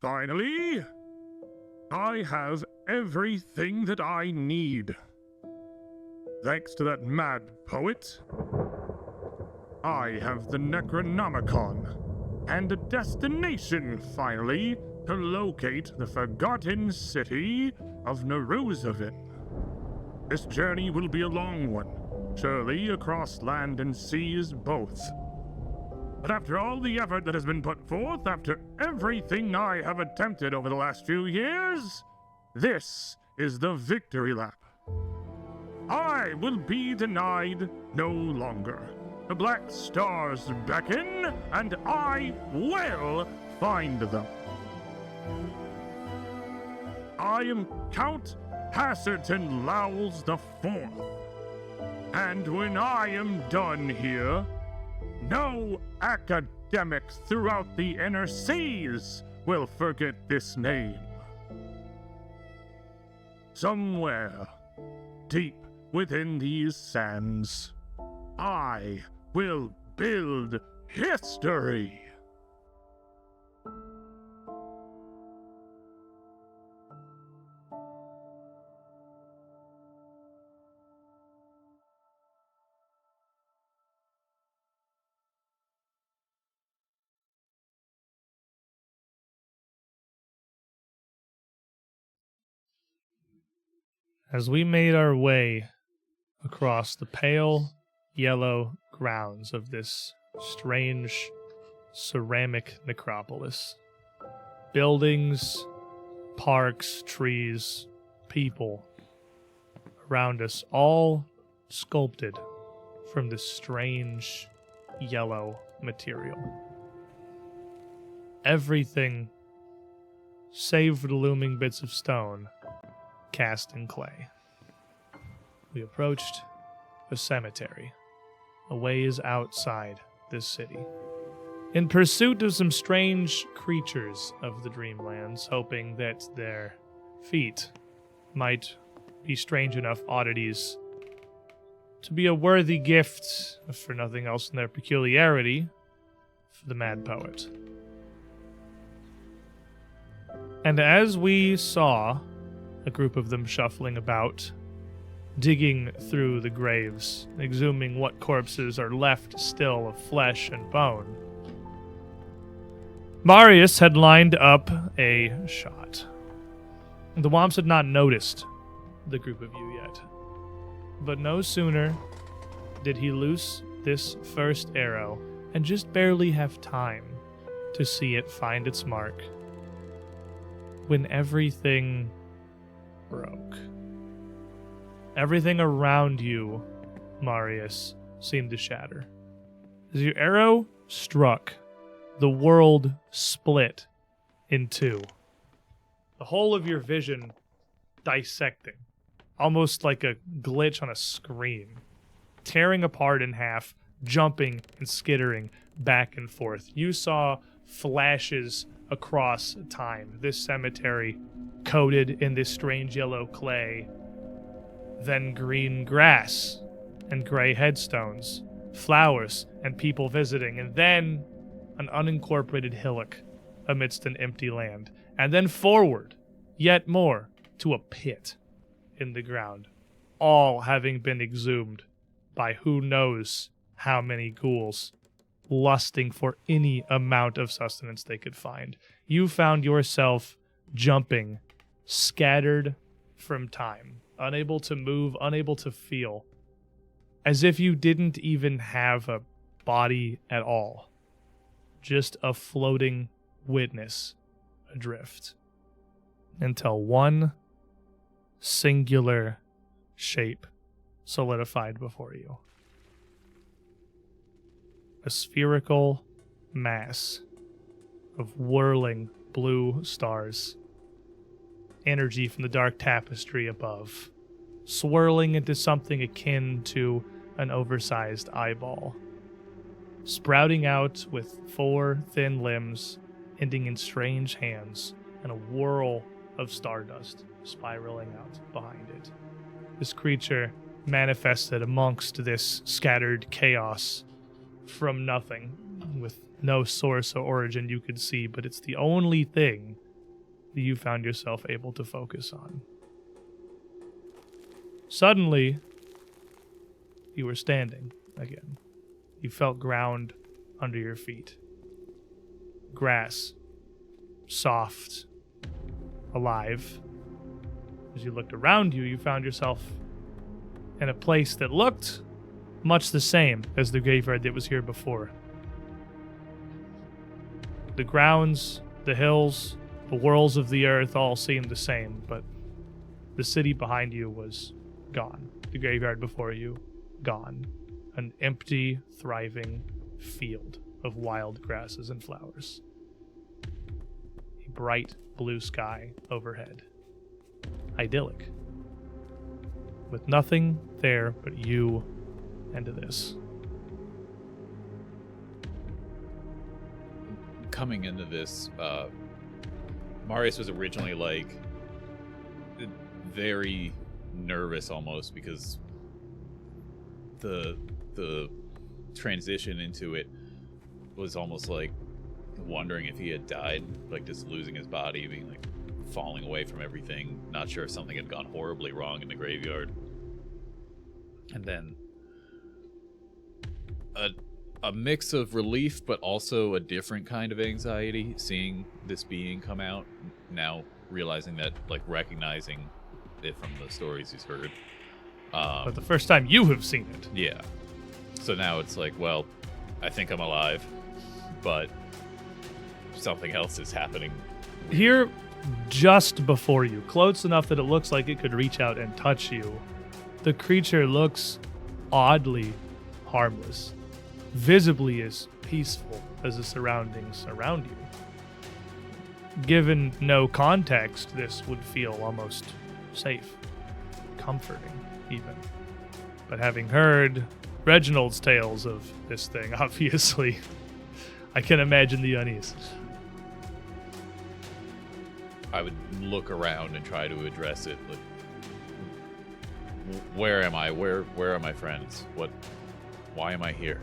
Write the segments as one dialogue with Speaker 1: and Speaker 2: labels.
Speaker 1: Finally, I have everything that I need. Thanks to that mad poet, I have the Necronomicon and a destination, finally, to locate the forgotten city of Neruzavin. This journey will be a long one, surely across land and seas both. But after all the effort that has been put forth, after everything I have attempted over the last few years, this is the victory lap. I will be denied no longer. The black stars beckon, and I will find them. I am Count Hasserton Lowls IV, and when I am done here, no academic throughout the inner seas will forget this name. Somewhere, deep within these sands, I will build history.
Speaker 2: As we made our way across the pale yellow grounds of this strange ceramic necropolis, buildings, parks, trees, people around us, all sculpted from this strange yellow material. Everything, save for the looming bits of stone, cast in clay. We approached a cemetery, a ways outside this city, in pursuit of some strange creatures of the Dreamlands, hoping that their feet might be strange enough oddities to be a worthy gift, if for nothing else in their peculiarity, for the mad poet. And as we saw a group of them shuffling about, digging through the graves, exhuming what corpses are left still of flesh and bone, Marius had lined up a shot. The Womps had not noticed the group of you yet, but no sooner did he loose this first arrow and just barely have time to see it find its mark when everything broke. Everything around you, Marius, seemed to shatter. As your arrow struck, the world split in two. The whole of your vision dissecting, almost like a glitch on a screen, tearing apart in half, jumping and skittering back and forth. You saw flashes across time. This cemetery coated in this strange yellow clay, then green grass and gray headstones, flowers and people visiting, and then an unincorporated hillock amidst an empty land, and then forward, yet more, to a pit in the ground, all having been exhumed by who knows how many ghouls, lusting for any amount of sustenance they could find. You found yourself jumping, scattered from time, unable to move, unable to feel, as if you didn't even have a body at all, just a floating witness adrift, until one singular shape solidified before you. A spherical mass of whirling blue stars, energy from the dark tapestry above, swirling into something akin to an oversized eyeball, sprouting out with 4 thin limbs, ending in strange hands, and a whirl of stardust spiraling out behind it. This creature manifested amongst this scattered chaos from nothing, with no source or origin you could see, but it's the only thing that you found yourself able to focus on. Suddenly, you were standing again. You felt ground under your feet. Grass, soft, alive. As you looked around you, you found yourself in a place that looked much the same as the graveyard that was here before. The grounds, the hills, the whirls of the earth all seemed the same, but the city behind you was gone. The graveyard before you, gone. An empty, thriving field of wild grasses and flowers. A bright blue sky overhead. Idyllic. With nothing there but you and this.
Speaker 3: Coming into this, Marius was originally like very nervous almost because the transition into it was almost like wondering if he had died, like just losing his body, being like falling away from everything, not sure if something had gone horribly wrong in the graveyard. And then a mix of relief, but also a different kind of anxiety, seeing this being come out, now realizing that, like recognizing it from the stories he's heard.
Speaker 2: But the first time you have seen it.
Speaker 3: Yeah. So now it's like, well, I think I'm alive, but something else is happening.
Speaker 2: Here, just before you, close enough that it looks like it could reach out and touch you, the creature looks oddly harmless, visibly as peaceful as the surroundings around you. Given no context, this would feel almost safe, comforting even. But having heard Reginald's tales of this thing, obviously, I can imagine the unease.
Speaker 3: I would look around and try to address it. Like, where am I? Where are my friends? Why am I here?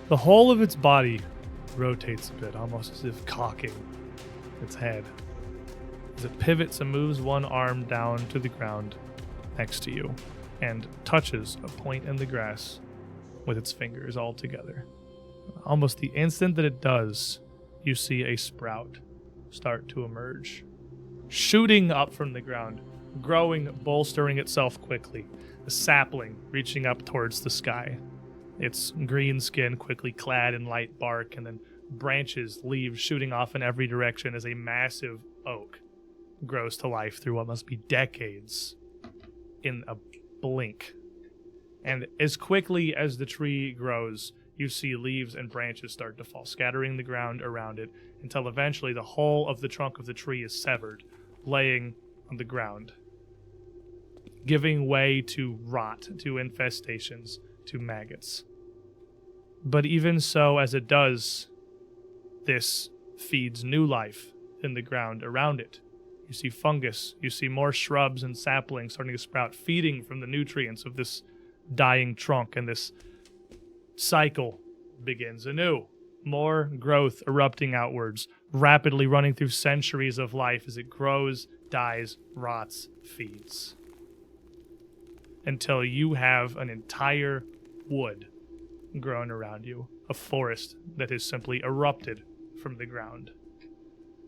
Speaker 2: The whole of its body rotates a bit, almost as if cocking its head. As it pivots and moves one arm down to the ground next to you and touches a point in the grass with its fingers all together. Almost the instant that it does, you see a sprout start to emerge, shooting up from the ground, growing, bolstering itself quickly, a sapling reaching up towards the sky. Its green skin quickly clad in light bark, and then branches, leaves shooting off in every direction as a massive oak grows to life through what must be decades in a blink. And as quickly as the tree grows, you see leaves and branches start to fall, scattering the ground around it, until eventually the whole of the trunk of the tree is severed, laying on the ground, giving way to rot, to infestations, to maggots. But even so, as it does, this feeds new life in the ground around it. You see fungus, you see more shrubs and saplings starting to sprout, feeding from the nutrients of this dying trunk, and this cycle begins anew. More growth erupting outwards, rapidly running through centuries of life as it grows, dies, rots, feeds. Until you have an entire wood grown around you, a forest that has simply erupted from the ground.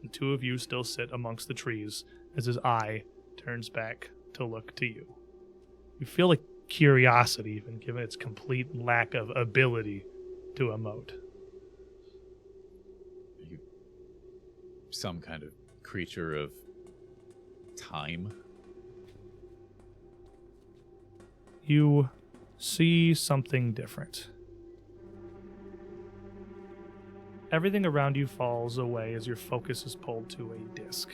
Speaker 2: The two of you still sit amongst the trees as his eye turns back to look to you. You feel a curiosity, even given its complete lack of ability to emote.
Speaker 3: Are you some kind of creature of time?
Speaker 2: You see something different. Everything around you falls away as your focus is pulled to a disc,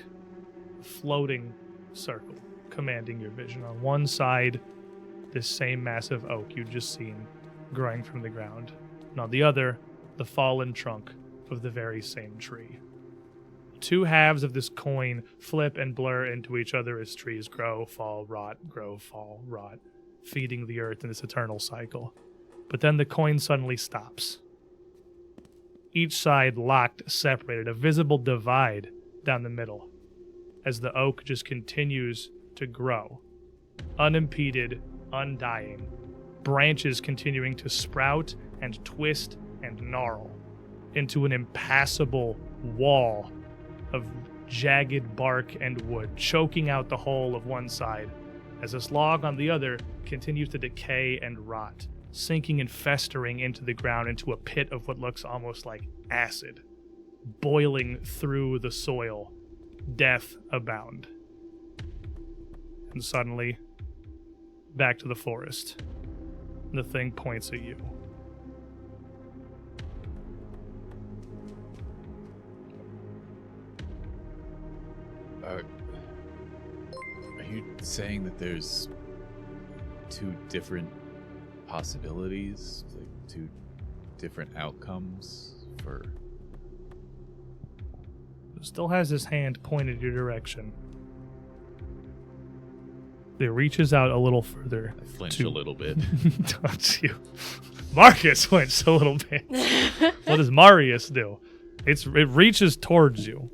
Speaker 2: a floating circle commanding your vision. On one side, this same massive oak you'd just seen growing from the ground, and on the other, the fallen trunk of the very same tree. Two halves of this coin flip and blur into each other as trees grow, fall, rot, grow, fall, rot, feeding the earth in this eternal cycle. But then the coin suddenly stops. each side locked, separated, a visible divide down the middle, as the oak just continues to grow, unimpeded, undying, branches continuing to sprout and twist and gnarl into an impassable wall of jagged bark and wood, choking out the whole of one side, as this log on the other continues to decay and rot, sinking and festering into the ground into a pit of what looks almost like acid, boiling through the soil, death abound. And suddenly, back to the forest. The thing points at you.
Speaker 3: Are you saying that there's two different possibilities, like two different outcomes for?
Speaker 2: Still has his hand pointed your direction. It reaches out a little further.
Speaker 3: I flinch a little bit.
Speaker 2: Don't you? Marcus flinched a little bit. What does Marius do? It reaches towards you.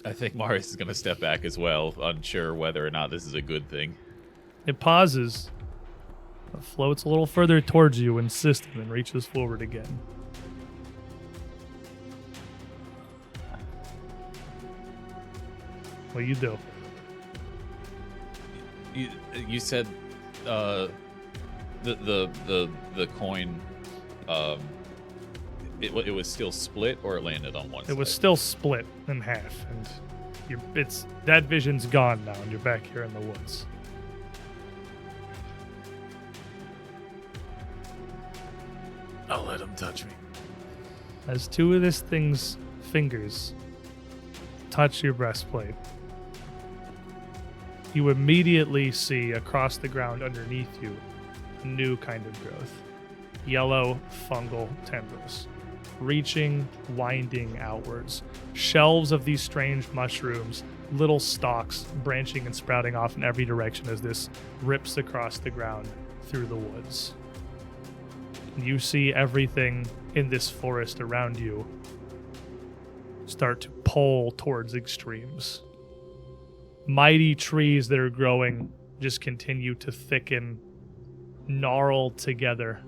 Speaker 3: I think Marius is going to step back as well, unsure whether or not this is a good thing.
Speaker 2: It pauses, floats a little further towards you, insisting, and reaches forward again. What do you do?
Speaker 3: You said the coin it was still split, or it landed on one side?
Speaker 2: It was still split in half, and that vision's gone now, and you're back here in the woods.
Speaker 3: I'll let him touch me.
Speaker 2: As two of this thing's fingers touch your breastplate, you immediately see across the ground underneath you a new kind of growth. Yellow fungal tendrils, reaching, winding outwards. Shelves of these strange mushrooms, little stalks branching and sprouting off in every direction as this rips across the ground through the woods. You see everything in this forest around you start to pull towards extremes. Mighty trees that are growing just continue to thicken, gnarl together,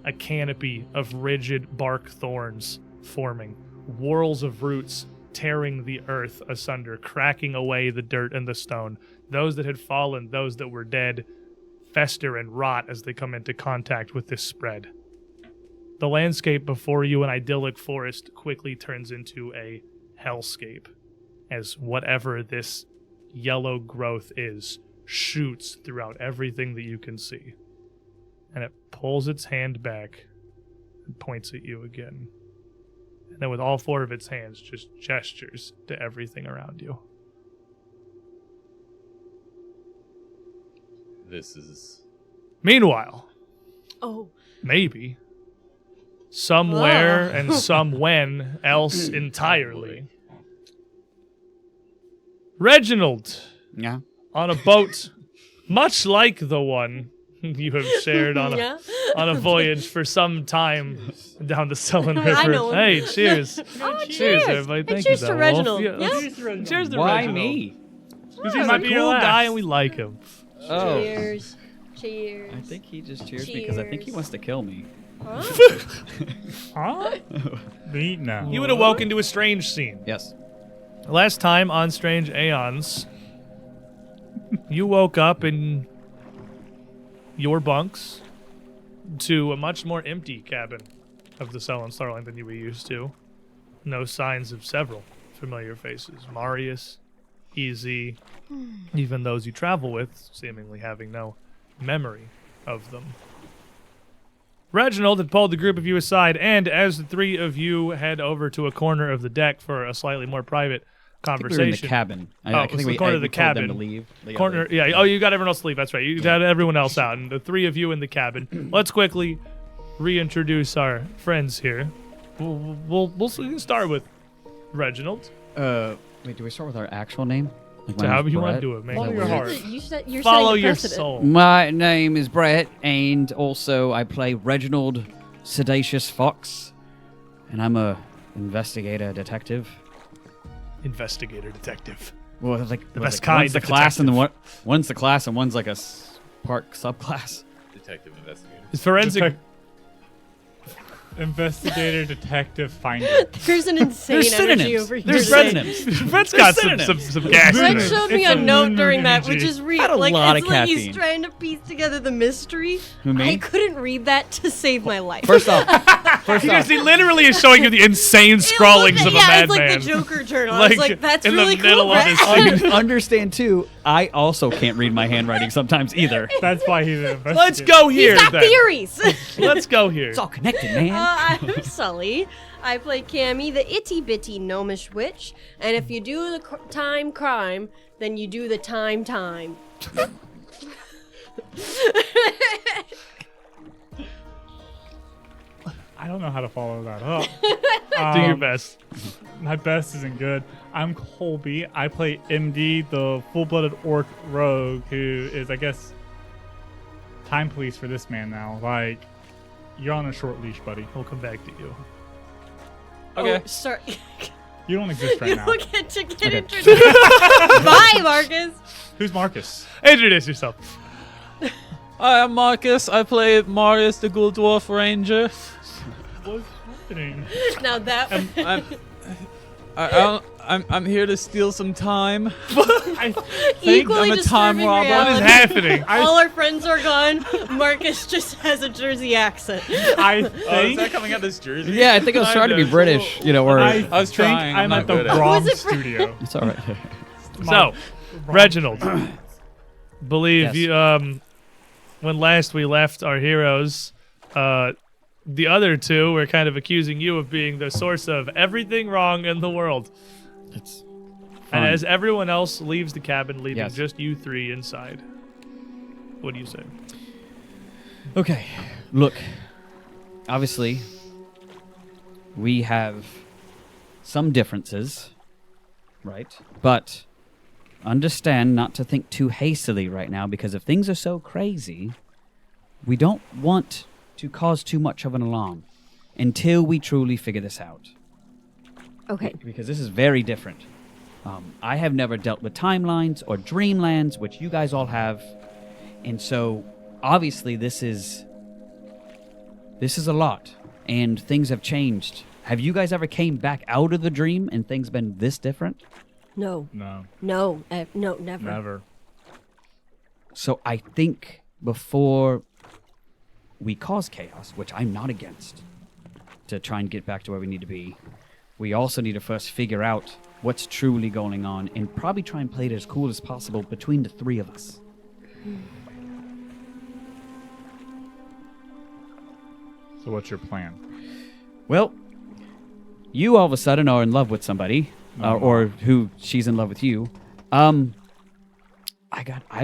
Speaker 2: a canopy of rigid bark thorns forming, whorls of roots tearing the earth asunder, cracking away the dirt and the stone. Those that had fallen, those that were dead, fester and rot as they come into contact with this spread. The landscape before you, an idyllic forest, quickly turns into a hellscape as whatever this yellow growth is shoots throughout everything that you can see. And it pulls its hand back and points at you again. And then with all four of its hands, just gestures to everything around you.
Speaker 3: This is...
Speaker 2: Meanwhile,
Speaker 4: Oh.
Speaker 2: maybe, somewhere and somewhen else entirely, Reginald,
Speaker 5: Yeah.
Speaker 2: on a boat much like the one you have shared on a
Speaker 4: Yeah.
Speaker 2: on a voyage for some time down the Sullen
Speaker 4: I
Speaker 2: River.
Speaker 4: know him.
Speaker 2: Hey, cheers.
Speaker 4: Oh,
Speaker 2: Cheers, everybody.
Speaker 4: And
Speaker 2: Thank
Speaker 4: cheers
Speaker 2: you,
Speaker 4: to
Speaker 2: Wolf.
Speaker 4: Reginald.
Speaker 2: Yeah,
Speaker 4: Yeah.
Speaker 2: Cheers to
Speaker 5: Why
Speaker 2: Reginald.
Speaker 5: me?
Speaker 2: Because he's a cool guy and we like him.
Speaker 5: Oh.
Speaker 4: Cheers. Cheers.
Speaker 5: I think he just cheers because I think he
Speaker 4: Cheers.
Speaker 5: wants to kill me.
Speaker 4: Huh?
Speaker 2: Huh?
Speaker 6: Meet now.
Speaker 2: You would have woken to a strange scene.
Speaker 5: Yes.
Speaker 2: Last time on Strange Aeons, you woke up in your bunks to a much more empty cabin of the Sullen Starling than you were used to. No signs of several familiar faces. Marius, Easy, even those you travel with, seemingly having no memory of them. Reginald had pulled the group of you aside, and as the three of you head over to a corner of the deck for a slightly more private
Speaker 5: I think we
Speaker 2: conversation.
Speaker 5: were in the cabin.
Speaker 2: Oh, it's the corner of the
Speaker 5: we told them
Speaker 2: cabin.
Speaker 5: to leave. They got
Speaker 2: Corner,
Speaker 5: leave.
Speaker 2: yeah. Oh, you got everyone else to leave. That's right. You had everyone else out, and the three of you in the cabin. Let's quickly reintroduce our friends here. We'll start with Reginald.
Speaker 5: Wait, do we start with our actual name? Like, my
Speaker 2: So however
Speaker 5: name's
Speaker 2: you want to
Speaker 5: Brett?
Speaker 2: do it, man.
Speaker 5: Follow
Speaker 2: Your
Speaker 5: your
Speaker 2: heart.
Speaker 4: You're
Speaker 2: Follow
Speaker 4: setting a
Speaker 2: your
Speaker 4: precedent.
Speaker 2: soul.
Speaker 5: My name is Brett, and also I play Reginald Sedacious Fox, and I'm a investigator, detective.
Speaker 2: Investigator, detective.
Speaker 5: Well, like
Speaker 2: The
Speaker 5: was
Speaker 2: best
Speaker 5: it-
Speaker 2: kind
Speaker 5: One's the
Speaker 2: of
Speaker 5: class, and
Speaker 2: detective.
Speaker 5: one's the class, and one's like a part subclass.
Speaker 3: Detective investigator.
Speaker 2: Is forensic.
Speaker 6: Investigator, detective, finder.
Speaker 4: There's an insane
Speaker 5: There's
Speaker 4: energy
Speaker 5: synonyms.
Speaker 4: over here.
Speaker 5: There's
Speaker 4: today.
Speaker 5: synonyms.
Speaker 2: Brett's got
Speaker 5: There's
Speaker 2: some gas in
Speaker 4: Brett
Speaker 2: it.
Speaker 4: showed me
Speaker 6: It's
Speaker 4: a
Speaker 6: a
Speaker 4: note during that,
Speaker 6: energy.
Speaker 4: which is real.
Speaker 5: Had a
Speaker 4: Like,
Speaker 5: lot
Speaker 4: it's
Speaker 5: of
Speaker 4: like he's
Speaker 5: caffeine.
Speaker 4: trying to piece together the mystery.
Speaker 5: Who, me?
Speaker 4: I couldn't read that to save my life.
Speaker 5: First off,
Speaker 2: He literally is showing you the insane scrawlings of a
Speaker 4: yeah, it's
Speaker 2: madman.
Speaker 4: like the Joker journal. I was like, that's
Speaker 2: in
Speaker 4: really
Speaker 2: the middle
Speaker 4: cool,
Speaker 2: of
Speaker 4: Brett.
Speaker 2: his
Speaker 5: understand too, I also can't read my handwriting sometimes either.
Speaker 6: That's why he's an investigator.
Speaker 2: Let's go here.
Speaker 4: He's got
Speaker 2: then.
Speaker 4: theories.
Speaker 2: Let's go here.
Speaker 5: It's all connected, man.
Speaker 4: I'm Sully. I play Cammy, the itty bitty gnomish witch. And if you do the time crime, then you do the time.
Speaker 6: I don't know how to follow that up.
Speaker 2: Do your best.
Speaker 6: My best isn't good. I'm Colby. I play MD, the full-blooded orc rogue, who is, I guess, time police for this man now. Like, you're on a short leash, buddy.
Speaker 2: We'll come back to you.
Speaker 3: Okay.
Speaker 4: Oh, sorry.
Speaker 6: You don't exist right
Speaker 4: You
Speaker 6: now.
Speaker 4: don't get to get
Speaker 5: Okay.
Speaker 4: introduced. Bye, Marcus.
Speaker 6: Who's Marcus?
Speaker 2: Introduce yourself.
Speaker 3: Hi, I'm Marcus. I play Marius, the Ghoul Dwarf Ranger.
Speaker 6: What's happening?
Speaker 4: Now that
Speaker 3: I'm here to steal some time.
Speaker 4: equally
Speaker 3: I'm a time
Speaker 4: disturbing
Speaker 3: robber.
Speaker 2: What is
Speaker 4: reality.
Speaker 2: happening?
Speaker 4: All our friends are gone. Marcus just has a Jersey accent.
Speaker 6: I
Speaker 3: Oh, is
Speaker 6: think
Speaker 3: that coming out this jersey?
Speaker 5: Yeah, I think I was trying to be British, or
Speaker 6: I
Speaker 3: was
Speaker 6: think
Speaker 3: trying.
Speaker 6: I'm
Speaker 3: I'm
Speaker 6: at
Speaker 3: not
Speaker 6: the
Speaker 3: good at it.
Speaker 6: wrong
Speaker 4: Who is it for?
Speaker 6: studio.
Speaker 5: it's all right.
Speaker 2: So, Reginald, believe
Speaker 5: Yes.
Speaker 2: you, when last we left our heroes, the other two were kind of accusing you of being the source of everything wrong in the world.
Speaker 5: It's
Speaker 2: And
Speaker 5: fine.
Speaker 2: as everyone else leaves the cabin, leaving
Speaker 5: Yes.
Speaker 2: just you three inside, what do you say?
Speaker 5: Okay, look. Obviously, we have some differences, right? But understand not to think too hastily right now, because if things are so crazy, we don't want to cause too much of an alarm until we truly figure this out.
Speaker 4: Okay.
Speaker 5: Because this is very different. I have never dealt with timelines or dreamlands, which you guys all have, and so obviously this is a lot, and things have changed. Have you guys ever came back out of the dream and things been this different?
Speaker 4: No.
Speaker 6: No,
Speaker 4: No. No. Never.
Speaker 6: never.
Speaker 5: So I think before we cause chaos, which I'm not against, to try and get back to where we need to be, we also need to first figure out what's truly going on and probably try and play it as cool as possible between the three of us.
Speaker 6: So what's your plan?
Speaker 5: Well, you all of a sudden are in love with somebody, or who she's in love with you. I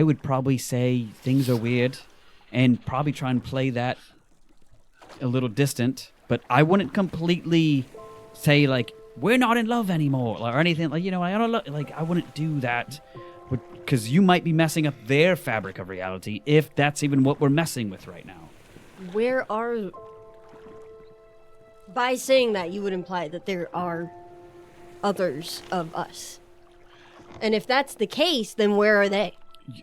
Speaker 5: would probably say things are weird, and probably try and play that a little distant. But I wouldn't completely say like we're not in love anymore or anything like I don't like I wouldn't do that, because you might be messing up their fabric of reality if that's even what we're messing with right now.
Speaker 4: Where are? By saying that, you would imply that there are others of us. And if that's the case, then where are they?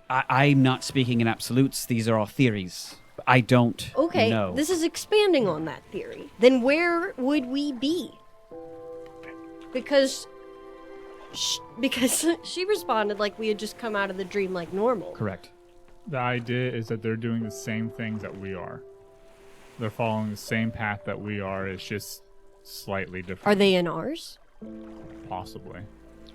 Speaker 5: I'm not speaking in absolutes. These are all theories. I don't
Speaker 4: Okay,
Speaker 5: know.
Speaker 4: this is expanding on that theory. Then where would we be? Because she responded like we had just come out of the dream like normal.
Speaker 5: Correct.
Speaker 6: The idea is that they're doing the same things that we are. They're following the same path that we are. It's just slightly different.
Speaker 4: Are they in ours?
Speaker 6: Possibly.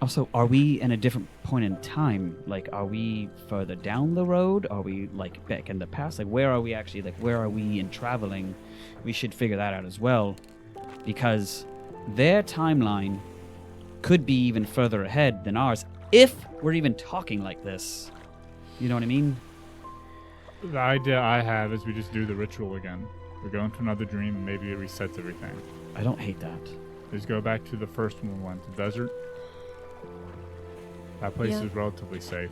Speaker 5: Also, are we in a different point in time? Like, are we further down the road? Are we, like, back in the past? Like, where are we actually? Like, where are we in traveling? We should figure that out as well. Because their timeline could be even further ahead than ours, if we're even talking like this. You know what I mean?
Speaker 6: The idea I have is we just do the ritual again. We go into another dream and maybe it resets everything.
Speaker 5: I don't hate that.
Speaker 6: Just go back to the first one we went, the desert. That place
Speaker 4: Yeah.
Speaker 6: is relatively safe.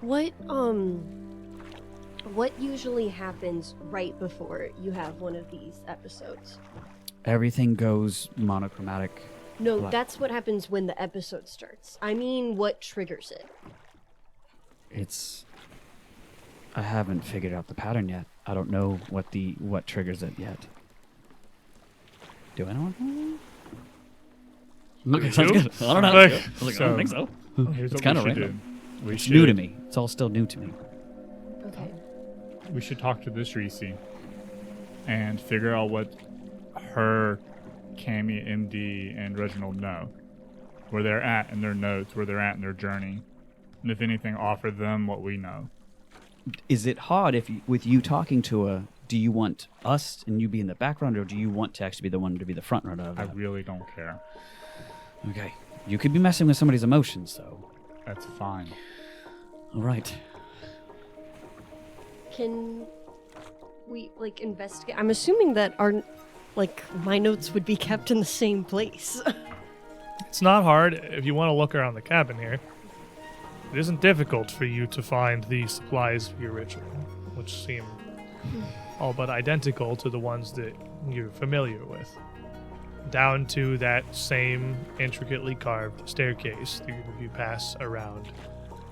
Speaker 4: What usually happens right before you have one of these episodes?
Speaker 5: everything goes monochromatic.
Speaker 4: No,
Speaker 5: Black.
Speaker 4: that's what happens when the episode starts. I mean, what triggers it?
Speaker 5: I haven't figured out the pattern yet. I don't know what triggers it yet. Do I know?
Speaker 2: You
Speaker 5: Sounds
Speaker 2: do?
Speaker 5: good. I don't know.
Speaker 2: Like,
Speaker 5: I don't think so.
Speaker 6: Here's
Speaker 5: It's
Speaker 6: what
Speaker 5: kind of
Speaker 6: we should
Speaker 5: random.
Speaker 6: do. We
Speaker 5: It's
Speaker 6: should,
Speaker 5: new to me. It's all still new to me.
Speaker 4: Okay.
Speaker 6: We should talk to this Reese and figure out what her, Cammy, MD, and Reginald know. Where they're at in their notes, where they're at in their journey. And if anything, offer them what we know.
Speaker 5: Is it hard with you talking to her? Do you want us and you be in the background, or do you want to actually be the one to be the front runner of
Speaker 6: I
Speaker 5: that?
Speaker 6: really don't care.
Speaker 5: Okay. You could be messing with somebody's emotions, though.
Speaker 6: That's fine.
Speaker 5: All right.
Speaker 4: Can we, like, investigate? I'm assuming that my notes would be kept in the same place.
Speaker 2: It's not hard if you want to look around the cabin here. It isn't difficult for you to find the supplies for your ritual, which seem all but identical to the ones that you're familiar with. Down to that same intricately carved staircase the group of you pass around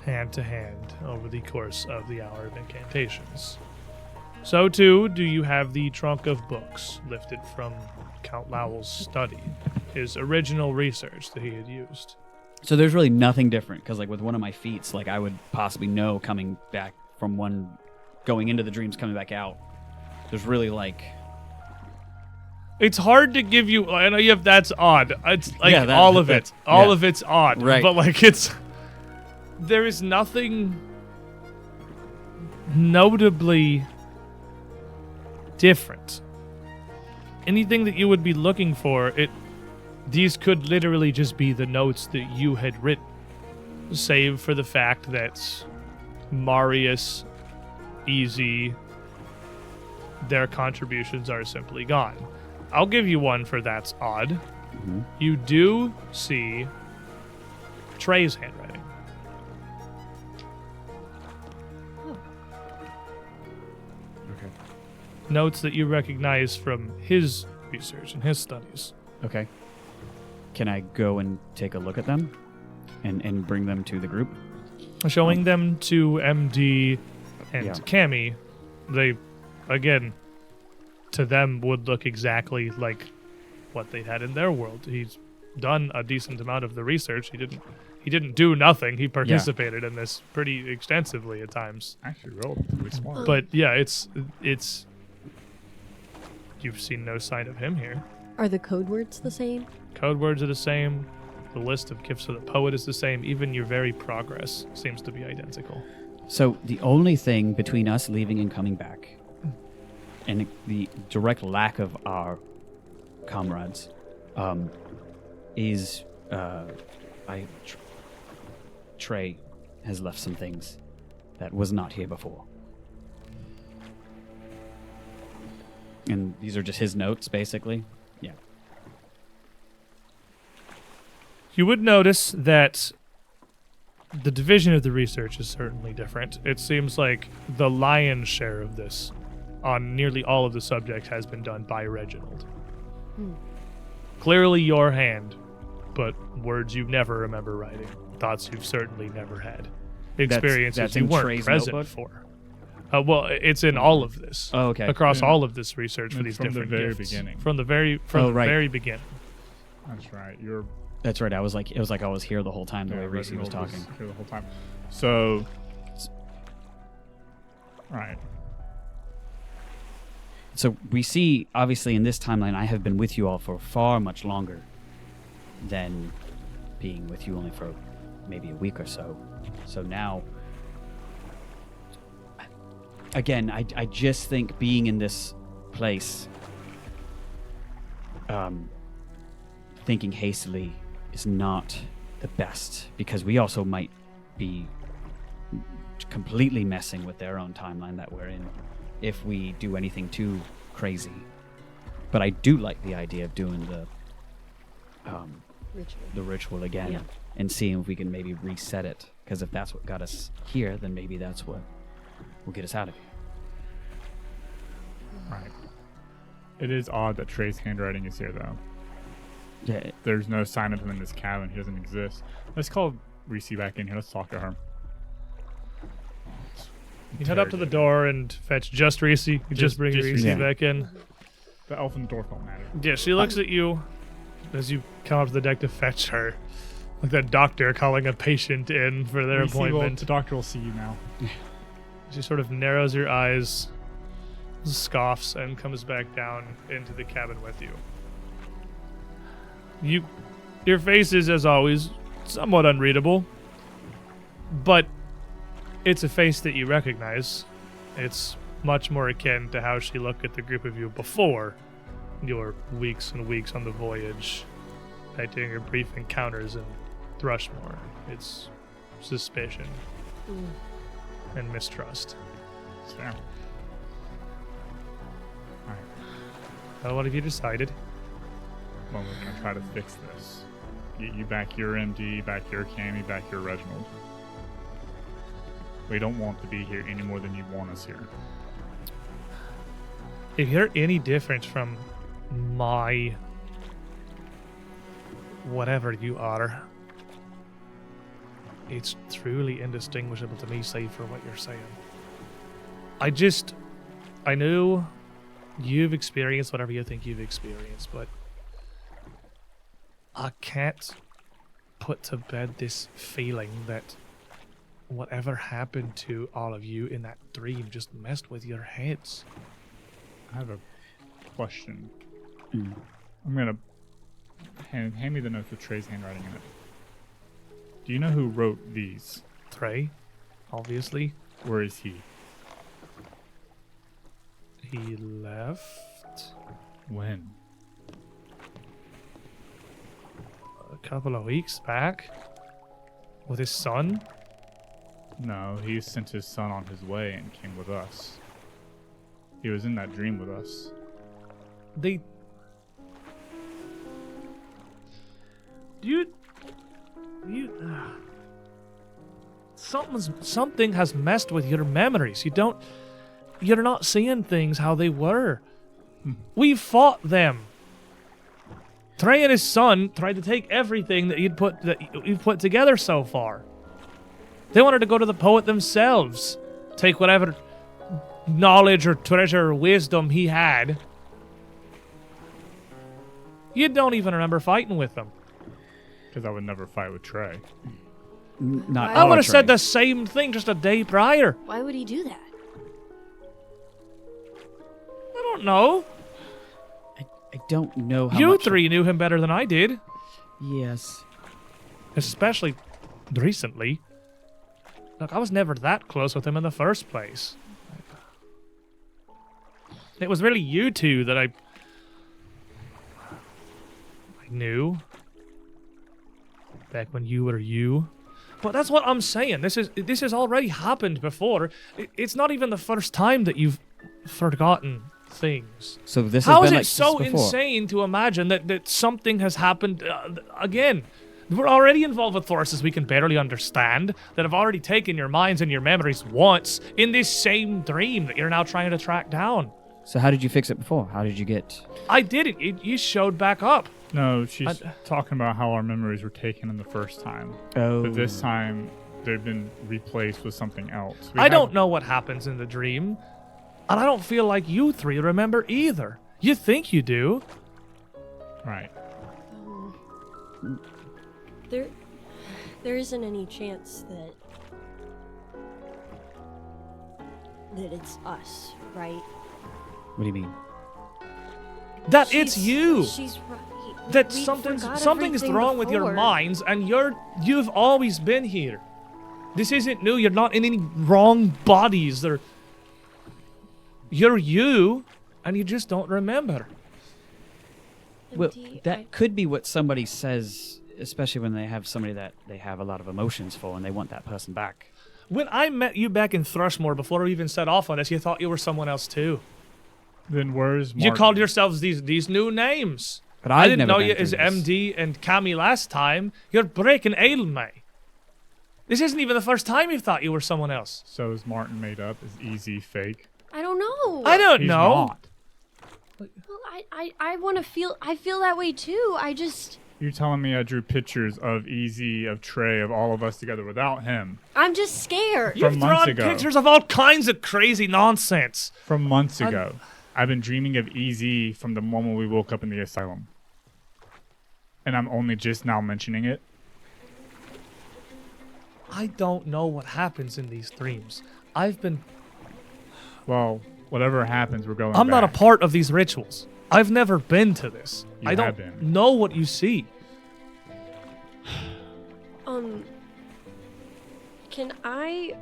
Speaker 2: hand to hand over the course of the hour of incantations. So too do you have the trunk of books lifted from Count Lowell's study, his original research that he had used.
Speaker 5: So there's really nothing different, because like with one of my feats, like I would possibly know coming back from one, going into the dreams, coming back out. There's really like...
Speaker 2: It's hard to give you. I know you have. That's odd. It's like
Speaker 5: Yeah,
Speaker 2: all of it.
Speaker 5: that's-
Speaker 2: All
Speaker 5: yeah.
Speaker 2: of it's odd.
Speaker 5: Right.
Speaker 2: But like it's. There is nothing notably different. Anything that you would be looking for, these could literally just be the notes that you had written, save for the fact that Marius, Easy, their contributions are simply gone. I'll give you one for that's odd.
Speaker 5: Mhm.
Speaker 2: You do see Trey's handwriting.
Speaker 5: Okay.
Speaker 2: Notes that you recognize from his research and his studies.
Speaker 5: Okay. Can I go and take a look at them and bring them to the group?
Speaker 2: Showing them to MD and
Speaker 5: Yeah.
Speaker 2: Cammy, they, again, to them would look exactly like what they had in their world. He's done a decent amount of the research. He didn't do nothing. He participated in this pretty extensively at times.
Speaker 6: Actually, relatively smart.
Speaker 2: But yeah, it's you've seen no sign of him here.
Speaker 4: Are the code words the same?
Speaker 2: Code words are the same. The list of gifts of the poet is the same. Even your very progress seems to be identical.
Speaker 5: So the only thing between us leaving and coming back, and the direct lack of our comrades, is Trey has left some things that was not here before. And these are just his notes, basically. Yeah.
Speaker 2: You would notice that the division of the research is certainly different. It seems like the lion's share of this on nearly all of the subjects has been done by Reginald. Clearly your hand, but words you never remember writing, thoughts you've certainly never had, experiences
Speaker 5: that's
Speaker 2: you
Speaker 5: in
Speaker 2: weren't
Speaker 5: Trey's
Speaker 2: present
Speaker 5: notebook?
Speaker 2: for. Well, it's in all of this.
Speaker 5: Oh, okay.
Speaker 2: Across
Speaker 6: Yeah.
Speaker 2: all of this research for
Speaker 6: And
Speaker 2: these
Speaker 6: from the
Speaker 2: different
Speaker 6: very
Speaker 2: gifts.
Speaker 6: beginning.
Speaker 2: From the very
Speaker 5: right.
Speaker 2: very beginning.
Speaker 6: That's right.
Speaker 5: That's right. It was like I was here the whole time the way Reese was
Speaker 6: Reginald
Speaker 5: talking.
Speaker 6: here the whole time. So, right.
Speaker 5: So we see, obviously, in this timeline, I have been with you all for far much longer than being with you only for maybe a week or so. So now, again, I just think being in this place, thinking hastily is not the best, because we also might be completely messing with their own timeline that we're in if we do anything too crazy. But I do like the idea of doing the ritual again,
Speaker 4: Yeah.
Speaker 5: and seeing if we can maybe reset it, because if that's what got us here, then maybe that's what will get us out of here.
Speaker 6: Right. It is odd that Trey's handwriting is here, though.
Speaker 5: Yeah.
Speaker 6: There's no sign of him in this cabin. He doesn't exist. Let's call Reese back in here. Let's talk to her.
Speaker 2: You head up to the door and fetch just Reese. You just bring Reese
Speaker 5: Reese.
Speaker 2: back in.
Speaker 6: The elf and the dwarf don't matter.
Speaker 2: Yeah, she looks at you as you come up to the deck to fetch her. Like that doctor calling a patient in for their
Speaker 6: Reese,
Speaker 2: appointment.
Speaker 6: the doctor will see you now.
Speaker 2: She sort of narrows her eyes, scoffs, and comes back down into the cabin with you. Your face is, as always, somewhat unreadable, but it's a face that you recognize. It's much more akin to how she looked at the group of you before your weeks and weeks on the voyage, back during your brief encounters in Thrushmoor. It's suspicion and mistrust.
Speaker 6: It's fair. Alright.
Speaker 2: Now, what have you decided?
Speaker 6: Well, we're going to try to fix this. Get you back your MD, back your Cammy, back your Reginald. We don't want to be here any more than you want us here.
Speaker 2: If you're any different from my whatever you are, it's truly indistinguishable to me, save for what you're saying. I know you've experienced whatever you think you've experienced, but I can't put to bed this feeling that whatever happened to all of you in that dream just messed with your heads.
Speaker 6: I have a question.
Speaker 5: Mm.
Speaker 6: I'm going to hand me the notes with Trey's handwriting in it. Do you know who wrote these?
Speaker 2: Trey, obviously.
Speaker 6: Where is he?
Speaker 2: He left
Speaker 6: When?
Speaker 2: a couple of weeks back with his son.
Speaker 6: No, he sent his son on his way and came with us. He was in that dream with us.
Speaker 2: They... You... Something has messed with your memories. You're not seeing things how they were. We fought them. Trey and his son tried to take everything that you've put together so far. They wanted to go to the poet themselves, take whatever knowledge or treasure or wisdom he had. You don't even remember fighting with them.
Speaker 6: Because I would never fight with Trey.
Speaker 5: Not
Speaker 2: I would have
Speaker 5: Trey.
Speaker 2: said the same thing just a day prior.
Speaker 4: Why would he do that?
Speaker 2: I don't know.
Speaker 5: I don't know how
Speaker 2: You
Speaker 5: much...
Speaker 2: three knew him better than I did,
Speaker 5: Yes.
Speaker 2: especially recently. Look, I was never that close with him in the first place. It was really you two that I knew back when you were you. But that's what I'm saying. This has already happened before. It's not even the first time that you've forgotten things.
Speaker 5: So this
Speaker 2: How
Speaker 5: has
Speaker 2: is
Speaker 5: been
Speaker 2: it
Speaker 5: like
Speaker 2: so
Speaker 5: this before.
Speaker 2: insane to imagine that something has happened again? We're already involved with forces we can barely understand that have already taken your minds and your memories once in this same dream that you're now trying to track down.
Speaker 5: So how did you fix it before? How did you get...
Speaker 2: I didn't. You showed back up.
Speaker 6: No, she's talking about how our memories were taken in the first time.
Speaker 5: Oh.
Speaker 6: But this time, they've been replaced with something else.
Speaker 2: I don't know what happens in the dream, and I don't feel like you three remember either. You think you do.
Speaker 6: Right.
Speaker 4: There isn't any chance that it's us, right?
Speaker 5: What do you mean?
Speaker 2: That it's you.
Speaker 4: She's right.
Speaker 2: That
Speaker 4: We
Speaker 2: something
Speaker 4: forgot
Speaker 2: is
Speaker 4: everything
Speaker 2: wrong with your
Speaker 4: before.
Speaker 2: minds, and you've always been here. This isn't new. You're not in any wrong bodies. You're you, and you just don't remember.
Speaker 5: Well,
Speaker 4: MD,
Speaker 5: that could be what somebody says, especially when they have somebody that they have a lot of emotions for and they want that person back.
Speaker 2: When I met you back in Thrushmoor, before we even set off on this, you thought you were someone else too.
Speaker 6: Then where's Martin?
Speaker 2: You called yourselves these new names.
Speaker 5: But
Speaker 2: I
Speaker 5: I've
Speaker 2: didn't
Speaker 5: never
Speaker 2: know
Speaker 5: been
Speaker 2: you
Speaker 5: through
Speaker 2: as
Speaker 5: this.
Speaker 2: MD and Cammy last time. You're breaking me. This isn't even the first time you thought you were someone else.
Speaker 6: So is Martin made up? Is Easy fake?
Speaker 4: I don't know.
Speaker 2: I don't
Speaker 6: He's
Speaker 2: know.
Speaker 6: not.
Speaker 4: Well, I want to feel. I feel that way too. I just.
Speaker 6: You're telling me I drew pictures of Easy, of Trey, of all of us together without him
Speaker 4: I'm just scared.
Speaker 6: From
Speaker 2: You've
Speaker 6: months
Speaker 2: drawn
Speaker 6: ago.
Speaker 2: pictures of all kinds of crazy nonsense.
Speaker 6: from months ago. I've been dreaming of Easy from the moment we woke up in the asylum. And I'm only just now mentioning it.
Speaker 2: I don't know what happens in these dreams. I've been.
Speaker 6: Well, whatever happens, we're going
Speaker 2: I'm not a
Speaker 6: back.
Speaker 2: part of these rituals. I've never been to this.
Speaker 6: You
Speaker 2: I don't
Speaker 6: have been.
Speaker 2: know what you see.
Speaker 4: Can I,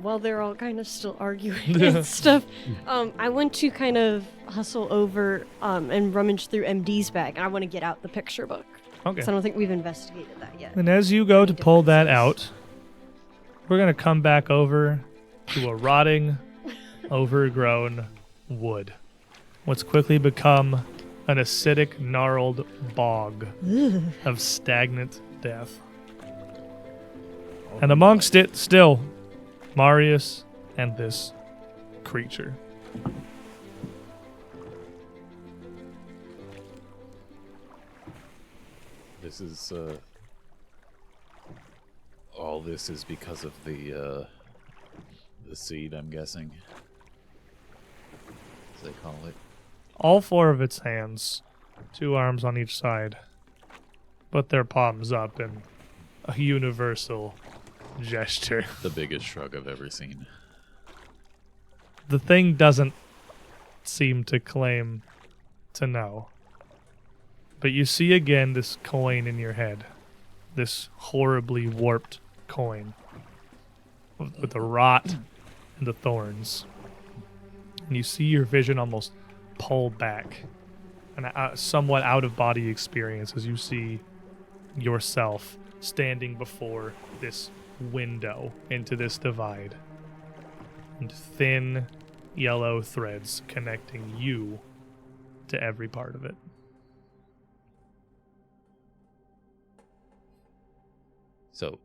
Speaker 4: while they're all kind of still arguing and stuff, I want to kind of hustle over and rummage through MD's bag. I want to get out the picture book.
Speaker 2: Okay.
Speaker 4: Because I don't think we've investigated that yet.
Speaker 2: And as you go to pull that
Speaker 4: differences.
Speaker 2: out, we're going to come back over to a rotting, overgrown wood. What's quickly become an acidic, gnarled bog of stagnant death. And amongst it, still, Marius and this creature.
Speaker 3: This is, all this is because of the seed, I'm guessing. As they call it.
Speaker 2: All four of its hands, 2 arms on each side, put their palms up in a universal gesture.
Speaker 3: The biggest shrug I've ever seen.
Speaker 2: The thing doesn't seem to claim to know. But you see again this coin in your head. This horribly warped coin. With the rot and the thorns. And you see your vision almost pull back. An somewhat out-of-body experience as you see yourself standing before this window into this divide. And thin yellow threads connecting you to every part of it.
Speaker 3: So,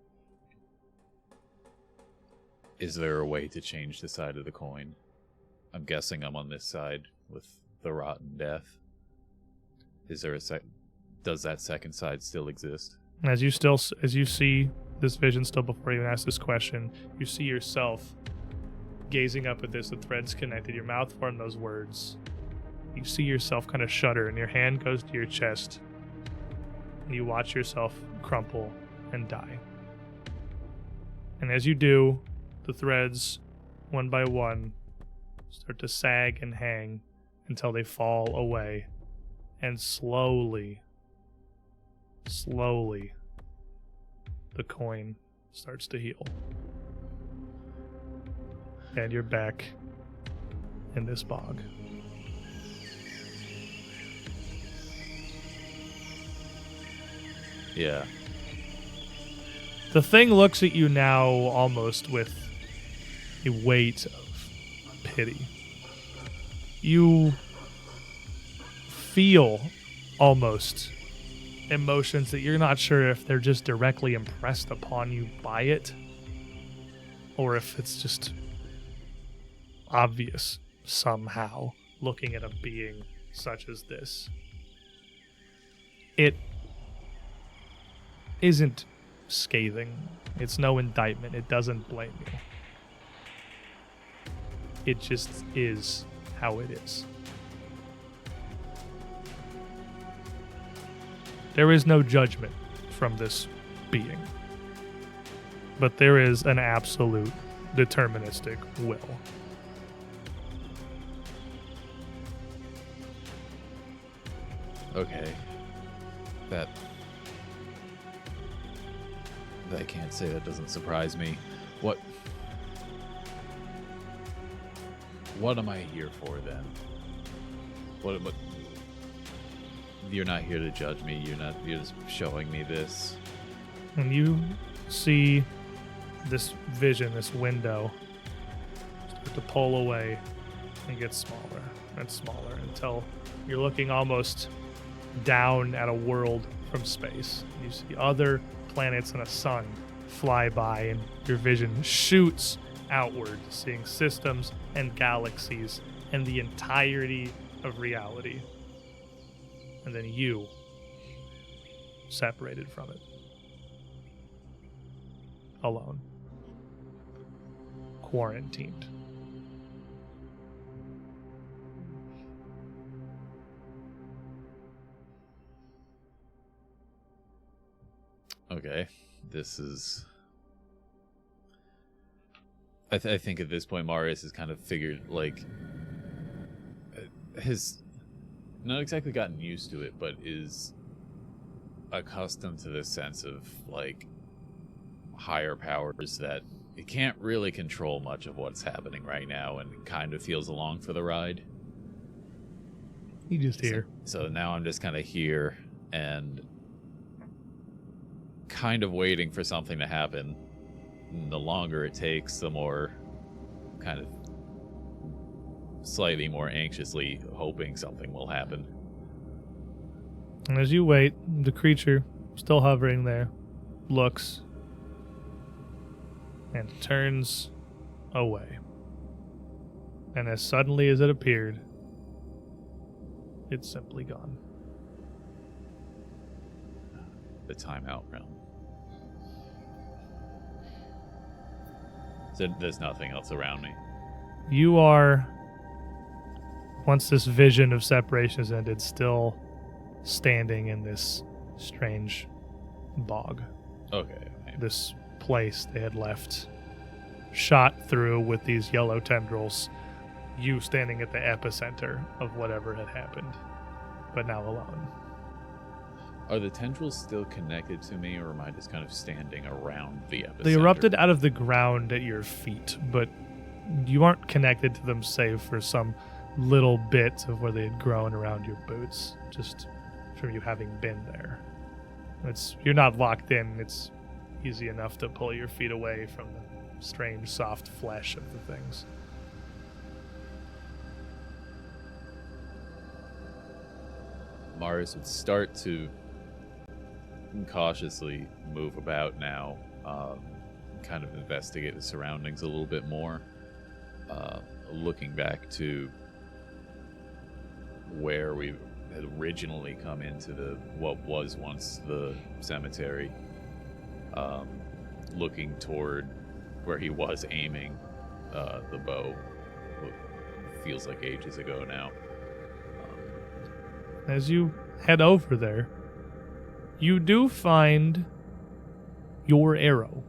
Speaker 3: is there a way to change the side of the coin? I'm guessing I'm on this side with the rotten death. Is there does that second side still exist?
Speaker 2: As you see this vision still before you ask this question, you see yourself gazing up at this, the threads connected, your mouth formed those words. You see yourself kind of shudder, and your hand goes to your chest, and you watch yourself crumple and die. And as you do, the threads, one by one, start to sag and hang until they fall away, and slowly, the coin starts to heal. And you're back in this bog.
Speaker 3: Yeah.
Speaker 2: The thing looks at you now almost with a weight of pity. You feel almost emotions that you're not sure if they're just directly impressed upon you by it, or if it's just obvious somehow looking at a being such as this. It isn't scathing. It's no indictment. It doesn't blame you. It just is how it is. There is no judgment from this being, but there is an absolute deterministic will.
Speaker 3: Okay. I can't say that doesn't surprise me. What am I here for then? What you're not here to judge me. You're just showing me this.
Speaker 2: And you see this vision, this window, start to pull away and get smaller and smaller until you're looking almost down at a world from space. You see other planets and a sun fly by, and your vision shoots outward, seeing systems and galaxies and the entirety of reality. And then you separated from it. Alone. Quarantined.
Speaker 3: Okay, this is... I think at this point Marius has kind of figured, like, has not exactly gotten used to it, but is accustomed to this sense of, like, higher powers that it can't really control much of what's happening right now, and kind of feels along for the ride.
Speaker 2: You just here.
Speaker 3: So now I'm just kind of here and kind of waiting for something to happen. And the longer it takes, the more kind of slightly more anxiously hoping something will happen.
Speaker 2: And as you wait, the creature, still hovering there, looks and turns away. And as suddenly as it appeared, it's simply gone.
Speaker 3: The timeout realm. So there's nothing else around me.
Speaker 2: You are, once this vision of separation has ended, still standing in this strange bog.
Speaker 3: Okay.
Speaker 2: This place they had left, shot through with these yellow tendrils. You standing at the epicenter of whatever had happened, but now alone.
Speaker 3: Are the tendrils still connected to me, or am I just kind of standing around the epicenter?
Speaker 2: They erupted out of the ground at your feet, but you aren't connected to them save for some little bit of where they had grown around your boots, just from you having been there. You're not locked in. It's easy enough to pull your feet away from the strange, soft flesh of the things.
Speaker 3: Marius would start to cautiously move about now, kind of investigate the surroundings a little bit more, looking back to where we had originally come into what was once the cemetery, looking toward where he was aiming the bow. It feels like ages ago now.
Speaker 2: As you head over there, you do find your arrow.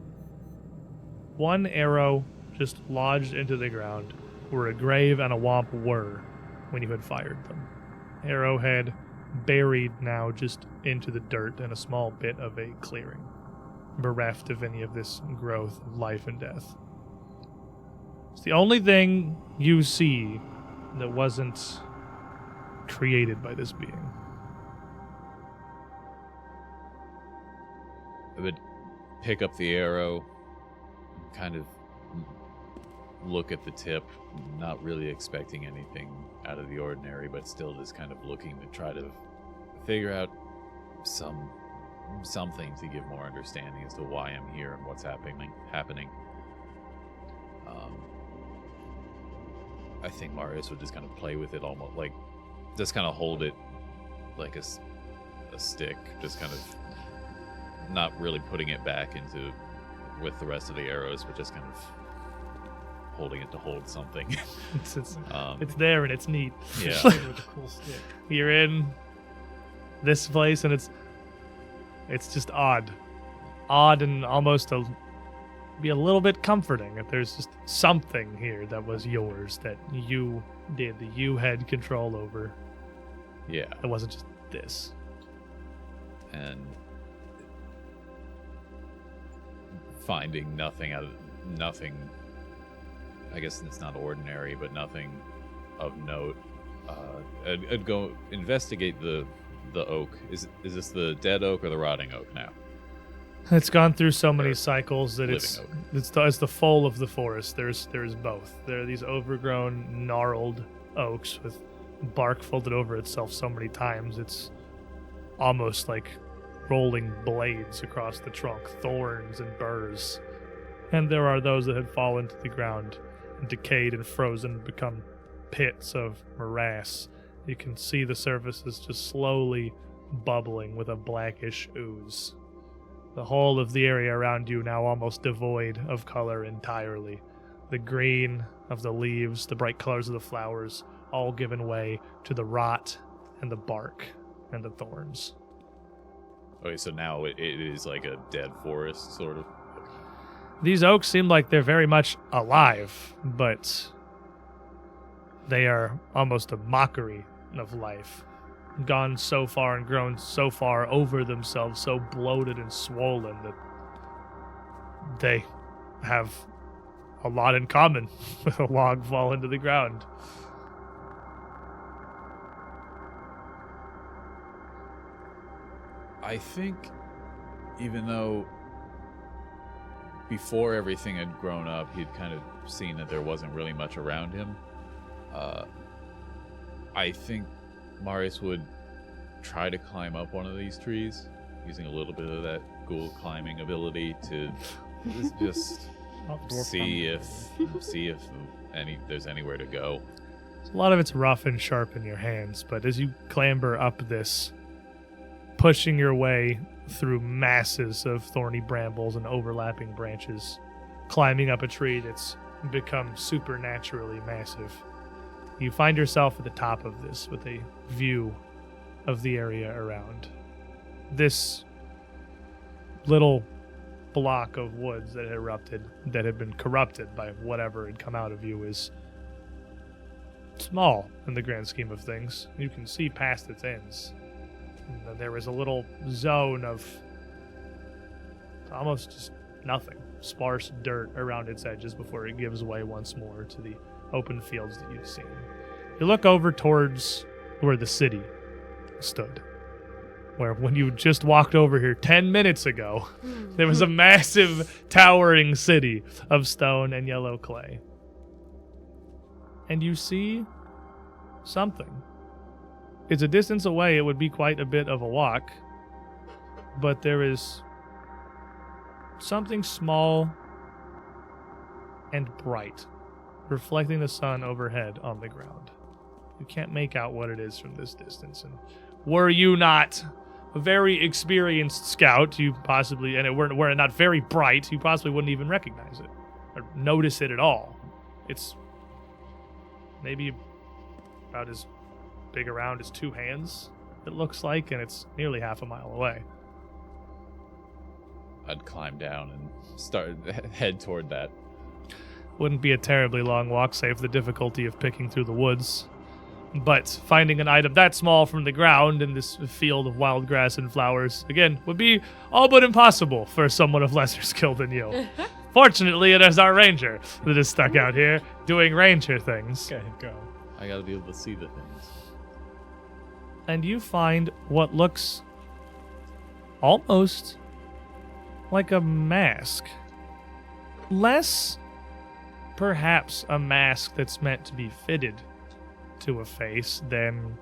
Speaker 2: One arrow just lodged into the ground where a grave and a womp were when you had fired them. Arrowhead buried now just into the dirt in a small bit of a clearing, bereft of any of this growth of life and death. It's the only thing you see that wasn't created by this being.
Speaker 3: I would pick up the arrow, kind of look at the tip, not really expecting anything out of the ordinary, but still just kind of looking to try to figure out something to give more understanding as to why I'm here and what's happening. I think Marius would just kind of play with it, almost like just kind of hold it like a stick, just kind of not really putting it back into with the rest of the arrows, but just kind of holding it to hold something.
Speaker 2: It's there and it's neat.
Speaker 3: Yeah.
Speaker 2: With a cool stick. You're in this place and it's just odd and almost be a little bit comforting that there's just something here that was yours, that you did, that you had control over.
Speaker 3: Yeah.
Speaker 2: It wasn't just this.
Speaker 3: And finding nothing, I guess it's not ordinary, but nothing of note. I'd go investigate the oak. Is this the dead oak or the rotting oak now?
Speaker 2: It's gone through so many cycles that it's
Speaker 3: oak.
Speaker 2: it's the full of the forest. There's both. There are these overgrown, gnarled oaks with bark folded over itself so many times it's almost like rolling blades across the trunk, thorns and burrs. And there are those that had fallen to the ground and decayed and frozen, become pits of morass. You can see the surface is just slowly bubbling with a blackish ooze. The whole of the area around you now almost devoid of color entirely. The green of the leaves, the bright colors of the flowers, all given way to the rot and the bark and the thorns.
Speaker 3: Okay, so now it is like a dead forest, sort of.
Speaker 2: These oaks seem like they're very much alive, but they are almost a mockery of life. Gone so far and grown so far over themselves, so bloated and swollen that they have a lot in common with a log falling to the ground.
Speaker 3: I think, even though before everything had grown up, he'd kind of seen that there wasn't really much around him, I think Marius would try to climb up one of these trees, using a little bit of that ghoul climbing ability to just see if there's anywhere to go.
Speaker 2: A lot of it's rough and sharp in your hands, but as you clamber up this, pushing your way through masses of thorny brambles and overlapping branches, climbing up a tree that's become supernaturally massive, you find yourself at the top of this with a view of the area around. This little block of woods that had erupted, that had been corrupted by whatever had come out of you, is small in the grand scheme of things. You can see past its ends. And there is a little zone of almost just nothing, sparse dirt around its edges before it gives way once more to the open fields that you've seen. You look over towards where the city stood, where when you just walked over here 10 minutes ago, there was a massive towering city of stone and yellow clay. And you see something. It's a distance away, it would be quite a bit of a walk, but there is something small and bright, reflecting the sun overhead on the ground. You can't make out what it is from this distance, and were you not a very experienced scout, you possibly, and were it not very bright, you possibly wouldn't even recognize it, or notice it at all. It's maybe about as big around as two hands, it looks like, and it's nearly half a mile away.
Speaker 3: I'd climb down and head toward that.
Speaker 2: Wouldn't be a terribly long walk, save the difficulty of picking through the woods. But finding an item that small from the ground in this field of wild grass and flowers, again, would be all but impossible for someone of lesser skill than you. Fortunately, it is our ranger that is stuck out here doing ranger things.
Speaker 6: Okay, go.
Speaker 3: I gotta be able to see the things.
Speaker 2: And you find what looks almost like a mask. Less, perhaps, a mask that's meant to be fitted to a face than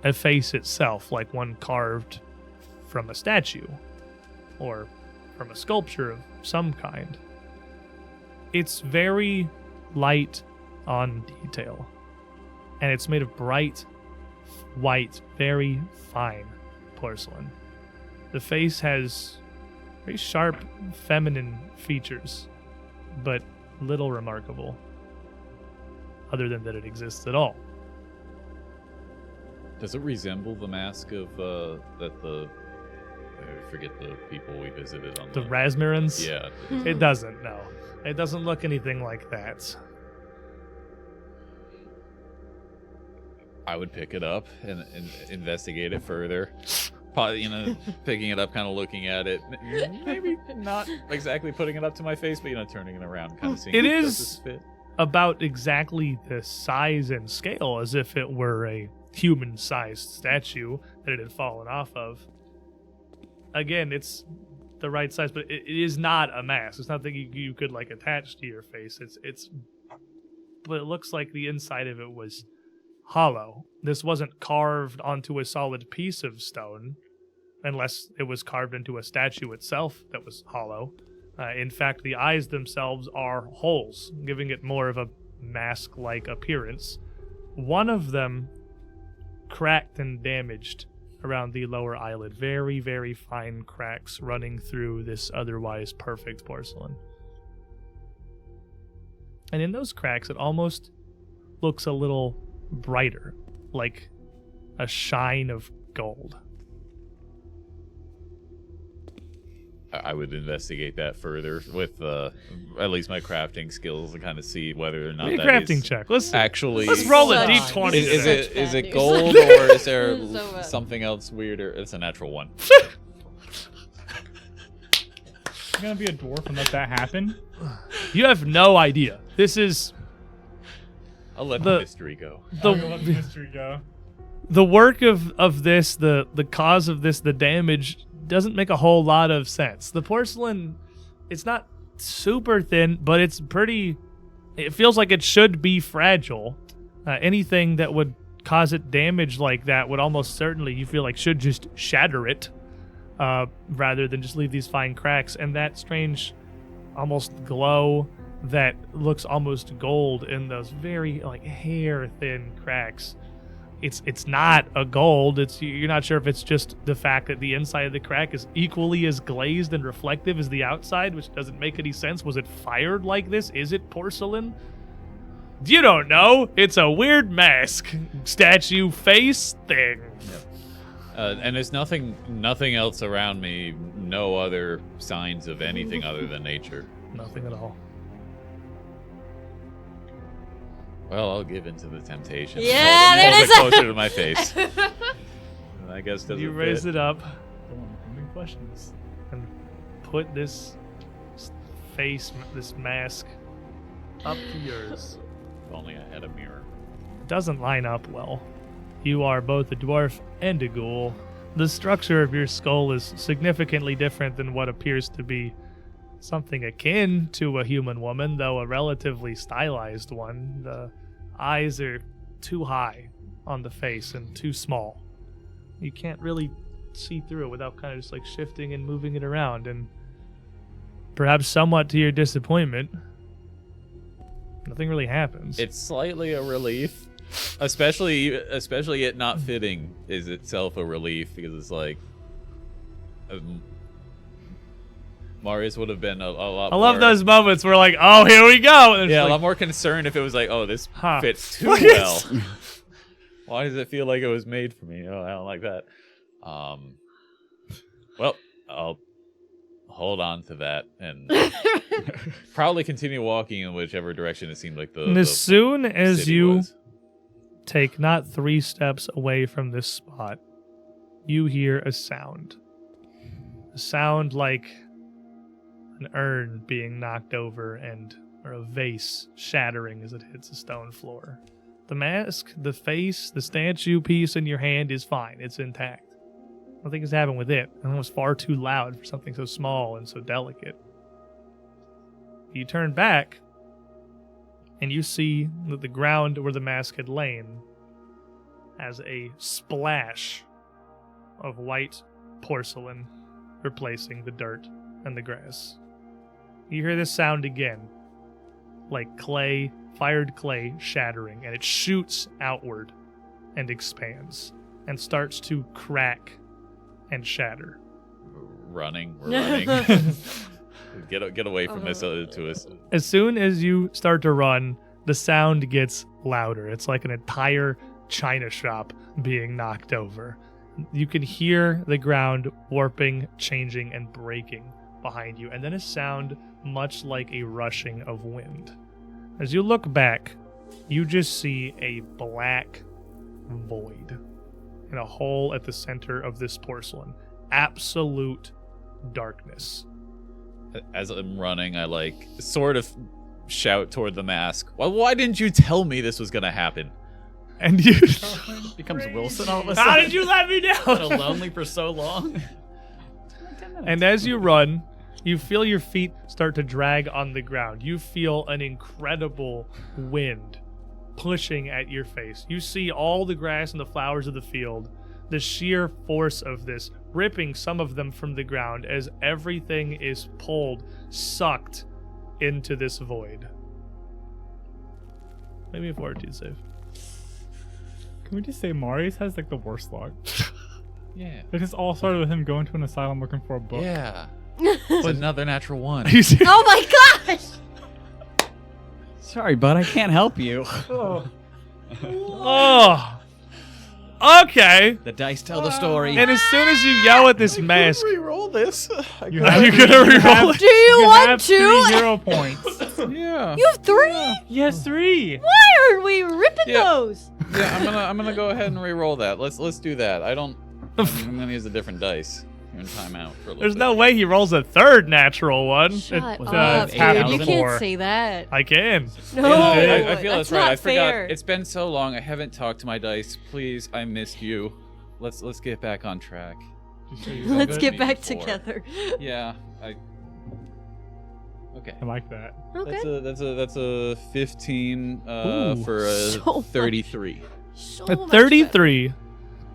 Speaker 2: a face itself, like one carved from a statue or from a sculpture of some kind. It's very light on detail, and it's made of bright, white, very fine porcelain. The face has very sharp, feminine features, but little remarkable, other than that it exists at all.
Speaker 3: Does it resemble the mask of I forget the people we visited on
Speaker 2: The Rasmirans?
Speaker 3: Yeah.
Speaker 2: It doesn't, no. It doesn't look anything like that.
Speaker 3: I would pick it up and investigate it further. Probably, picking it up, kind of looking at it. Maybe not exactly putting it up to my face, but, turning it around, kind of seeing
Speaker 2: It
Speaker 3: does
Speaker 2: is
Speaker 3: this fit?
Speaker 2: about exactly the size and scale as if it were a human-sized statue that it had fallen off of. Again, it's the right size, but it is not a mask. It's not that you could attach to your face. But it looks like the inside of it was hollow. This wasn't carved onto a solid piece of stone, unless it was carved into a statue itself that was hollow. In fact, the eyes themselves are holes, giving it more of a mask-like appearance. one of them cracked and damaged around the lower eyelid. Very, very fine cracks running through this otherwise perfect porcelain. And in those cracks, it almost looks a little brighter, like a shine of gold.
Speaker 3: I would investigate that further with at least my crafting skills and kind of see whether or not
Speaker 2: Make a
Speaker 3: that
Speaker 2: crafting
Speaker 3: is
Speaker 2: check. Let's
Speaker 3: actually.
Speaker 2: roll a
Speaker 4: Such-
Speaker 2: d20.
Speaker 3: Is
Speaker 4: Such
Speaker 3: it
Speaker 4: bad
Speaker 3: gold
Speaker 4: news.
Speaker 3: or is there
Speaker 4: So bad.
Speaker 3: something else weirder? It's a natural one.
Speaker 6: You're gonna be a dwarf and let that happen?
Speaker 2: You have no idea. This is
Speaker 3: I'll let
Speaker 2: The-
Speaker 3: the mystery go.
Speaker 6: I'm gonna let the
Speaker 2: the
Speaker 6: mystery go.
Speaker 2: the work of this, the cause of this, the damage doesn't make a whole lot of sense. The porcelain, it's not super thin, but it's pretty. It feels like it should be fragile. Anything that would cause it damage like that would almost certainly, you feel like, should just shatter it, rather than just leave these fine cracks. And that strange, almost glow that looks almost gold in those very like hair thin cracks. It's not a gold. You're not sure if it's just the fact that the inside of the crack is equally as glazed and reflective as the outside, which doesn't make any sense. Was it fired like this? Is it porcelain? You don't know. It's a weird mask, statue face thing.
Speaker 3: And there's nothing else around me. No other signs of anything other than nature.
Speaker 2: Nothing at all.
Speaker 3: Well, I'll give in to the temptation.
Speaker 4: Yeah,
Speaker 3: Hold
Speaker 4: there it
Speaker 3: it
Speaker 4: is.
Speaker 3: closer to my face. I guess doesn't
Speaker 2: You raise
Speaker 3: fit.
Speaker 2: it up
Speaker 6: Big questions.
Speaker 2: and put this face, this mask, up to yours.
Speaker 3: If only I had a mirror.
Speaker 2: Doesn't line up well. You are both a dwarf and a ghoul. The structure of your skull is significantly different than what appears to be something akin to a human woman, though a relatively stylized one. The eyes are too high on the face and too small. You can't really see through it without kind of just like shifting and moving it around, and perhaps somewhat to your disappointment, nothing really happens.
Speaker 3: It's slightly a relief, especially it not fitting is itself a relief because it's like Marius would have been a lot.
Speaker 2: I love
Speaker 3: more,
Speaker 2: those moments where like, oh, here we go. And it's
Speaker 3: Yeah, a
Speaker 2: like,
Speaker 3: lot more concerned if it was like, oh, this
Speaker 2: Huh.
Speaker 3: fits too
Speaker 2: What
Speaker 3: well.
Speaker 2: is-
Speaker 3: Why does it feel like it was made for me? Oh, I don't like that. Well, I'll hold on to that and probably continue walking in whichever direction it seemed like the.
Speaker 2: And as soon as
Speaker 3: city
Speaker 2: you
Speaker 3: was.
Speaker 2: take not 3 steps away from this spot, you hear a sound. A sound like an urn being knocked over or a vase shattering as it hits a stone floor. The mask, the face, the statue piece in your hand is fine. It's intact. Nothing has happened with it. And it was far too loud for something so small and so delicate. You turn back, and you see that the ground where the mask had lain has a splash of white porcelain replacing the dirt and the grass. You hear this sound again, like clay, fired clay shattering, and it shoots outward and expands and starts to crack and shatter.
Speaker 3: We're running. Get away from this to us.
Speaker 2: As soon as you start to run, the sound gets louder. It's like an entire china shop being knocked over. You can hear the ground warping, changing, and breaking behind you, and then a sound much like a rushing of wind. As you look back, you just see a black void and a hole at the center of this porcelain. Absolute darkness.
Speaker 3: As I'm running, I sort of shout toward the mask. Why didn't you tell me this was gonna happen?
Speaker 2: And you...
Speaker 5: Becomes Wilson all of a
Speaker 2: How
Speaker 5: sudden.
Speaker 2: did you let me
Speaker 5: Been
Speaker 2: down?
Speaker 5: lonely for so long.
Speaker 2: And as you run, you feel your feet start to drag on the ground. You feel an incredible wind pushing at your face. You see all the grass and the flowers of the field, the sheer force of this, ripping some of them from the ground as everything is pulled, sucked into this void. Maybe a fortitude save.
Speaker 6: Can we just say Marius has like the worst luck?
Speaker 3: Yeah.
Speaker 6: It just all started with him going to an asylum looking for a book.
Speaker 3: Yeah. It's another natural one.
Speaker 4: Oh my gosh!
Speaker 5: Sorry, bud, I can't help you.
Speaker 2: Oh. Okay.
Speaker 5: The dice tell the story.
Speaker 2: And as soon as you yell at this mask,
Speaker 3: Re-roll this.
Speaker 2: are you gonna re-roll it?
Speaker 4: Do you want
Speaker 6: have
Speaker 4: to?
Speaker 6: 3 hero points.
Speaker 3: Yeah.
Speaker 4: You have 3?
Speaker 6: Yes, 3.
Speaker 4: Why aren't we ripping
Speaker 3: Yeah.
Speaker 4: those?
Speaker 3: Yeah, I'm gonna go ahead and re-roll that. Let's do that. I'm gonna use a different dice. You're in timeout for a little
Speaker 2: There's
Speaker 3: bit.
Speaker 2: no way he rolls a third natural one.
Speaker 4: Shut
Speaker 6: was,
Speaker 4: up,
Speaker 6: it's
Speaker 4: dude.
Speaker 6: half
Speaker 4: You
Speaker 6: more.
Speaker 4: can't say that.
Speaker 2: I can.
Speaker 4: No,
Speaker 3: I feel that's right.
Speaker 4: not
Speaker 3: I forgot.
Speaker 4: fair.
Speaker 3: It's been so long. I haven't talked to my dice. Please, I missed you. Let's get back on track.
Speaker 4: Let's get back
Speaker 3: Before.
Speaker 4: together.
Speaker 3: Yeah. Okay.
Speaker 6: I like that.
Speaker 4: Okay.
Speaker 3: That's a 15
Speaker 2: Ooh,
Speaker 3: for a
Speaker 4: so much.
Speaker 3: 33.
Speaker 4: So
Speaker 2: At
Speaker 4: much
Speaker 2: 33,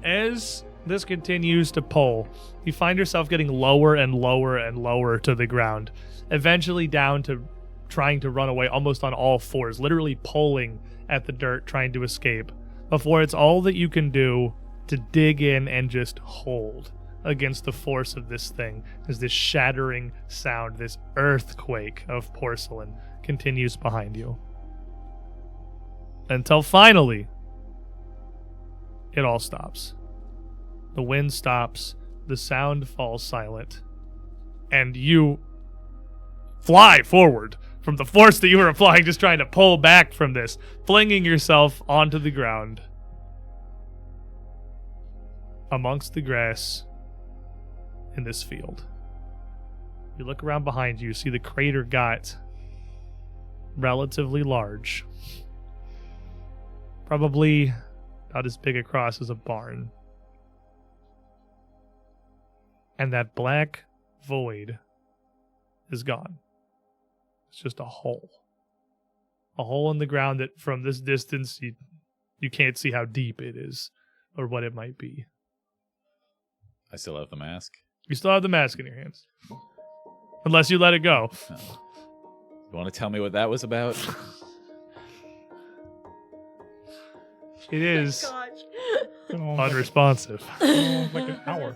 Speaker 2: as this continues to pull, you find yourself getting lower and lower and lower to the ground, eventually down to trying to run away almost on all fours, literally pulling at the dirt, trying to escape, before it's all that you can do to dig in and just hold against the force of this thing as this shattering sound, this earthquake of porcelain continues behind you. Until finally, it all stops. The wind stops, the sound falls silent, and you fly forward from the force that you were applying, just trying to pull back from this, flinging yourself onto the ground. Amongst the grass in this field. You look around behind you, see the crater got relatively large. Probably about as big across as a barn. And that black void is gone. It's just a hole. A hole in the ground that from this distance you can't see how deep it is or what it might be.
Speaker 3: I still have the mask.
Speaker 2: You still have the mask in your hands. Unless you let it go.
Speaker 3: No. You want to tell me what that was about?
Speaker 2: It is
Speaker 6: Been almost
Speaker 2: unresponsive.
Speaker 6: like an hour.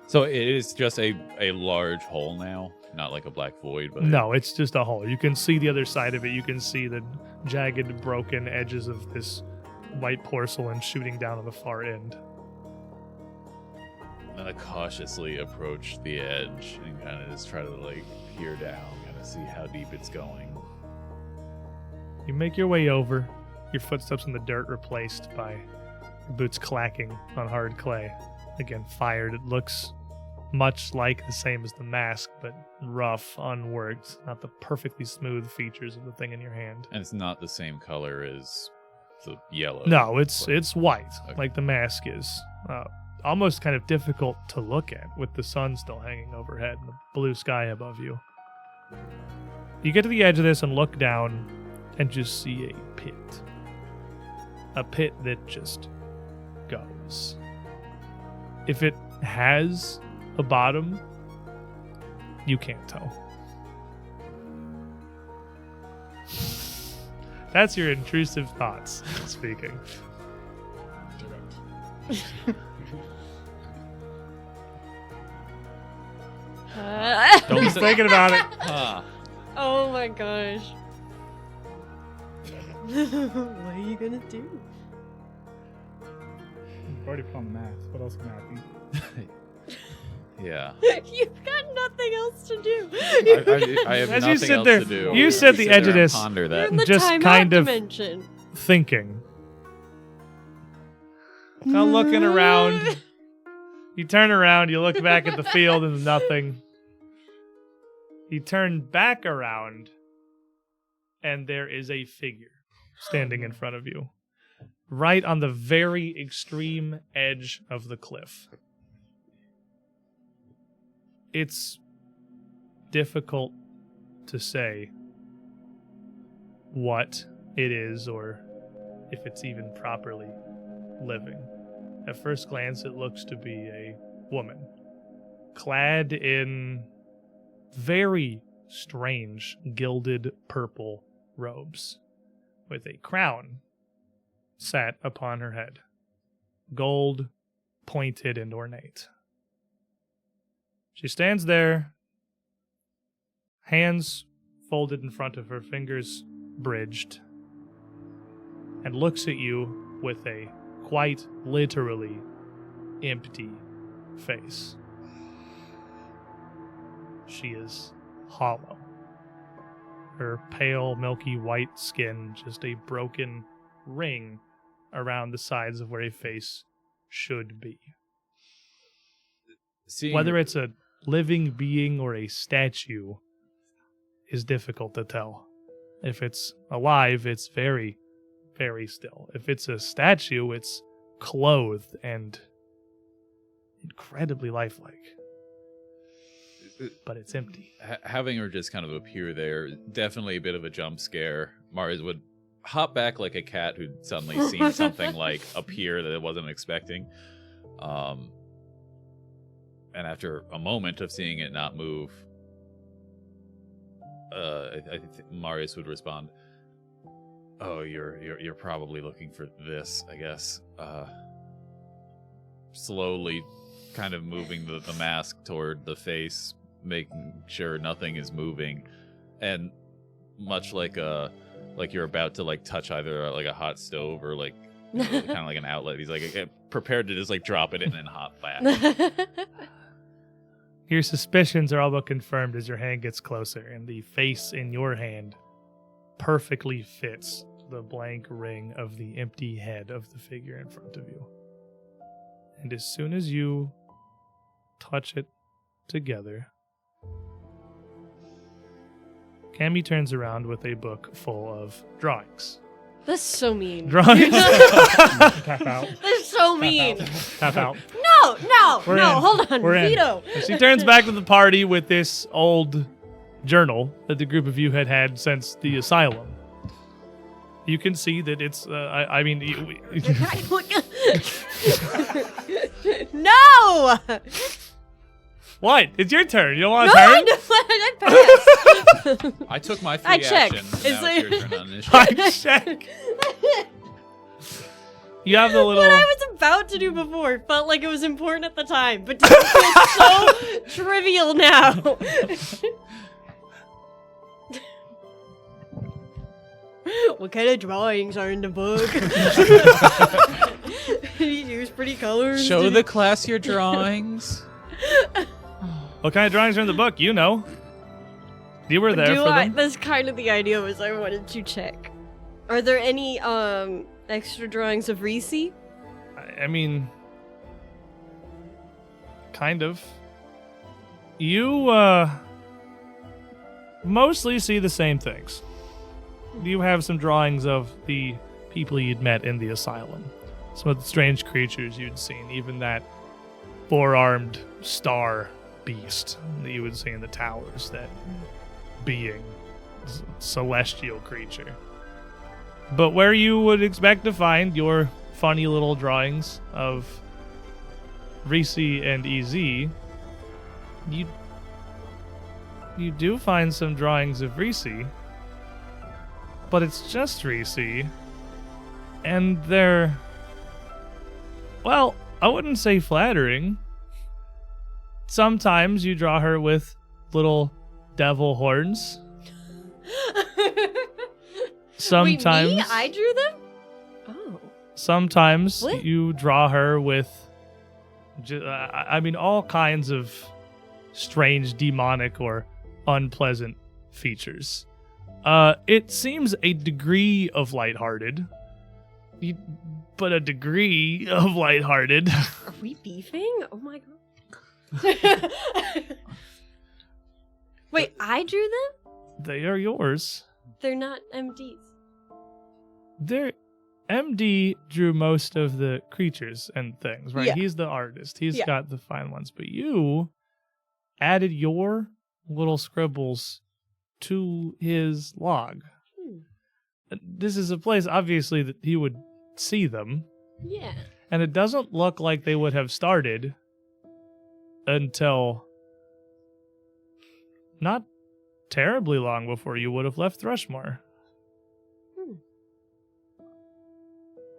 Speaker 3: So it is just a large hole now, not like a black void, but
Speaker 2: No, it's just a hole. You can see the other side of it. You can see the jagged, broken edges of this white porcelain shooting down on the far end.
Speaker 3: I'm gonna cautiously approach the edge and kind of just try to like peer down, kind of see how deep it's going.
Speaker 2: You make your way over, your footsteps in the dirt replaced by your boots clacking on hard clay. Again, fired. It looks much like the same as the mask, but rough, unworked, not the perfectly smooth features of the thing in your hand.
Speaker 3: And it's not the same color as the yellow.
Speaker 2: No, it's white,
Speaker 3: Okay.
Speaker 2: like the mask is. Almost kind of difficult to look at with the sun still hanging overhead and the blue sky above you. You get to the edge of this and look down and just see a pit. A pit that just goes. If it has a bottom, you can't tell. That's your intrusive thoughts speaking.
Speaker 4: Do it.
Speaker 2: Don't be thinking about it.
Speaker 3: Huh.
Speaker 4: Oh my gosh. What are you gonna do?
Speaker 6: I've already put on the mask. What else can happen?
Speaker 3: Yeah.
Speaker 4: You've got nothing else to do.
Speaker 3: I have
Speaker 2: As
Speaker 3: nothing
Speaker 2: you sit
Speaker 3: else
Speaker 2: there,
Speaker 3: to do.
Speaker 2: you sit at the
Speaker 3: Sit
Speaker 2: edge
Speaker 3: there
Speaker 2: of
Speaker 3: and
Speaker 2: this.
Speaker 3: Ponder
Speaker 4: You're
Speaker 3: that.
Speaker 4: in the
Speaker 2: Just
Speaker 4: timeout
Speaker 2: kind of-
Speaker 4: dimension.
Speaker 2: Thinking. Kind of looking around. You turn around, you look back at the field and there's nothing. You turn back around, and there is a figure standing in front of you, right on the very extreme edge of the cliff. It's difficult to say what it is or if it's even properly living. At first glance, it looks to be a woman, clad in very strange gilded purple robes, with a crown sat upon her head, gold, pointed, and ornate. She stands there, hands folded in front of her, fingers bridged, and looks at you with a quite literally empty face. She is hollow. Her pale, milky white skin, just a broken ring around the sides of where a face should be. Whether it's a living being or a statue is difficult to tell. If it's alive, it's very, very still. If it's a statue, it's clothed and incredibly lifelike. But it's empty.
Speaker 3: Having her just kind of appear there, definitely a bit of a jump scare. Marius would hop back like a cat who'd suddenly seen something like appear that it wasn't expecting. And after a moment of seeing it not move, I think Marius would respond, "Oh, you're probably looking for this, I guess." Slowly, kind of moving the mask toward the face, making sure nothing is moving, and much like you're about to like touch either like a hot stove or like kind of like an outlet. He's like prepared to just like drop it in and hop back.
Speaker 2: Your suspicions are all but confirmed as your hand gets closer, and the face in your hand perfectly fits the blank ring of the empty head of the figure in front of you. And as soon as you touch it together, Cammy turns around with a book full of drawings.
Speaker 4: That's so mean.
Speaker 2: Drawings?
Speaker 6: Tap out.
Speaker 4: That's so mean.
Speaker 6: Tap out.
Speaker 4: No,
Speaker 2: We're in.
Speaker 4: hold on.
Speaker 2: We're in.
Speaker 4: Veto.
Speaker 2: And she turns back to the party with this old journal that the group of you had since the asylum. You can see that it's,
Speaker 4: No!
Speaker 2: What? It's your turn. You don't want
Speaker 4: No,
Speaker 2: to turn?
Speaker 4: I passed.
Speaker 3: I took my 3
Speaker 4: I checked.
Speaker 3: actions.
Speaker 4: It's
Speaker 3: Now it's your
Speaker 4: like-
Speaker 3: turn on initiative.
Speaker 2: I check. You have the little...
Speaker 4: What I was about to do before felt like it was important at the time, but doesn't feel so trivial now. What kind of drawings are in the book? Did he use pretty colors?
Speaker 3: Show
Speaker 4: Did
Speaker 3: the class your drawings.
Speaker 2: What kind of drawings are in the book? You know. You were there for them.
Speaker 4: That's kind of the idea was I wanted to check. Are there any extra drawings of Reese?
Speaker 2: I mean, kind of. You mostly see the same things. You have some drawings of the people you'd met in the asylum. Some of the strange creatures you'd seen, even that 4-armed star beast that you would see in the towers, that being, celestial creature. But where you would expect to find your funny little drawings of Reese and EZ, you do find some drawings of Reese, but it's just Reese, and they're, well, I wouldn't say flattering. Sometimes you draw her with little devil horns. Sometimes.
Speaker 4: Wait, me? I drew them? Oh.
Speaker 2: Sometimes
Speaker 4: What?
Speaker 2: you draw her with, all kinds of strange, demonic, or unpleasant features. It seems a degree of lighthearted, but a degree of lighthearted.
Speaker 4: Are we beefing? Oh my god. Wait, I drew them?
Speaker 2: They are yours.
Speaker 4: They're not MDs.
Speaker 2: MD drew most of the creatures and things, right?
Speaker 4: Yeah.
Speaker 2: He's the artist. He's
Speaker 4: Yeah.
Speaker 2: got the fine ones. But you added your little scribbles to his log. This is a place, obviously, that he would see them.
Speaker 4: Yeah.
Speaker 2: And it doesn't look like they would have started until not terribly long before you would have left Thrushmoor.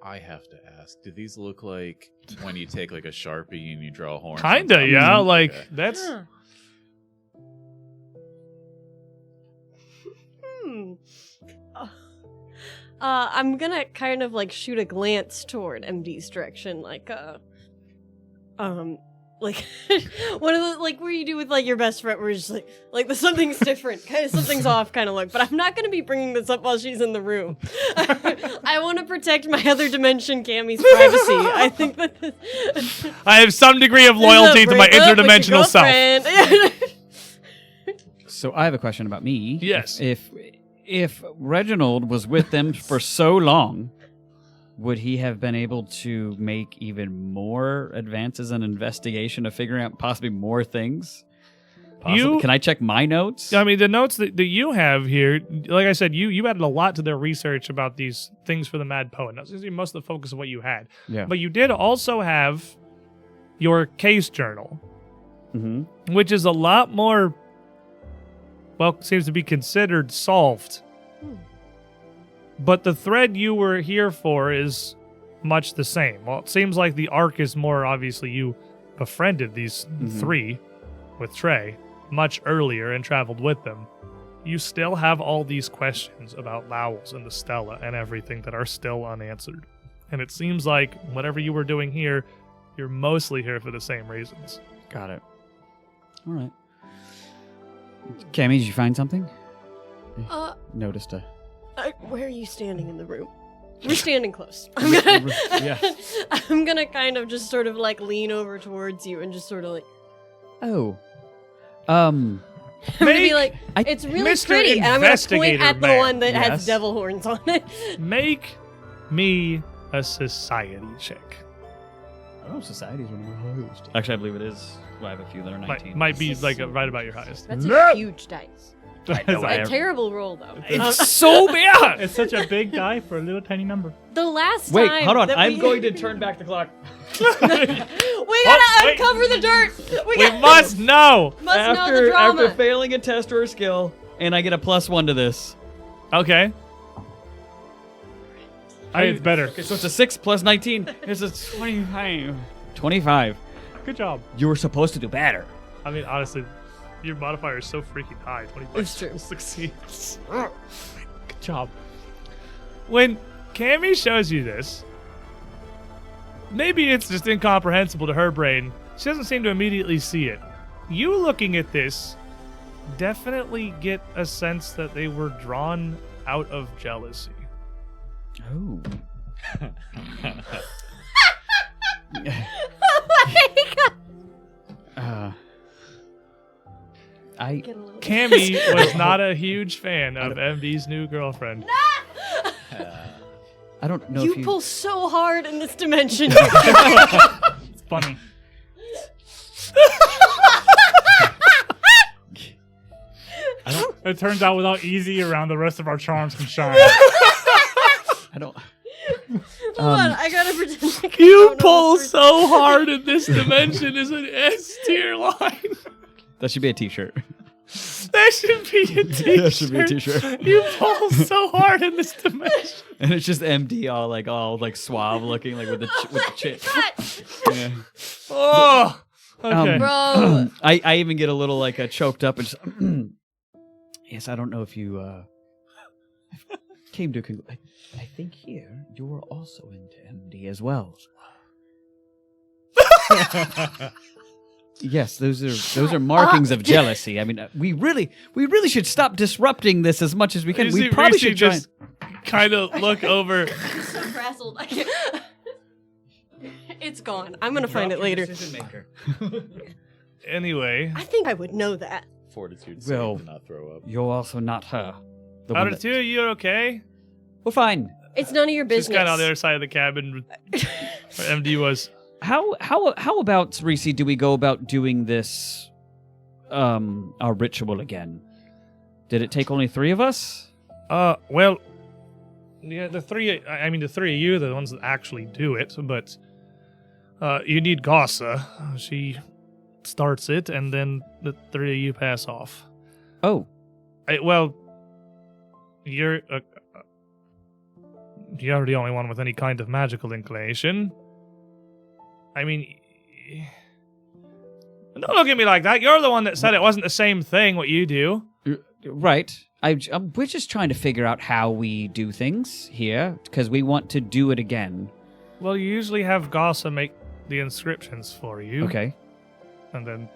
Speaker 3: I have to ask, do these look like when you take like a Sharpie and you draw horns?
Speaker 2: Kinda, yeah. Like,
Speaker 3: Okay.
Speaker 2: that's...
Speaker 4: I'm gonna kind of like shoot a glance toward MD's direction, like like one of the like where you do with like your best friend, where you're just like something's different, kind of something's off, kind of look. But I'm not gonna be bringing this up while she's in the room. I want to protect my other dimension, Cammy's privacy. I think that
Speaker 2: I have some degree of loyalty to my interdimensional self.
Speaker 5: So I have a question about me.
Speaker 2: Yes.
Speaker 5: If Reginald was with them for so long, would he have been able to make even more advances in investigation of figuring out possibly more things? Possibly. Can I check my notes?
Speaker 2: I mean, the notes that you have here, like I said, you added a lot to their research about these things for the Mad Poet. That seems to be most of the focus of what you had.
Speaker 5: Yeah.
Speaker 2: But you did also have your case journal, which is a lot more, well, seems to be considered solved. But the thread you were here for is much the same. Well, it seems like the arc is more obviously you befriended these three with Trey much earlier and traveled with them. You still have all these questions about Lowell's and the Stella and everything that are still unanswered. And it seems like whatever you were doing here, you're mostly here for the same reasons.
Speaker 5: Got it. All right. Cammy, did you find something? Noticed a...
Speaker 4: where are you standing in the room? We're standing close. I'm gonna kind of just sort of like lean over towards you and just sort of like...
Speaker 5: Oh.
Speaker 4: I'm gonna be like, it's really
Speaker 2: Mr.
Speaker 4: pretty, and I'm gonna point at the
Speaker 2: man.
Speaker 4: one that
Speaker 5: Yes.
Speaker 4: has devil horns on it.
Speaker 2: Make me a society check.
Speaker 5: Oh, society's one of my highest. Actually, I believe it is. Well, I have a few that are 19.
Speaker 2: Might be like right about your highest.
Speaker 4: That's a huge dice. A
Speaker 5: have-
Speaker 4: terrible roll, though.
Speaker 2: It's so bad.
Speaker 6: It's such a big die for a little tiny number.
Speaker 4: The last
Speaker 5: Wait,
Speaker 4: time.
Speaker 5: hold on.
Speaker 4: that
Speaker 5: I'm
Speaker 4: we-
Speaker 5: going to turn back the clock.
Speaker 4: We gotta
Speaker 2: wait.
Speaker 4: uncover the dirt.
Speaker 2: We must know.
Speaker 4: must know the drama.
Speaker 5: After failing a test or a skill, and I get a +1 to this.
Speaker 2: Okay.
Speaker 6: Hey, it's better.
Speaker 5: Okay, so it's a 6 plus 19. It's a 25. 25.
Speaker 6: Good job.
Speaker 5: You were supposed to do better.
Speaker 2: I mean, honestly, your modifier is so freaking high. 25
Speaker 4: It's true.
Speaker 2: succeeds.
Speaker 6: Good job.
Speaker 2: When Cammy shows you this, maybe it's just incomprehensible to her brain. She doesn't seem to immediately see it. You looking at this definitely get a sense that they were drawn out of jealousy.
Speaker 5: Oh.
Speaker 2: Cammy was not a huge fan of MD's new girlfriend.
Speaker 5: I don't know
Speaker 4: You
Speaker 5: if you...
Speaker 4: pull so hard in this dimension.
Speaker 6: It's funny. It turns out without easy around, the rest of our charms can shine.
Speaker 5: I don't...
Speaker 4: Hold on, I gotta pretend like I
Speaker 2: You
Speaker 4: don't know
Speaker 2: pull
Speaker 4: this
Speaker 2: so hard in this dimension is an S tier line.
Speaker 5: That should be a t-shirt.
Speaker 2: That should be a t-shirt.
Speaker 5: That should be a t-shirt.
Speaker 2: You pull so hard in this dimension.
Speaker 5: And it's just MD all suave looking, like with the chin.
Speaker 4: Cut!
Speaker 5: Yeah.
Speaker 2: Oh. Okay.
Speaker 4: Bro.
Speaker 5: I even get a little choked up and just... Yes, I don't know if you came to a conclusion. I think here you're also into MD as well. Yes, those are markings of jealousy. I mean, we really should stop disrupting this as much as we can.
Speaker 2: You
Speaker 5: We
Speaker 2: see
Speaker 5: probably
Speaker 2: Reese
Speaker 5: should try.
Speaker 2: just kind of look over.
Speaker 4: I'm so frazzled. I can't. It's gone. I'm gonna find it later.
Speaker 2: Anyway,
Speaker 4: I think I would know that.
Speaker 3: Fortitude
Speaker 5: Well,
Speaker 3: save to not throw up.
Speaker 5: You're also not her. The
Speaker 2: out
Speaker 5: one
Speaker 2: of
Speaker 5: that-
Speaker 2: two, you're okay?
Speaker 5: We're fine.
Speaker 4: It's none of your
Speaker 2: Just
Speaker 4: business.
Speaker 2: kind of on the other side of the cabin where MD was.
Speaker 5: How about, Reese, do we go about doing this our ritual again? Did it take only 3 of us?
Speaker 2: Well, yeah, the three of you are the ones that actually do it, but you need Gossa. She starts it, and then the 3 of you pass off.
Speaker 5: Oh.
Speaker 2: Well, you're you're the only one with any kind of magical inclination. I mean, don't look at me like that. You're the one that said it wasn't the same thing what you do.
Speaker 5: Right. We're just trying to figure out how we do things here, because we want to do it again.
Speaker 2: Well, you usually have Gossa make the inscriptions for you.
Speaker 5: Okay.
Speaker 2: And then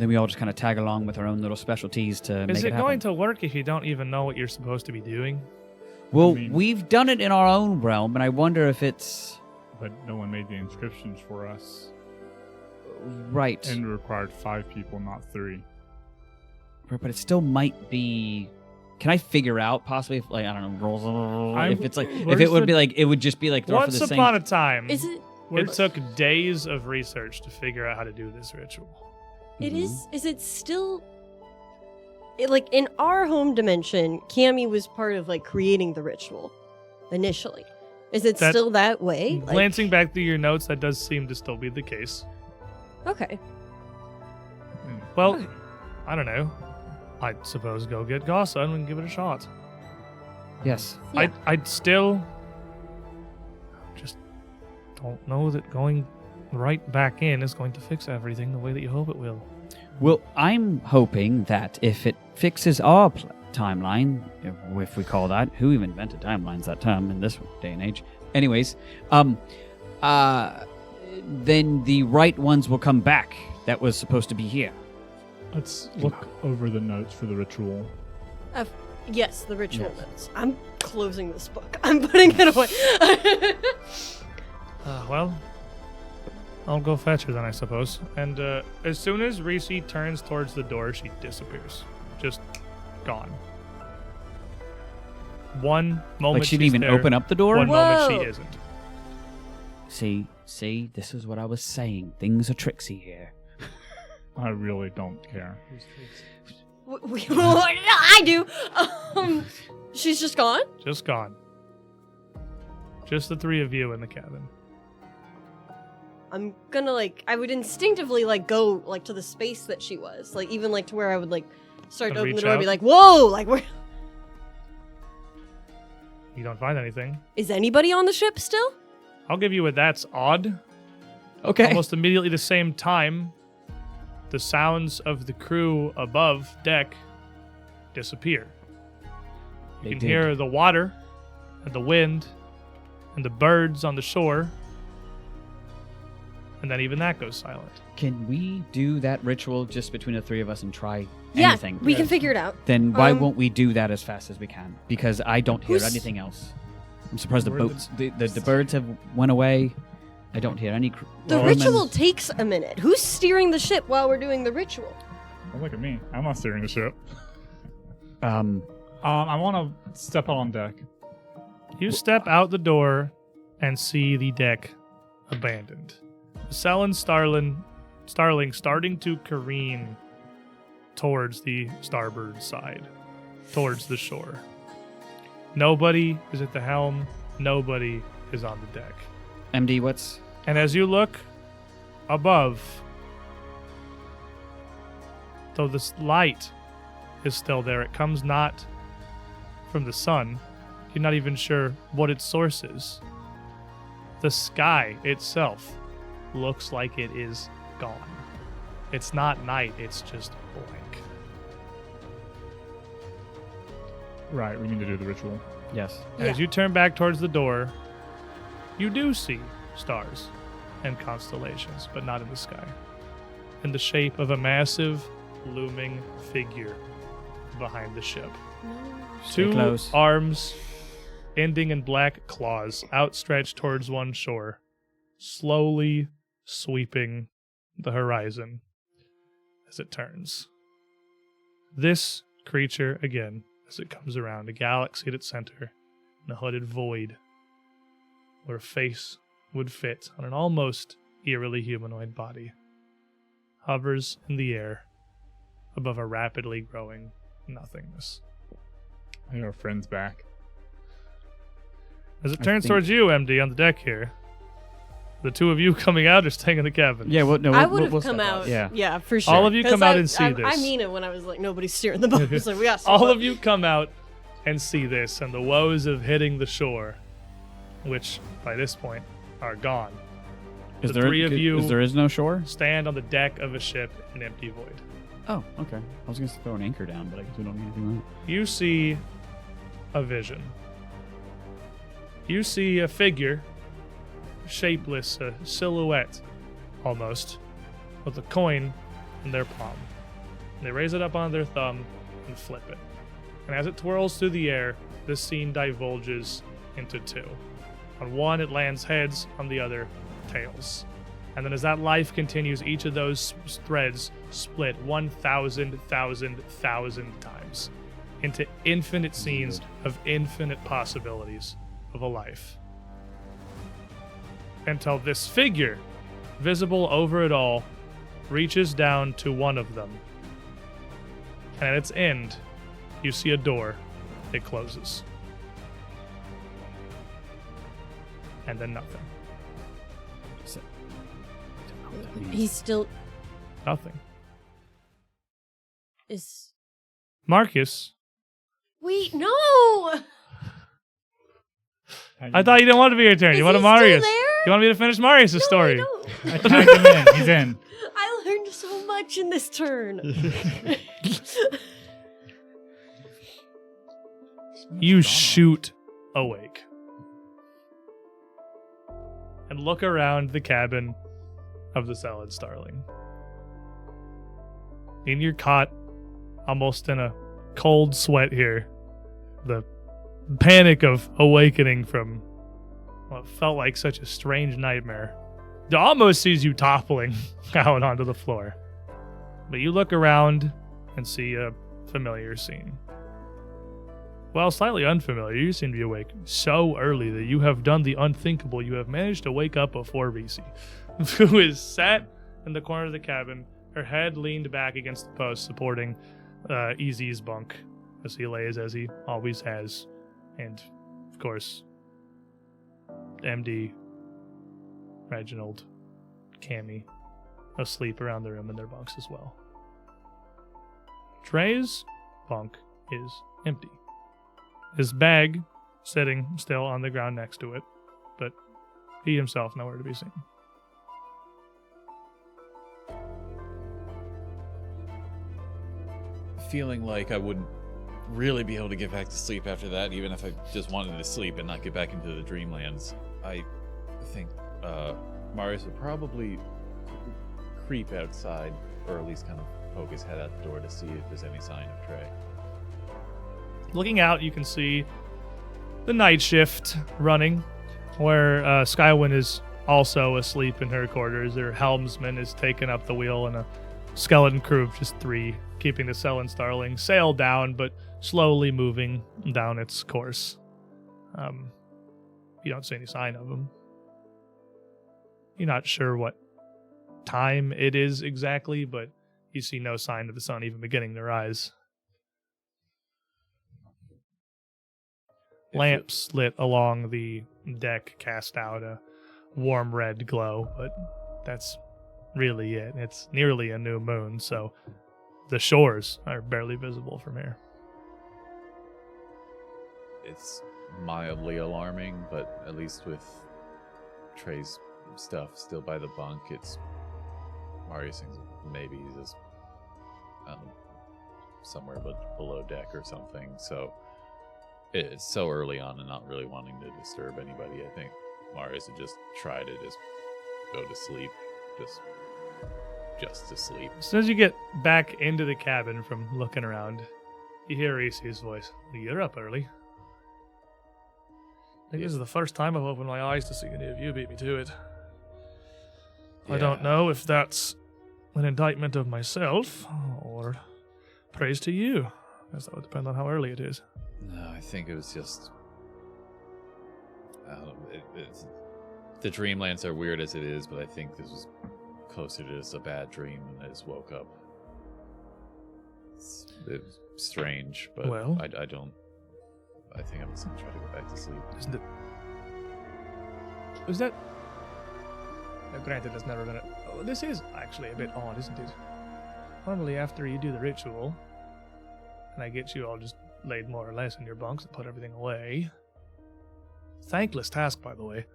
Speaker 5: we all just kind of tag along with our own little specialties to make it happen.
Speaker 2: is it going to work if you don't even know what you're supposed to be doing?
Speaker 5: Well,
Speaker 6: I mean-
Speaker 5: we've done it in our own realm, and I wonder if it's...
Speaker 6: But no one made the inscriptions for us.
Speaker 5: Right.
Speaker 6: And it required 5 people, not 3.
Speaker 5: But it still might be... Can I figure out possibly if, like, I don't know, rolls... If it's like... If it would be like... It would just be like...
Speaker 2: Once upon a time,
Speaker 4: Is it?
Speaker 2: it took days of research to figure out how to do this ritual.
Speaker 4: It is. Is it still? Like in our home dimension, Cammy was part of like creating the ritual initially. Is it
Speaker 2: That-
Speaker 4: still that way? Like,
Speaker 2: Glancing back through your notes, that does seem to still be the case.
Speaker 4: okay.
Speaker 2: Well,
Speaker 4: Okay.
Speaker 2: I don't know. I'd suppose go get Gossa and we can give it a shot.
Speaker 5: Yes.
Speaker 4: Yeah.
Speaker 2: I'd still just don't know that going right back in is going to fix everything the way that you hope it will.
Speaker 5: Well, I'm hoping that if it fixes our timeline, if we call that, who even invented timelines, that term in this day and age? Anyways, then the right ones will come back that was supposed to be here.
Speaker 6: Let's look over the notes for the ritual.
Speaker 4: Yes, the ritual
Speaker 5: Yes.
Speaker 4: notes. I'm closing this book. I'm putting it away.
Speaker 2: Well, I'll go fetch her then, I suppose. And as soon as Reese turns towards the door, she disappears. Just gone. One moment
Speaker 5: Like she didn't even
Speaker 2: there,
Speaker 5: open up the door?
Speaker 2: One moment
Speaker 4: Whoa.
Speaker 2: she isn't.
Speaker 5: See, this is what I was saying. Things are tricksy here.
Speaker 6: I really don't care.
Speaker 4: I do. She's just gone.
Speaker 2: Just gone. Just the 3 of you in the cabin.
Speaker 4: I'm gonna like. I would instinctively like go like to the space that she was, like even like to where I would like start to
Speaker 2: And
Speaker 4: open the
Speaker 2: reach
Speaker 4: door and be
Speaker 2: out?
Speaker 4: like, "Whoa!" Like, where
Speaker 2: You don't find anything.
Speaker 4: is anybody on the ship still?
Speaker 2: I'll give you a that's odd.
Speaker 5: Okay.
Speaker 2: Almost immediately the same time, the sounds of the crew above deck disappear. You
Speaker 5: They
Speaker 2: can
Speaker 5: did.
Speaker 2: hear the water and the wind and the birds on the shore. And then even that goes silent.
Speaker 5: Can we do that ritual just between the 3 of us and try
Speaker 4: Yeah,
Speaker 5: anything?
Speaker 4: we can figure it out.
Speaker 5: Then why
Speaker 4: Um,
Speaker 5: won't we do that as fast as we can? Because I don't hear
Speaker 4: Who's-
Speaker 5: anything else. I'm surprised the
Speaker 6: Where are the-
Speaker 5: boats, the birds have went away. I don't hear any.
Speaker 4: The
Speaker 5: crewmen.
Speaker 4: ritual takes a minute. Who's steering the ship while we're doing the ritual?
Speaker 6: Don't look at me. I'm not steering the ship.
Speaker 5: I
Speaker 6: I want to step out on deck.
Speaker 2: You step out the door and see the deck abandoned. Sel and Starling starting to careen towards the starboard side, towards the shore. Nobody is at the helm. Nobody is on the deck.
Speaker 5: MD, what's?
Speaker 2: And as you look above, though this light is still there, it comes not from the sun. You're not even sure what its source is. The sky itself looks like it is gone. It's not night, it's just blank.
Speaker 6: Right, we need to do the ritual.
Speaker 5: Yes.
Speaker 2: And as you turn back towards the door, you do see stars and constellations, but not in the sky. In the shape of a massive, looming figure behind the ship.
Speaker 5: Stay
Speaker 2: 2
Speaker 5: close.
Speaker 2: arms ending in black claws outstretched towards one shore, slowly sweeping the horizon as it turns. This creature, again, as it comes around, a galaxy at its center, in a hooded void, where a face would fit on an almost eerily humanoid body, hovers in the air above a rapidly growing nothingness.
Speaker 6: I think our friend's back.
Speaker 2: As it
Speaker 5: I
Speaker 2: turns
Speaker 5: think-
Speaker 2: towards you, MD, on the deck here, the 2 of you coming out are staying in the cabin.
Speaker 5: Yeah. Well, no.
Speaker 4: I
Speaker 5: we'll-
Speaker 4: would have
Speaker 5: we'll
Speaker 4: come
Speaker 5: step
Speaker 4: out.
Speaker 5: Yeah.
Speaker 4: For sure.
Speaker 2: All of you
Speaker 4: 'Cause
Speaker 2: come out
Speaker 4: I-
Speaker 2: and see
Speaker 4: I
Speaker 2: this.
Speaker 4: I mean it when I was like, nobody's steering the boat. It's like, we got
Speaker 2: All of you come out and see this and the woes of hitting the shore, which by this point are gone.
Speaker 5: Is
Speaker 2: The
Speaker 5: there
Speaker 2: three of you
Speaker 5: there is no shore?
Speaker 2: stand on the deck of a ship in empty void.
Speaker 5: Oh, okay. I was gonna throw an anchor down, but I guess we don't need anything like that.
Speaker 2: You see a vision. You see a figure, shapeless, a silhouette almost, with a coin in their palm. They raise it up on their thumb and flip it. And as it twirls through the air, this scene divulges into two. On one, it lands heads, on the other, tails. And then as that life continues, each of those threads split 1,000 times into infinite scenes of infinite possibilities of a life. Until this figure, visible over it all, reaches down to one of them. And at its end, you see a door. It closes. And then nothing.
Speaker 5: So, I don't know what that means.
Speaker 4: He's still
Speaker 2: Nothing.
Speaker 4: is.
Speaker 2: Marcus,
Speaker 4: Wait, no.
Speaker 2: I thought you didn't want to be your turn.
Speaker 4: Is
Speaker 2: You wanted
Speaker 4: he still
Speaker 2: Marius.
Speaker 4: there?
Speaker 2: You want me to finish Marius'
Speaker 4: No,
Speaker 2: story?
Speaker 4: I don't.
Speaker 6: I tagged him in. He's in.
Speaker 4: I learned so much in this turn.
Speaker 2: You shoot awake and look around the cabin of the Salad Starling. In your cot, almost in a cold sweat here, the panic of awakening from what felt like such a strange nightmare. It almost sees you toppling out onto the floor. But you look around and see a familiar scene. Well, slightly unfamiliar. You seem to be awake so early that you have done the unthinkable. You have managed to wake up before Reese, who is sat in the corner of the cabin, her head leaned back against the post, supporting Easy's bunk as he lays as he always has. And, of course, MD, Reginald, Cammy, asleep around the room in their bunks as well. Trey's bunk is empty. His bag sitting still on the ground next to it, but he himself nowhere to be seen.
Speaker 3: Feeling like I wouldn't really be able to get back to sleep after that, even if I just wanted to sleep and not get back into the dreamlands. I think Marius would probably creep outside, or at least kind of poke his head out the door to see if there's any sign of Trey.
Speaker 2: Looking out, you can see the night shift running, where Skywind is also asleep in her quarters. Her helmsman is taking up the wheel, and a skeleton crew of just 3 keeping the Salad Starling sail down, but slowly moving down its course. You don't see any sign of him. You're not sure what time it is exactly, but you see no sign of the sun even beginning to rise. Lamps lit along the deck cast out a warm red glow, but that's really it. It's nearly a new moon, so the shores are barely visible from here.
Speaker 3: It's mildly alarming, but at least with Trey's stuff still by the bunk, it's Marius thinks maybe he's just somewhere but below deck or something. So it's so early on and not really wanting to disturb anybody. I think Marius would just try to just go to sleep, just to sleep.
Speaker 2: As soon as you get back into the cabin from looking around, you hear Reese's voice. You're up early. I think this is the first time I've opened my eyes to see any of you beat me to it. I don't know if that's an indictment of myself or praise to you. I guess that would depend on how early it is.
Speaker 3: No, I think it was just... the dreamlands are weird as it is, but I think this was closer to just a bad dream, and I just woke up. It's strange, but
Speaker 2: Well,
Speaker 3: I don't... I think I'm just going to try to go back to sleep.
Speaker 2: Is that... Now, granted, that's never been this is actually a bit odd, isn't it? Normally, after you do the ritual, and I get you all just laid more or less in your bunks and put everything away. Thankless task, by the way.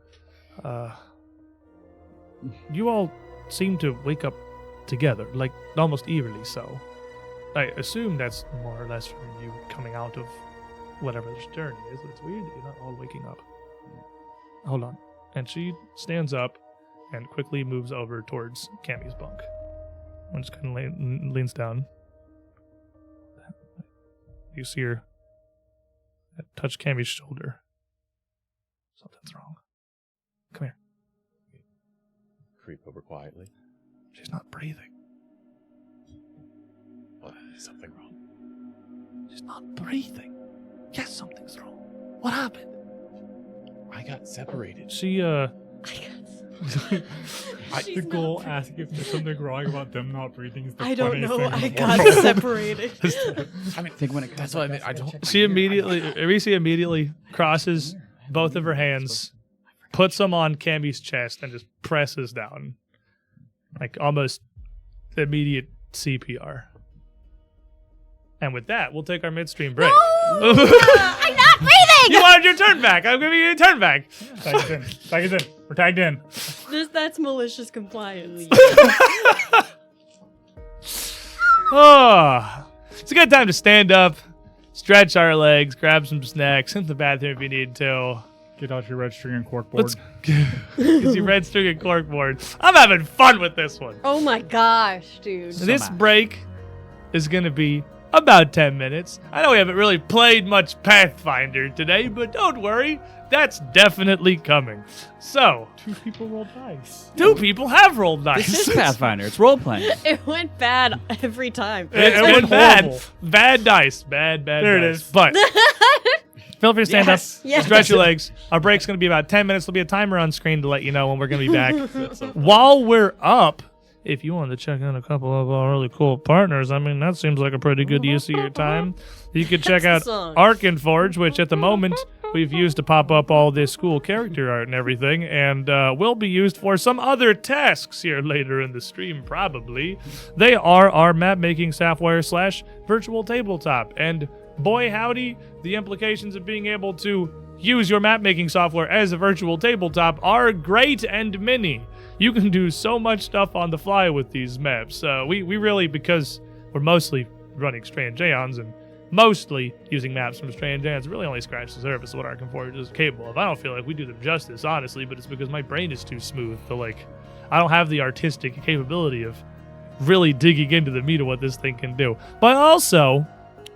Speaker 2: You all seem to wake up together, like almost eerily so. I assume that's more or less from you coming out of whatever this journey is. It's weird that you're not all waking up. Hold on. And she stands up and quickly moves over towards Cammy's bunk. And just kind of leans down. You see her touch Cammy's shoulder. Something's wrong. Come here.
Speaker 3: Creep over quietly.
Speaker 2: She's not breathing.
Speaker 3: What? Is something wrong?
Speaker 2: She's not breathing. Yes, something's wrong. What happened?
Speaker 3: I got separated.
Speaker 2: She,
Speaker 6: The goal asking if there's something wrong about them not breathing is the
Speaker 4: I don't
Speaker 6: funniest
Speaker 4: know.
Speaker 6: thing in the
Speaker 4: I
Speaker 6: world.
Speaker 4: got separated.
Speaker 3: I mean,
Speaker 5: Think when it comes
Speaker 3: that's what I mean. I don't.
Speaker 2: She immediately crosses both of her hands, puts them on Cammy's chest, and just presses down. Like almost immediate CPR. And with that, we'll take our midstream break.
Speaker 4: I'm not breathing!
Speaker 2: You wanted your turn back. I'm giving you your turn back.
Speaker 6: Tag us in. Tag us in. We're tagged in.
Speaker 4: That's malicious compliance.
Speaker 2: Oh, it's a good time to stand up, stretch our legs, grab some snacks, hit the bathroom if you need to.
Speaker 6: Get out your red string and corkboard.
Speaker 2: Let's get your red string and corkboard. I'm having fun with this one.
Speaker 4: Oh my gosh, dude.
Speaker 2: This break is going to be about 10 minutes. I know we haven't really played much Pathfinder today, but don't worry. That's definitely coming. So,
Speaker 6: 2 people roll dice.
Speaker 2: 2 people have rolled dice.
Speaker 5: This is Pathfinder. It's role playing.
Speaker 4: It went bad every time.
Speaker 2: It
Speaker 6: went
Speaker 2: went bad.
Speaker 6: horrible.
Speaker 2: Bad dice. Bad
Speaker 6: There it
Speaker 2: dice.
Speaker 6: is.
Speaker 2: But feel free to stand
Speaker 5: Yes.
Speaker 2: up.
Speaker 4: Yes.
Speaker 2: Stretch your legs. Our break's going to be about 10 minutes. There'll be a timer on screen to let you know when we're going to be back. While we're up, if you want to check out a couple of our really cool partners, I mean, that seems like a pretty good use of your time. You can check out
Speaker 4: That's the song.
Speaker 2: Arkenforge, which at the moment we've used to pop up all this cool character art and everything, and will be used for some other tasks here later in the stream, probably. They are our map-making software / virtual tabletop, and boy howdy, the implications of being able to use your map-making software as a virtual tabletop are great and many. You can do so much stuff on the fly with these maps. We really, because we're mostly running Strange Aeons and mostly using maps from Strange Aeons, really only scratch the surface of what Arkenforge is capable of. I don't feel like we do them justice, honestly, but it's because my brain is too smooth to, I don't have the artistic capability of really digging into the meat of what this thing can do. But also,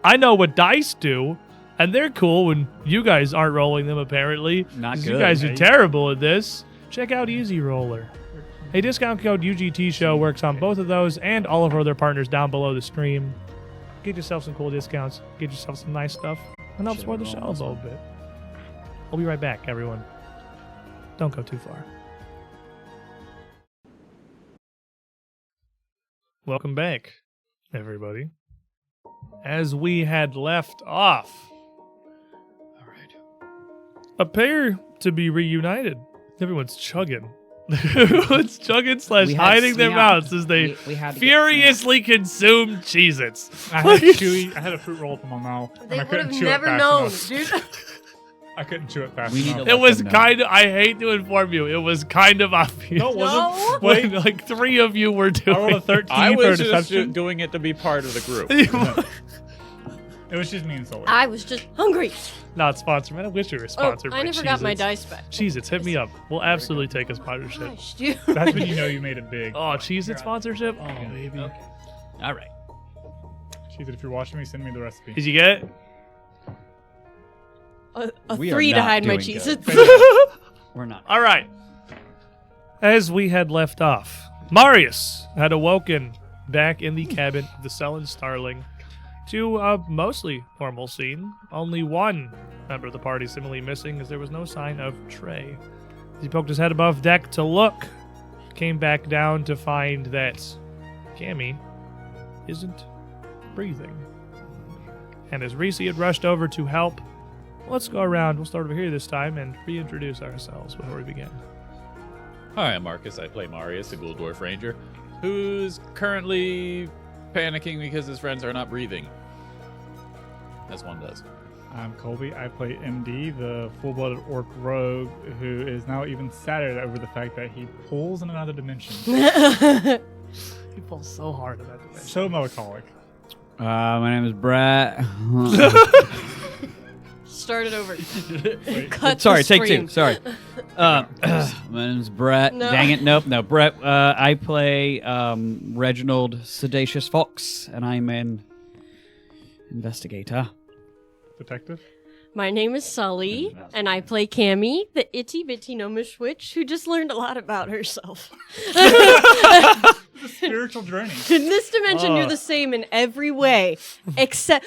Speaker 2: I know what dice do, and they're cool when you guys aren't rolling them, apparently.
Speaker 5: Not
Speaker 2: 'cause
Speaker 5: good.
Speaker 2: You guys are terrible at this. Check out Easy Roller. A discount code UGT Show works on both of those and all of our other partners down below the stream. Get yourself some cool discounts. Get yourself some nice stuff. And help support the show a little bit. We'll be right back, everyone. Don't go too far. Welcome back, everybody. As we had left off,
Speaker 5: All right.
Speaker 2: appear to be reunited. Everyone's chugging. Everyone's chugging / hiding their mouths as they
Speaker 5: we had to get
Speaker 2: furiously consume Cheez-Its.
Speaker 6: I had a fruit roll up in my mouth. and
Speaker 4: They
Speaker 6: I
Speaker 4: would
Speaker 6: couldn't
Speaker 4: have
Speaker 6: chew it
Speaker 4: never
Speaker 6: fast
Speaker 4: known,
Speaker 6: enough.
Speaker 4: dude.
Speaker 6: I couldn't chew it fast
Speaker 5: We need
Speaker 6: enough.
Speaker 5: to
Speaker 2: It was
Speaker 5: let them know.
Speaker 2: kind of, I hate to inform you, it was kind of obvious.
Speaker 6: No, it wasn't.
Speaker 4: No.
Speaker 2: When, like 3 of you were
Speaker 6: I rolled a
Speaker 2: doing
Speaker 6: 13
Speaker 3: I
Speaker 6: for
Speaker 3: was just
Speaker 6: deception.
Speaker 3: doing it to be part of the group.
Speaker 2: it.
Speaker 6: It was just me and Solar.
Speaker 4: I was just hungry.
Speaker 2: Not sponsored, man. I wish we were
Speaker 4: Oh,
Speaker 2: sponsored by
Speaker 4: I never got my
Speaker 2: Cheez-Its.
Speaker 4: dice back.
Speaker 2: Cheez-Its, hit me up. We'll absolutely take a sponsorship.
Speaker 4: Gosh, dude.
Speaker 6: That's when you know you made it big.
Speaker 2: Oh, Cheez-Its sponsorship? Oh, baby.
Speaker 5: All right.
Speaker 6: Jeez, if you're watching me, send me the recipe.
Speaker 2: Did you get it?
Speaker 4: A
Speaker 5: We are
Speaker 4: 3 to
Speaker 5: not
Speaker 4: hide my
Speaker 5: doing
Speaker 4: cheese.
Speaker 5: good. We're not.
Speaker 2: All right. As we had left off, Marius had awoken back in the cabin of the Sullen Starling to a mostly normal scene. Only one member of the party seemingly missing, as there was no sign of Trey. As he poked his head above deck to look, came back down to find that Cammy isn't breathing. And as Reese had rushed over to help, let's go around. We'll start over here this time and reintroduce ourselves before we begin.
Speaker 3: Hi, I'm Marcus. I play Marius, a Ghoul Dwarf Ranger, who's currently panicking because his friends are not breathing. as one does.
Speaker 6: I'm Colby. I play MD, the full-blooded orc rogue, who is now even sadder over the fact that he pulls in another dimension.
Speaker 2: He pulls so hard in that dimension.
Speaker 6: So melancholic.
Speaker 5: My name is Brett.
Speaker 4: Start it over.
Speaker 6: Wait.
Speaker 4: Cut
Speaker 5: Sorry,
Speaker 4: the
Speaker 5: take
Speaker 4: scream.
Speaker 5: two. Sorry. My name's Brett.
Speaker 4: No.
Speaker 5: Dang it. Nope. No, Brett. I play Reginald Sedacious Fox, and I'm an investigator.
Speaker 6: Detective?
Speaker 4: My name is Sully, and I play Cammy, the itty bitty gnomish witch who just learned a lot about herself.
Speaker 6: It's a spiritual journey.
Speaker 4: In this dimension, you're the same in every way, except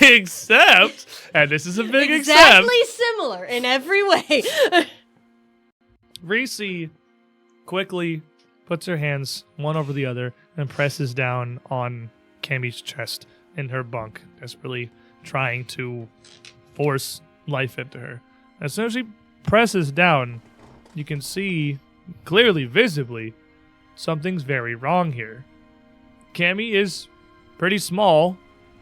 Speaker 2: Except, and this is a big
Speaker 4: exactly similar in every way.
Speaker 2: Reese quickly puts her hands one over the other and presses down on Cammy's chest in her bunk, desperately trying to force life into her. As soon as she presses down, you can see clearly, visibly, something's very wrong here. Cammy is pretty small,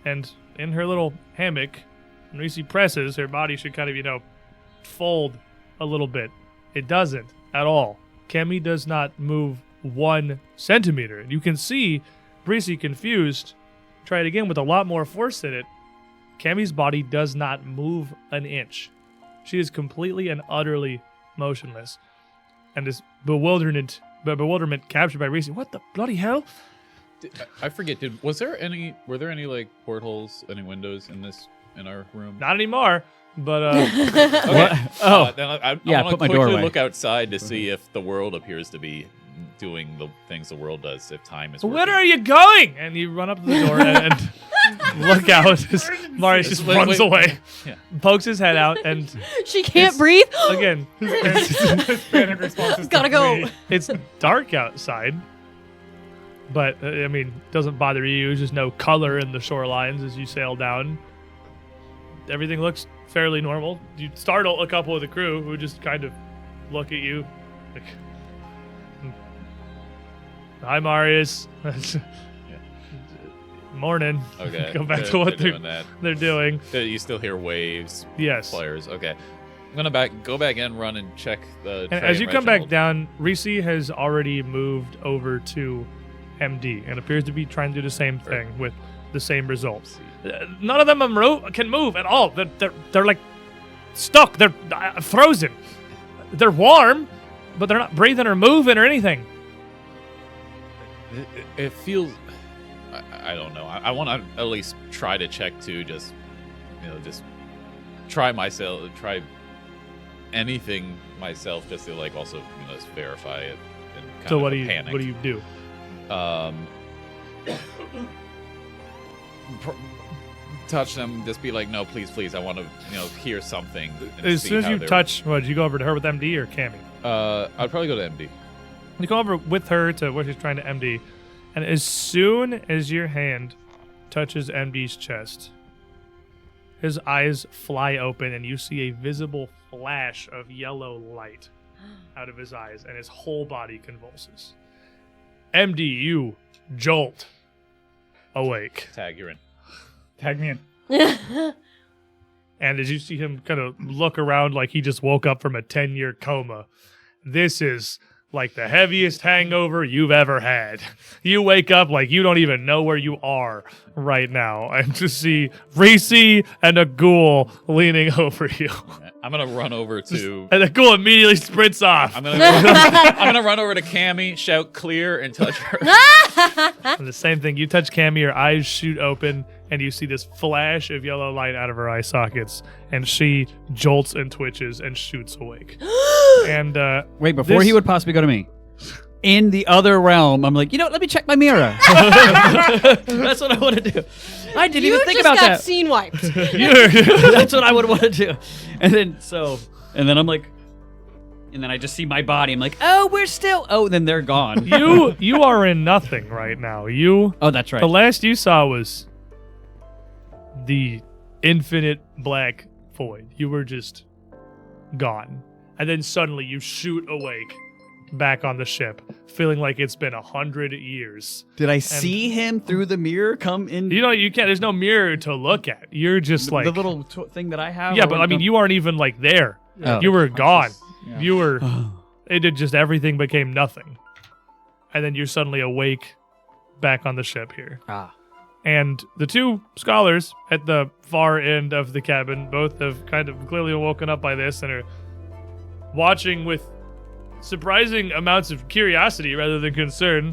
Speaker 2: and in her little hammock, when Reese presses, her body should kind of, fold a little bit. It doesn't at all. Cammy does not move 1 centimeter. You can see Reese confused. Try it again with a lot more force in it. Cammy's body does not move an inch. She is completely and utterly motionless. And this bewilderment captured by Reese. What the bloody hell?
Speaker 3: I forget. Were there any like portholes, any windows in our room?
Speaker 2: Not anymore. But
Speaker 3: Okay.
Speaker 5: Oh.
Speaker 3: Then I
Speaker 5: Yeah,
Speaker 3: want
Speaker 5: put my
Speaker 3: to
Speaker 5: door
Speaker 3: quickly
Speaker 5: away.
Speaker 3: look outside to see if the world appears to be doing the things the world does. If time is.
Speaker 2: where
Speaker 3: working.
Speaker 2: are you going? And you run up to the door and look out. Marius just
Speaker 3: Wait,
Speaker 2: runs
Speaker 3: wait.
Speaker 2: away,
Speaker 3: Yeah.
Speaker 2: pokes his head out, and
Speaker 4: She can't
Speaker 2: It's-
Speaker 4: breathe.
Speaker 2: again,
Speaker 6: Standard response is
Speaker 4: Gotta go.
Speaker 2: it's dark outside. But, doesn't bother you. There's just no color in the shorelines as you sail down. Everything looks fairly normal. You startle a couple of the crew who just kind of look at you. Like, hi, Marius. Morning.
Speaker 3: Okay.
Speaker 2: Go back
Speaker 3: they're-
Speaker 2: to what
Speaker 3: they're doing that.
Speaker 2: they're doing.
Speaker 3: You still hear waves,
Speaker 2: Yes.
Speaker 3: players. Okay. I'm gonna go back in, run and check the.
Speaker 2: And
Speaker 3: Trey
Speaker 2: as you come back
Speaker 3: Reginald.
Speaker 2: down, Reese has already moved over to MD and appears to be trying to do the same thing with the same results. None of them can move at all. They're like stuck. They're frozen. They're warm, but they're not breathing or moving or anything.
Speaker 3: It feels. I don't know. I want to at least try to check too. Just try anything myself, just to also just verify it. And kind
Speaker 2: So
Speaker 3: of
Speaker 2: what do you
Speaker 3: panic.
Speaker 2: do?
Speaker 3: Touch them. Just be like, no, please. I want to hear something. And
Speaker 2: As
Speaker 3: see
Speaker 2: soon as
Speaker 3: how
Speaker 2: you
Speaker 3: they're-
Speaker 2: touch, did you go over to her with MD or Cammy?
Speaker 3: I'd probably go to MD.
Speaker 2: You go over with her to where she's trying to MD, and as soon as your hand touches MD's chest, his eyes fly open, and you see a visible flash of yellow light out of his eyes, and his whole body convulses. MD, you jolt awake.
Speaker 3: Tag, you're in.
Speaker 6: Tag me in.
Speaker 2: And as you see him kind of look around like he just woke up from a 10-year coma, this is like the heaviest hangover you've ever had. You wake up like you don't even know where you are right now, and to see Reese and a ghoul leaning over you.
Speaker 3: I'm gonna run over to.
Speaker 2: And the ghoul immediately sprints off.
Speaker 3: I'm gonna run over to Cammy, shout clear, and touch her.
Speaker 2: And the same thing, you touch Cammy, your eyes shoot open, and you see this flash of yellow light out of her eye sockets, and she jolts and twitches and shoots awake. And
Speaker 5: Wait, before
Speaker 2: This-
Speaker 5: he would possibly go to me, in the other realm, I'm like, let me check my mirror. That's what I want to do. I didn't
Speaker 4: You
Speaker 5: even think
Speaker 4: just
Speaker 5: about
Speaker 4: got
Speaker 5: that.
Speaker 4: scene wiped.
Speaker 5: That's what I would want to do. And then I'm like, and then I just see my body. I'm like, then they're gone.
Speaker 2: you are in nothing right now.
Speaker 5: Oh, that's right.
Speaker 2: The last you saw was the infinite black void. You were just gone. And then suddenly you shoot awake back on the ship, feeling like it's been 100 years.
Speaker 5: Did I see him through the mirror come in?
Speaker 2: You can't. There's no mirror to look at. You're just
Speaker 5: the little thing that I have.
Speaker 2: Yeah, but I mean, you aren't even like there.
Speaker 5: Oh.
Speaker 2: You were gone.
Speaker 6: Yeah.
Speaker 2: You were. It did just everything became nothing, and then you're suddenly awake, back on the ship here. And the two scholars at the far end of the cabin both have kind of clearly woken up by this and are watching with surprising amounts of curiosity rather than concern.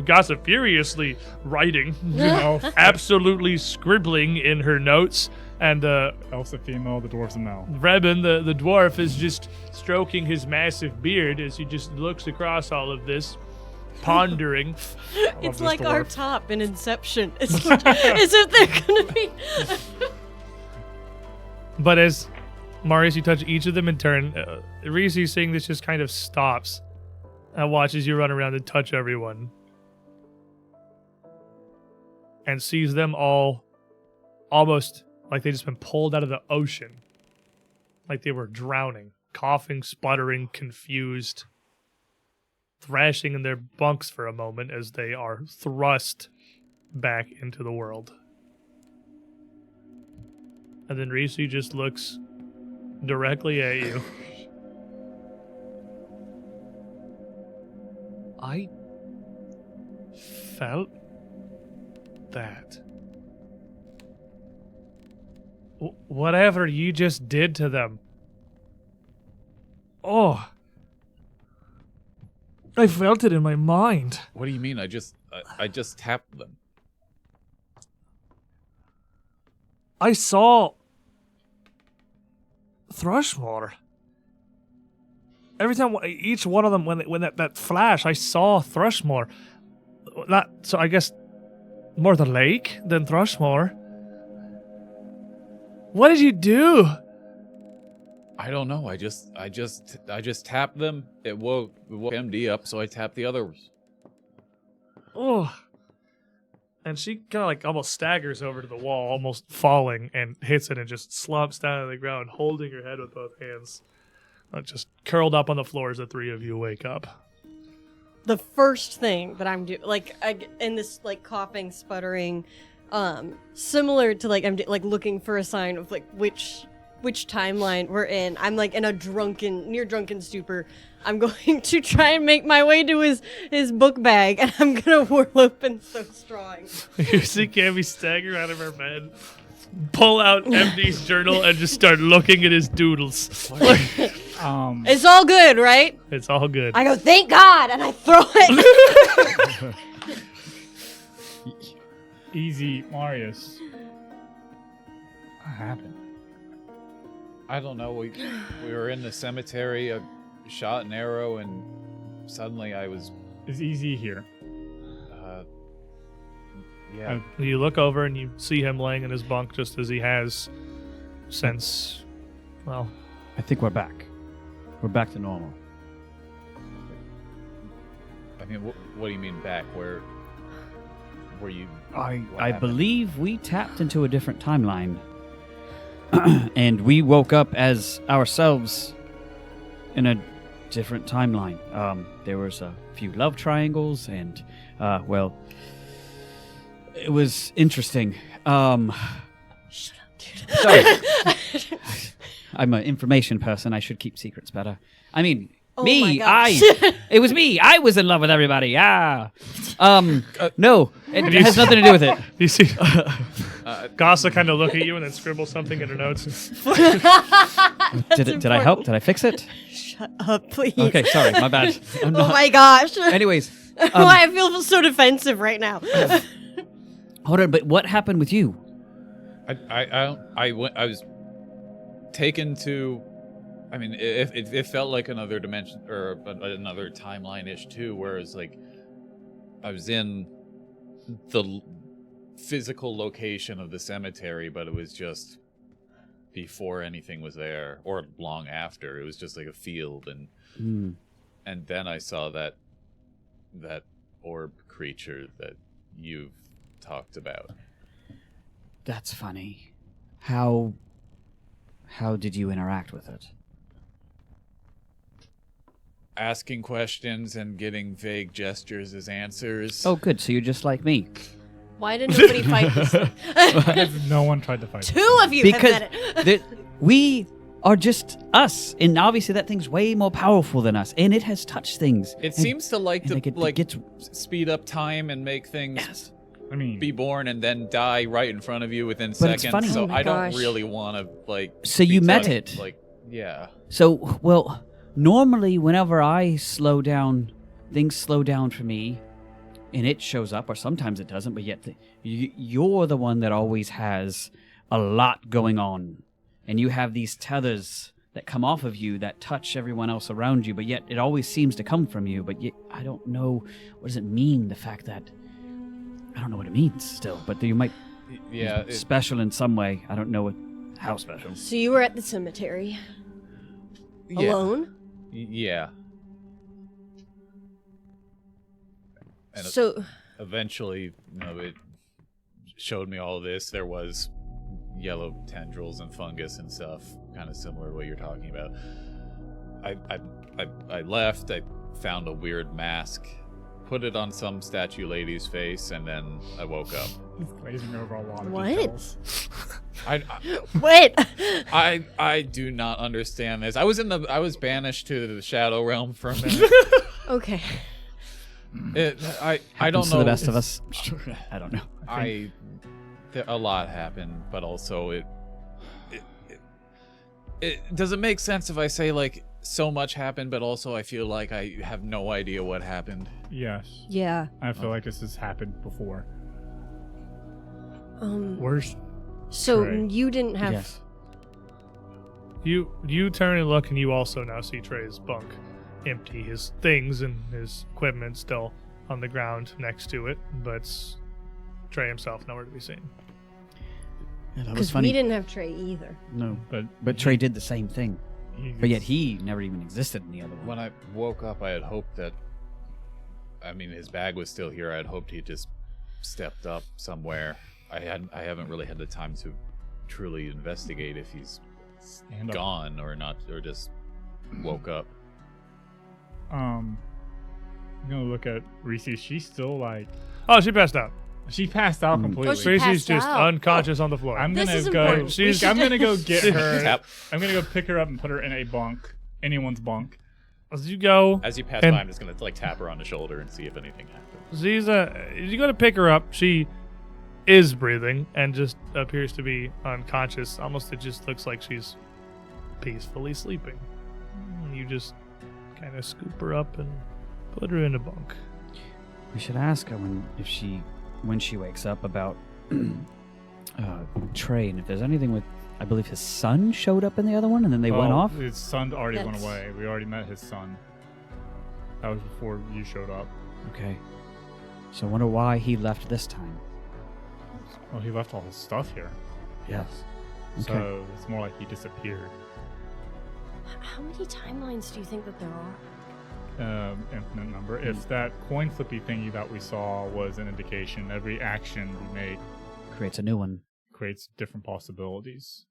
Speaker 2: Gossip furiously writing, absolutely scribbling in her notes. And
Speaker 6: Elf's a female, the dwarf's a male.
Speaker 2: Reben, the dwarf, is just stroking his massive beard as he just looks across all of this, pondering.
Speaker 4: It's like our top in Inception. It's as if they're gonna be.
Speaker 2: But as Marius, you touch each of them in turn, Reese, seeing this, just kind of stops and watches you run around and touch everyone, and sees them all almost like they just been pulled out of the ocean, like they were drowning, coughing, sputtering, confused, thrashing in their bunks for a moment as they are thrust back into the world. And then Reese just looks directly at you. I felt that. Whatever you just did to them. Oh. I felt it in my mind.
Speaker 3: What do you mean? I just tapped them.
Speaker 2: I saw Thrushmoor. Every time, each one of them, when that flash, I saw Thrushmoor. So I guess more the lake than Thrushmoor. What did you do?
Speaker 3: I don't know. I just tapped them. It woke MD up, so I tapped the others.
Speaker 2: Oh. And she kind of like almost staggers over to the wall, almost falling, and hits it and just slumps down on the ground, holding her head with both hands. Just curled up on the floor as the three of you wake up.
Speaker 4: The first thing that I'm doing, in this coughing, sputtering, similar to I'm looking for a sign of which timeline we're in. I'm in a near drunken stupor. I'm going to try and make my way to his book bag, and I'm gonna whirl open those drawings.
Speaker 2: You see Cammy stagger out of her bed, pull out MD's journal, and just start looking at his doodles.
Speaker 4: It's all good, right?
Speaker 2: It's all good.
Speaker 4: I go, thank God, and I throw it.
Speaker 6: Easy, Marius. What happened?
Speaker 3: I don't know. We were in the cemetery. I shot an arrow, and suddenly I was.
Speaker 6: Is Easy here?
Speaker 3: Yeah.
Speaker 2: You look over and you see him laying in his bunk just as he has since. Well,
Speaker 5: I think we're back. We're back to normal.
Speaker 3: I mean, what do you mean back? Where were you?
Speaker 5: I believe we tapped into a different timeline. And we woke up as ourselves in a different timeline. There was a few love triangles, and it was interesting.
Speaker 4: Shut up, dude.
Speaker 5: Sorry. I'm an information person. I should keep secrets better. I mean,
Speaker 4: my gosh.
Speaker 5: It was me. I was in love with everybody. Yeah. No, it has nothing to do with it.
Speaker 2: you see Gossa kind of look at you and then scribble something in her notes.
Speaker 5: Did I help? Did I fix it?
Speaker 4: Shut up, please.
Speaker 5: Okay, sorry. My bad.
Speaker 4: Oh my gosh.
Speaker 5: Anyways.
Speaker 4: Why I feel so defensive right now.
Speaker 5: Hold on, but what happened with you?
Speaker 3: I was taken to. I mean, it felt like another dimension or another timeline-ish too, whereas I was in the physical location of the cemetery, but it was just before anything was there or long after. It was just like a field, and then I saw that orb creature that you've talked about.
Speaker 5: That's funny. How did you interact with it?
Speaker 3: asking questions and getting vague gestures as answers.
Speaker 5: Oh, good. So you're just like me.
Speaker 4: Why did nobody fight this thing?
Speaker 6: Because no one tried to fight.
Speaker 4: Two of you
Speaker 5: Because
Speaker 4: have met it.
Speaker 5: we are just us, and obviously that thing's way more powerful than us, and it has touched things.
Speaker 3: It seems to like to
Speaker 5: it gets
Speaker 3: speed up time and make things
Speaker 6: I mean,
Speaker 3: be born and then die right in front of you within
Speaker 5: But it's
Speaker 3: seconds.
Speaker 5: funny.
Speaker 3: So
Speaker 4: Oh my
Speaker 3: I don't
Speaker 4: gosh.
Speaker 3: really want to
Speaker 5: So you
Speaker 3: be
Speaker 5: met
Speaker 3: touched,
Speaker 5: it.
Speaker 3: Like, yeah.
Speaker 5: So, well, normally whenever I slow down, things slow down for me, and it shows up, or sometimes it doesn't, but yet you're the one that always has a lot going on. And you have these tethers that come off of you that touch everyone else around you, but yet it always seems to come from you. But yet, I don't know, what does it mean, the fact that, I don't know what it means still, but you might
Speaker 3: Yeah.
Speaker 5: be special in some way. I don't know how special.
Speaker 4: So you were at the cemetery
Speaker 3: Yeah.
Speaker 4: alone?
Speaker 3: Yeah. And
Speaker 4: So
Speaker 3: eventually, it showed me all of this. There was yellow tendrils and fungus and stuff, kind of similar to what you're talking about. I left. I found a weird mask, put it on some statue lady's face, and then I woke up.
Speaker 6: he's glazing over a lot of
Speaker 4: What?
Speaker 6: details.
Speaker 4: wait.
Speaker 3: I do not understand this. I was banished to the shadow realm for a minute.
Speaker 4: Okay.
Speaker 3: I
Speaker 5: Happens
Speaker 3: don't
Speaker 5: to
Speaker 3: know.
Speaker 5: the best of us. I don't know.
Speaker 3: A lot happened, but also it doesn't make sense if I say like so much happened, but also I feel like I have no idea what happened.
Speaker 6: Yes.
Speaker 4: Yeah.
Speaker 6: I feel like this has happened before.
Speaker 2: Worse.
Speaker 4: So
Speaker 6: Trey.
Speaker 4: you didn't have.
Speaker 5: Yes.
Speaker 2: You turn and look, and you also now see Trey's bunk empty. His things and his equipment still on the ground next to it, but Trey himself nowhere to be seen.
Speaker 5: Yeah, that was
Speaker 4: Because
Speaker 5: funny.
Speaker 4: we didn't have Trey either.
Speaker 5: No,
Speaker 6: But
Speaker 5: but Trey did the same thing. But yet
Speaker 6: gets-
Speaker 5: he never even existed in the other one.
Speaker 3: When I woke up, I had hoped that, his bag was still here. I had hoped he just stepped up somewhere. I haven't really had the time to truly investigate if he's
Speaker 6: stand up.
Speaker 3: gone or not, or just woke up.
Speaker 6: I'm gonna look at Reese. She's still like
Speaker 2: Oh, she passed out.
Speaker 6: she passed out completely.
Speaker 4: Oh, she
Speaker 2: Tracy's
Speaker 4: passed
Speaker 2: just
Speaker 4: out.
Speaker 2: unconscious on the floor.
Speaker 6: I'm
Speaker 4: This
Speaker 6: gonna
Speaker 4: is
Speaker 6: go.
Speaker 4: important.
Speaker 2: She's-
Speaker 4: We
Speaker 6: I'm
Speaker 4: should-
Speaker 6: gonna go get her.
Speaker 3: Tap.
Speaker 6: I'm gonna go pick her up and put her in a bunk, anyone's bunk.
Speaker 2: As you go,
Speaker 3: As you pass
Speaker 2: And-
Speaker 3: by, I'm just gonna tap her on the shoulder and see if anything happens.
Speaker 2: you go to pick her up. She is breathing and just appears to be unconscious. Almost, it just looks like she's peacefully sleeping. You just kind of scoop her up and put her in a bunk.
Speaker 5: We should ask her when she wakes up about Trey, and if there's anything with. I believe his son showed up in the other one, and then they went
Speaker 6: Oh,
Speaker 5: off.
Speaker 6: His son already went
Speaker 4: That's-
Speaker 6: away. We already met his son. That was before you showed up.
Speaker 5: Okay. So I wonder why he left this time.
Speaker 6: Well, he left all his stuff here,
Speaker 5: Yes. Okay.
Speaker 6: so it's more like he disappeared.
Speaker 4: How many timelines do you think that there are?
Speaker 6: Infinite number. If that coin flippy thingy that we saw was an indication, every action we make
Speaker 5: Creates a new one.
Speaker 6: creates different possibilities.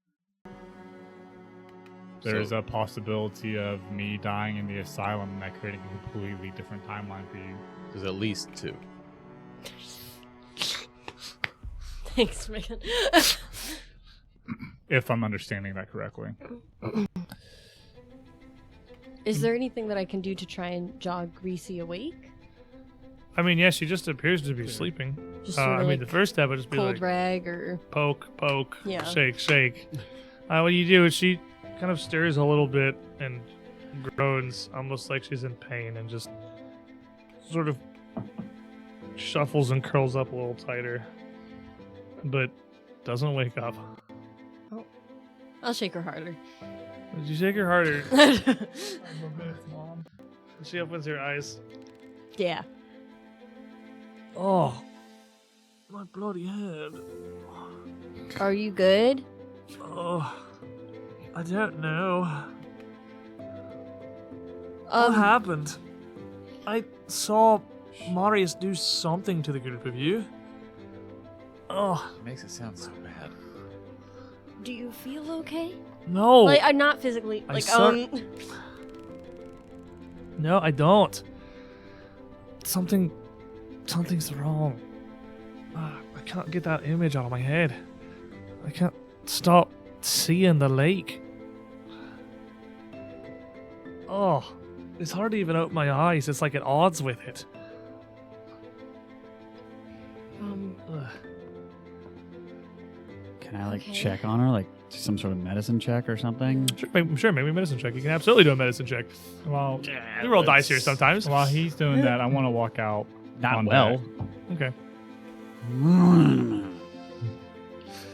Speaker 6: There's a possibility of me dying in the asylum and that creating a completely different timeline for you.
Speaker 3: There's at least 2.
Speaker 4: Thanks, Megan.
Speaker 6: If I'm understanding that correctly.
Speaker 4: Is there anything that I can do to try and jog Greasy awake?
Speaker 2: I mean, yes, she just appears to be sleeping.
Speaker 4: Just sort of
Speaker 2: I mean,
Speaker 4: like
Speaker 2: the first step would just be
Speaker 4: cold
Speaker 2: like
Speaker 4: rag or
Speaker 2: poke,
Speaker 4: Yeah.
Speaker 2: shake, shake. What you do is she kind of stirs a little bit and groans, almost like she's in pain, and just sort of shuffles and curls up a little tighter, but doesn't wake up.
Speaker 4: I'll shake her harder.
Speaker 2: Did you shake her harder? She opens her eyes.
Speaker 4: Yeah.
Speaker 2: Oh, my bloody head.
Speaker 4: Are you good?
Speaker 2: Oh, I don't know. What happened? I saw Marius do something to the group of you. Oh,
Speaker 3: It makes it sound so bad.
Speaker 4: Do you feel okay?
Speaker 2: no.
Speaker 4: Like I'm not physically
Speaker 2: I
Speaker 4: like
Speaker 2: suck. No, I don't. Something's wrong. I can't get that image out of my head. I can't stop seeing the lake. Oh, it's hard to even open my eyes. It's like at odds with it. Ugh.
Speaker 5: Can I
Speaker 4: Okay.
Speaker 5: check on her, like some sort of medicine check or something?
Speaker 2: Sure, maybe a medicine check. You can absolutely do a medicine check.
Speaker 6: Well,
Speaker 2: We roll dice here sometimes.
Speaker 6: while he's doing that, I want to walk out.
Speaker 5: Not
Speaker 6: on
Speaker 5: well.
Speaker 2: Okay.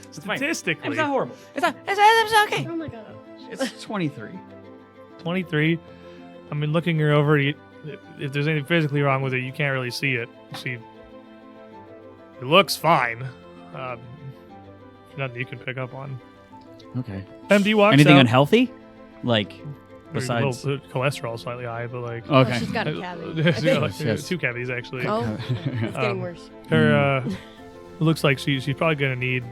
Speaker 5: It's fine.
Speaker 2: Statistically,
Speaker 5: It's not horrible. It's okay.
Speaker 4: Oh my god.
Speaker 5: It's 23.
Speaker 2: 23. I mean, looking her over, if there's anything physically wrong with it, you can't really see it. It looks fine. Nothing you can pick up on.
Speaker 5: Okay.
Speaker 2: MD walks
Speaker 5: Anything
Speaker 2: out.
Speaker 5: unhealthy? Like,
Speaker 2: Maybe
Speaker 5: besides...
Speaker 2: a little cholesterol slightly high, but like
Speaker 4: Oh,
Speaker 5: Okay.
Speaker 4: she's got a cavity. I
Speaker 2: Yeah,
Speaker 4: think.
Speaker 2: like,
Speaker 5: Yes.
Speaker 2: 2 cavities actually.
Speaker 4: Oh, it's getting worse.
Speaker 2: Her looks like she's probably gonna need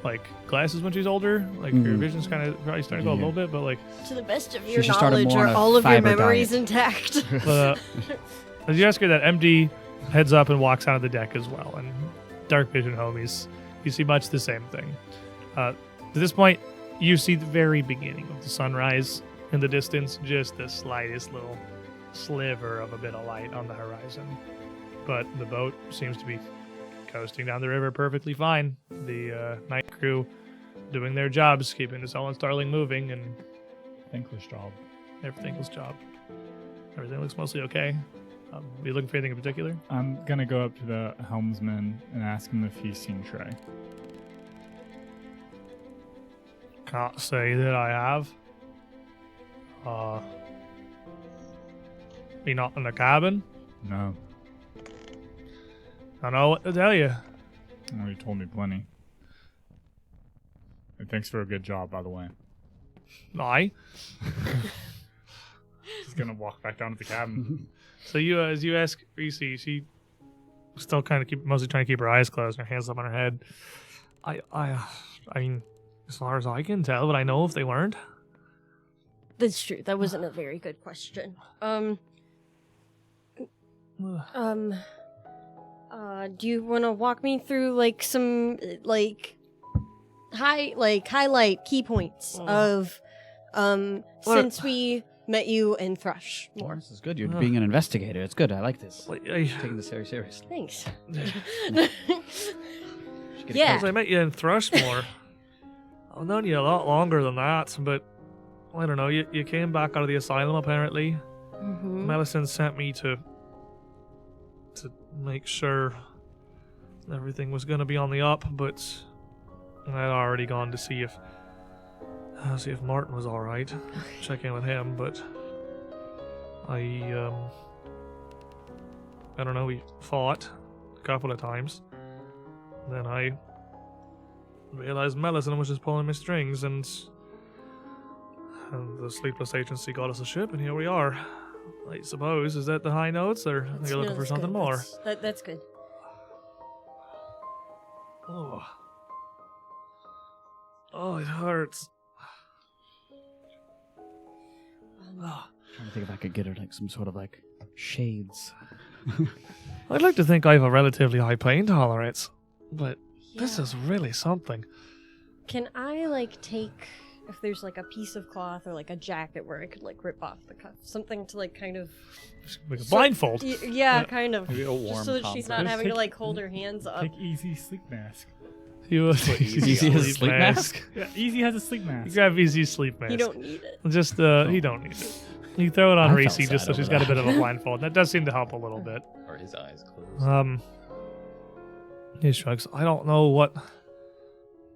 Speaker 2: like glasses when she's older. Like her
Speaker 5: Mhm.
Speaker 2: vision's kind of probably starting to go a
Speaker 5: Yeah.
Speaker 2: little bit, but like
Speaker 4: To the best of
Speaker 5: She
Speaker 4: your
Speaker 5: should start
Speaker 4: knowledge,
Speaker 5: more
Speaker 4: are
Speaker 5: on a
Speaker 4: all of your
Speaker 5: fiber
Speaker 4: memories
Speaker 5: diet.
Speaker 4: intact?
Speaker 2: but as you ask her that, MD heads up and walks onto the deck as well. And dark vision homies, you see much the same thing. To this point, you see the very beginning of the sunrise in the distance, just the slightest little sliver of a bit of light on the horizon. But the boat seems to be coasting down the river perfectly fine. The night crew doing their jobs, keeping the Sullen Starling moving, and
Speaker 6: Thankless job.
Speaker 2: everything's job. Everything looks mostly okay. Are you looking for anything in particular?
Speaker 6: I'm gonna go up to the helmsman and ask him if he's seen Trey.
Speaker 2: Can't say that I have. Be not in the cabin?
Speaker 6: No.
Speaker 2: I know what to tell you.
Speaker 6: Oh, you told me plenty. And thanks for a good job, by the way.
Speaker 2: Aye.
Speaker 6: Just gonna walk back down to the cabin.
Speaker 2: So you, as you ask Reese, she still kind of mostly trying to keep her eyes closed and her hands up on her head. I mean, as far as I can tell, but I know if they weren't.
Speaker 4: That's true. That wasn't a very good question. Do you want to walk me through like some highlight key points of since we met you in Thrushmoor?
Speaker 5: This is good. You're being an investigator. It's good. I like this.
Speaker 2: Like,
Speaker 5: Taking this very seriously.
Speaker 4: Thanks.
Speaker 5: Should get a
Speaker 4: Yeah.
Speaker 2: As I met you in Thrushmoor, I've known you a lot longer than that, but I don't know. You came back out of the asylum apparently.
Speaker 4: Mm-hmm.
Speaker 2: Melisande sent me to make sure everything was going to be on the up, but I'd already gone to see if Martin was all right. Check in with him, but I don't know. We fought a couple of times. Then I realized Melisande was just pulling my strings, and the Sleepless Agency got us a ship, and here we are. I suppose. Is that the high notes, or are you looking for something more?
Speaker 4: That's good.
Speaker 2: Oh, it hurts.
Speaker 5: Trying to think if I could get her like some sort of like shades.
Speaker 2: I'd like to think I have a relatively high pain tolerance, but this is really something.
Speaker 4: Can I take if there's like a piece of cloth or like a jacket where I could rip off the cuff, something to kind of
Speaker 2: Like a blindfold.
Speaker 4: yeah, kind of
Speaker 3: Maybe a warm
Speaker 4: just so that she's not
Speaker 6: compress.
Speaker 4: having to hold her hands up.
Speaker 6: Take Easy sleep mask.
Speaker 2: You
Speaker 5: Easy has a sleep mask?
Speaker 6: Yeah, Easy has a sleep
Speaker 2: You
Speaker 6: mask.
Speaker 2: grab Easy sleep mask.
Speaker 4: You don't need it.
Speaker 2: Just he don't need it. You throw it on
Speaker 5: I
Speaker 2: Reese
Speaker 5: felt
Speaker 2: just so
Speaker 5: sad
Speaker 2: she's
Speaker 5: over
Speaker 2: got a bit
Speaker 5: that.
Speaker 2: of a blindfold. That does seem to help a little bit.
Speaker 3: Are his eyes closed?
Speaker 2: He shrugs. I don't know what.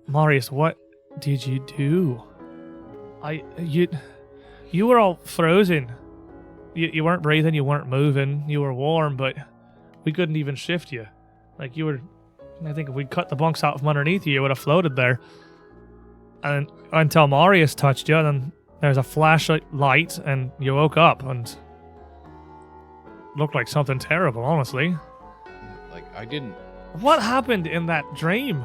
Speaker 2: Marius, what did you do? You were all frozen. You weren't breathing, you weren't moving, you were warm, but we couldn't even shift you. Like you were. I think if we cut the bunks out from underneath you, you would have floated there. And until Marius touched you, then there's a flash of light, and you woke up, and looked like something terrible, honestly.
Speaker 3: Like, I didn't.
Speaker 2: What happened in that dream?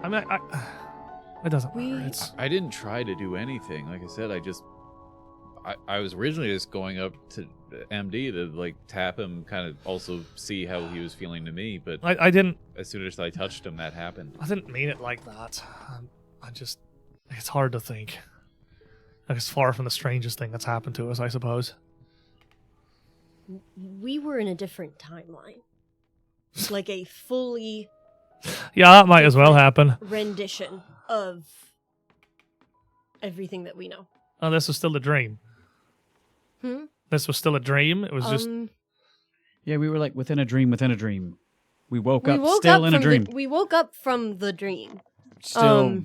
Speaker 2: I mean, it doesn't matter. It's
Speaker 3: I didn't try to do anything. Like I said, I was originally just going up to MD to like tap him, kind of also see how he was feeling to me, but
Speaker 2: I didn't.
Speaker 3: as soon as I touched him, that happened.
Speaker 2: I didn't mean it like that. It's hard to think. Like, it's far from the strangest thing that's happened to us, I suppose.
Speaker 4: We were in a different timeline. Like a fully
Speaker 2: Yeah, that might as well happen.
Speaker 4: rendition of everything that we know.
Speaker 2: Oh, this was still a dream. This was still a dream. It was just.
Speaker 5: Yeah, we were like within a dream within a dream. We woke
Speaker 4: We
Speaker 5: up
Speaker 4: woke
Speaker 5: still
Speaker 4: up
Speaker 5: in a
Speaker 4: from
Speaker 5: dream.
Speaker 4: we woke up from the dream.
Speaker 5: Still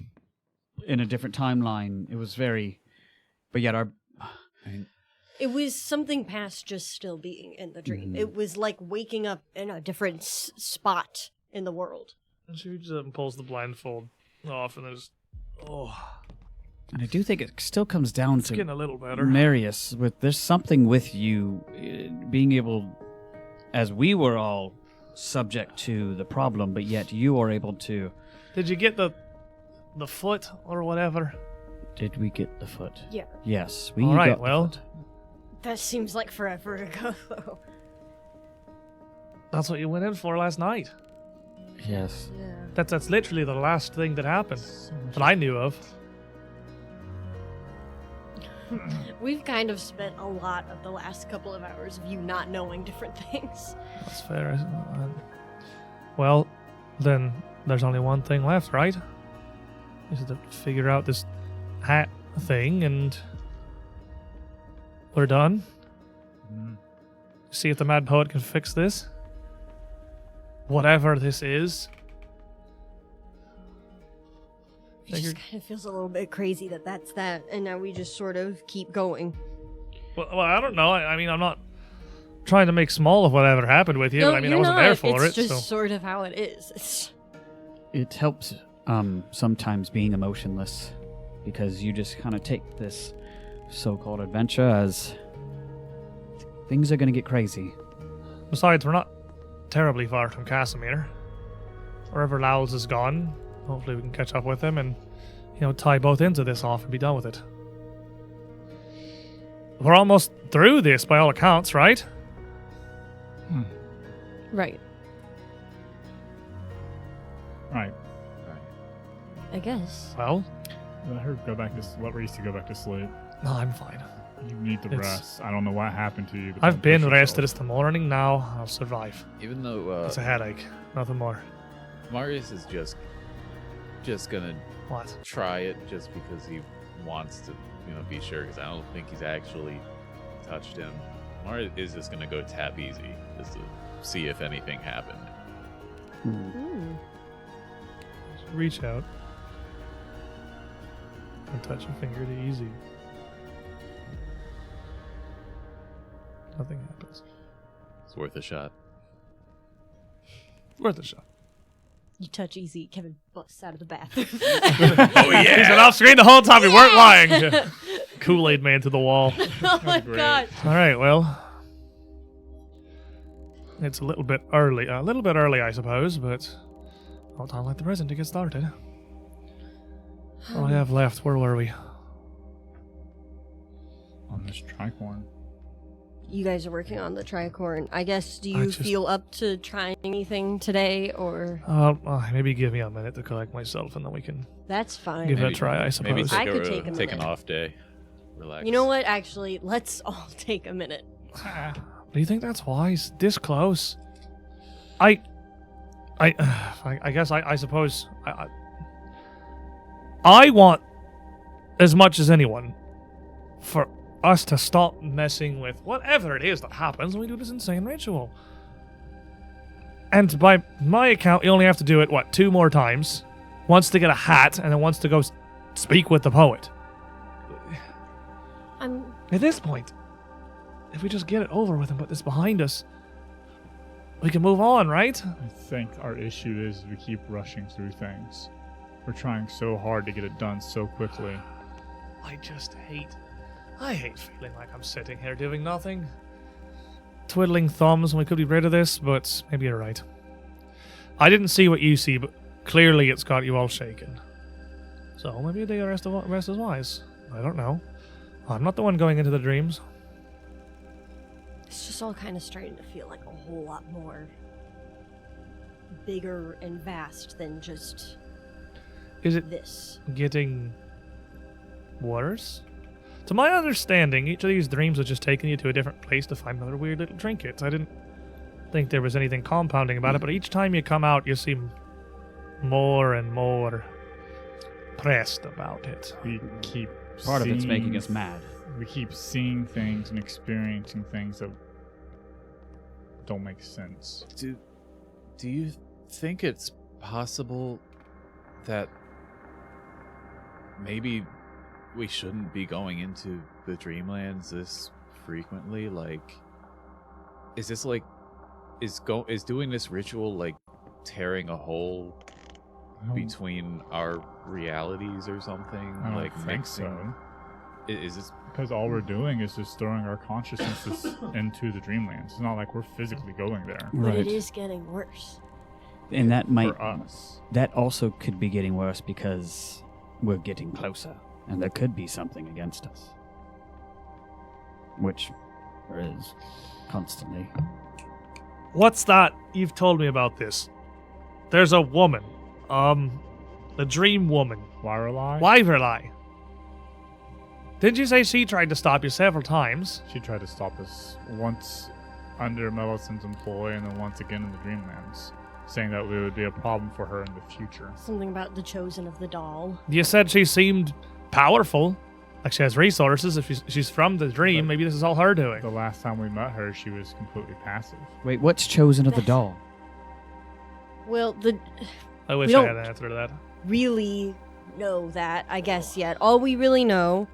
Speaker 5: in a different timeline. It was very... But yet
Speaker 4: It was something past just still being in the dream. It was like waking up in a different spot in the world.
Speaker 2: She just pulls the blindfold off, and there's. Oh,
Speaker 5: And I do think it still comes down
Speaker 2: it's
Speaker 5: to
Speaker 2: getting a little better.
Speaker 5: Marius. There's something with you being able, as we were all subject to the problem, but yet you are able to.
Speaker 2: Did you get the foot or whatever?
Speaker 5: Did we get the foot?
Speaker 4: Yeah.
Speaker 5: Yes, we
Speaker 2: All right,
Speaker 5: got
Speaker 2: well.
Speaker 5: the foot.
Speaker 4: That seems like forever ago, though.
Speaker 2: That's what you went in for last night.
Speaker 5: Yes.
Speaker 4: Yeah.
Speaker 2: That's literally the last thing that happened that I knew of.
Speaker 4: We've kind of spent a lot of the last couple of hours of you not knowing different things.
Speaker 2: That's fair, isn't it? Well, then there's only one thing left, right? Is to figure out this hat thing, and we're done. See if the Mad Poet can fix this. Whatever this is.
Speaker 4: It just kind of feels a little bit crazy that that's that, and now we just sort of keep going.
Speaker 2: Well, I don't know. I mean, I'm not trying to make small of whatever happened with you,
Speaker 4: No,
Speaker 2: but I mean, I
Speaker 4: you're
Speaker 2: wasn't
Speaker 4: not.
Speaker 2: there for
Speaker 4: it's
Speaker 2: it.
Speaker 4: just
Speaker 2: So.
Speaker 4: sort of how it is. It's...
Speaker 5: It helps sometimes being emotionless, because you just kind of take this so-called adventure as things are going to get crazy.
Speaker 2: Besides, we're not terribly far from Cassomir. Wherever Lowls is gone, hopefully we can catch up with him and, tie both ends of this off and be done with it. We're almost through this by all accounts, right?
Speaker 4: Right.
Speaker 6: Right.
Speaker 4: I guess.
Speaker 2: Well,
Speaker 6: Let her go back to let Reese go back to sleep.
Speaker 2: no, I'm fine.
Speaker 6: You need the
Speaker 2: It's-
Speaker 6: rest. I don't know what happened to you. But
Speaker 2: I've
Speaker 6: don't
Speaker 2: been
Speaker 6: push
Speaker 2: rested.
Speaker 6: yourself.
Speaker 2: It's the morning now. I'll survive.
Speaker 3: Even though
Speaker 2: It's a headache. Nothing more.
Speaker 3: Marius is just gonna
Speaker 2: What?
Speaker 3: try it just because he wants to, be sure. Because I don't think he's actually touched him. Marius is just gonna go tap easy just to see if anything happened.
Speaker 2: Just reach out and touch your finger to easy. Nothing happens.
Speaker 3: It's worth a shot.
Speaker 2: Worth a shot.
Speaker 4: You touch easy, Kevin busts out of the bathroom.
Speaker 3: Oh yeah!
Speaker 2: He's been off screen the whole time. We weren't lying. Kool-Aid man to the wall.
Speaker 4: Oh my
Speaker 6: Great.
Speaker 4: god.
Speaker 2: All right, well, it's a little bit early. I suppose, but no time like the present to get started. All I have left. Where were we?
Speaker 6: On this tricorn.
Speaker 4: You guys are working on the tricorn. I guess, do
Speaker 2: I
Speaker 4: you
Speaker 2: just-
Speaker 4: feel up to trying anything today, or...
Speaker 2: Maybe give me a minute to collect myself, and then we can
Speaker 4: That's fine.
Speaker 2: give it a try. I suppose.
Speaker 3: Maybe
Speaker 4: I
Speaker 3: take,
Speaker 4: could take a
Speaker 3: take an
Speaker 4: minute.
Speaker 3: off day. Relax.
Speaker 4: You know what? Actually, let's all take a minute.
Speaker 2: Do you think that's wise? This close? I guess I suppose I want as much as anyone for us to stop messing with whatever it is that happens when we do this insane ritual. And by my account, you only have to do it 2 more times. Once to get a hat, and then once to go speak with the poet. At this point, if we just get it over with and put this behind us, we can move on, right?
Speaker 6: I think our issue is we keep rushing through things. We're trying so hard to get it done so quickly.
Speaker 2: I hate feeling like I'm sitting here doing nothing. Twiddling thumbs when we could be rid of this, but maybe you're right. I didn't see what you see, but clearly it's got you all shaken. So maybe a day of rest is wise. I don't know. I'm not the one going into the dreams.
Speaker 4: It's just all kind of starting to feel like a whole lot more bigger and vast than just
Speaker 2: Is it
Speaker 4: this.
Speaker 2: getting worse? To my understanding, each of these dreams was just taking you to a different place to find another weird little trinkets. I didn't think there was anything compounding about it, but each time you come out, you seem more and more pressed about it.
Speaker 6: We keep
Speaker 5: Part of it's making
Speaker 6: seeing-
Speaker 5: us mad.
Speaker 6: We keep seeing things and experiencing things that don't make sense.
Speaker 3: Do you think it's possible that maybe we shouldn't be going into the Dreamlands this frequently? Like, is this like is doing this ritual like tearing a hole between our realities or something?
Speaker 6: I don't
Speaker 3: Like
Speaker 6: think
Speaker 3: mixing?
Speaker 6: so.
Speaker 3: Is this
Speaker 6: Because all we're doing is just throwing our consciousnesses into the Dreamlands. It's not like we're physically going there.
Speaker 4: But
Speaker 5: Right.
Speaker 4: it is getting worse.
Speaker 5: And that might
Speaker 6: For us.
Speaker 5: that also could be getting worse because we're getting closer, and there could be something against us, which there is constantly.
Speaker 2: What's that you've told me about this? There's a woman. The dream woman.
Speaker 6: Lorelei?
Speaker 2: Wyverly. Didn't you say she tried to stop you several times?
Speaker 6: She tried to stop us once under Melisand's employ and then once again in the Dreamlands, saying that we would be a problem for her in the future.
Speaker 4: Something about the chosen of the doll.
Speaker 2: You said she seemed powerful. Like she has resources. If she's from the dream,
Speaker 6: But-
Speaker 2: maybe this is all her doing.
Speaker 6: The last time we met her, she was completely passive.
Speaker 5: Wait, what's chosen of the
Speaker 4: That's-
Speaker 5: doll?
Speaker 4: Well, the
Speaker 2: I wish
Speaker 4: we
Speaker 2: I
Speaker 4: don't-
Speaker 2: had an answer to that.
Speaker 4: really know that, I guess, yet. All we really know,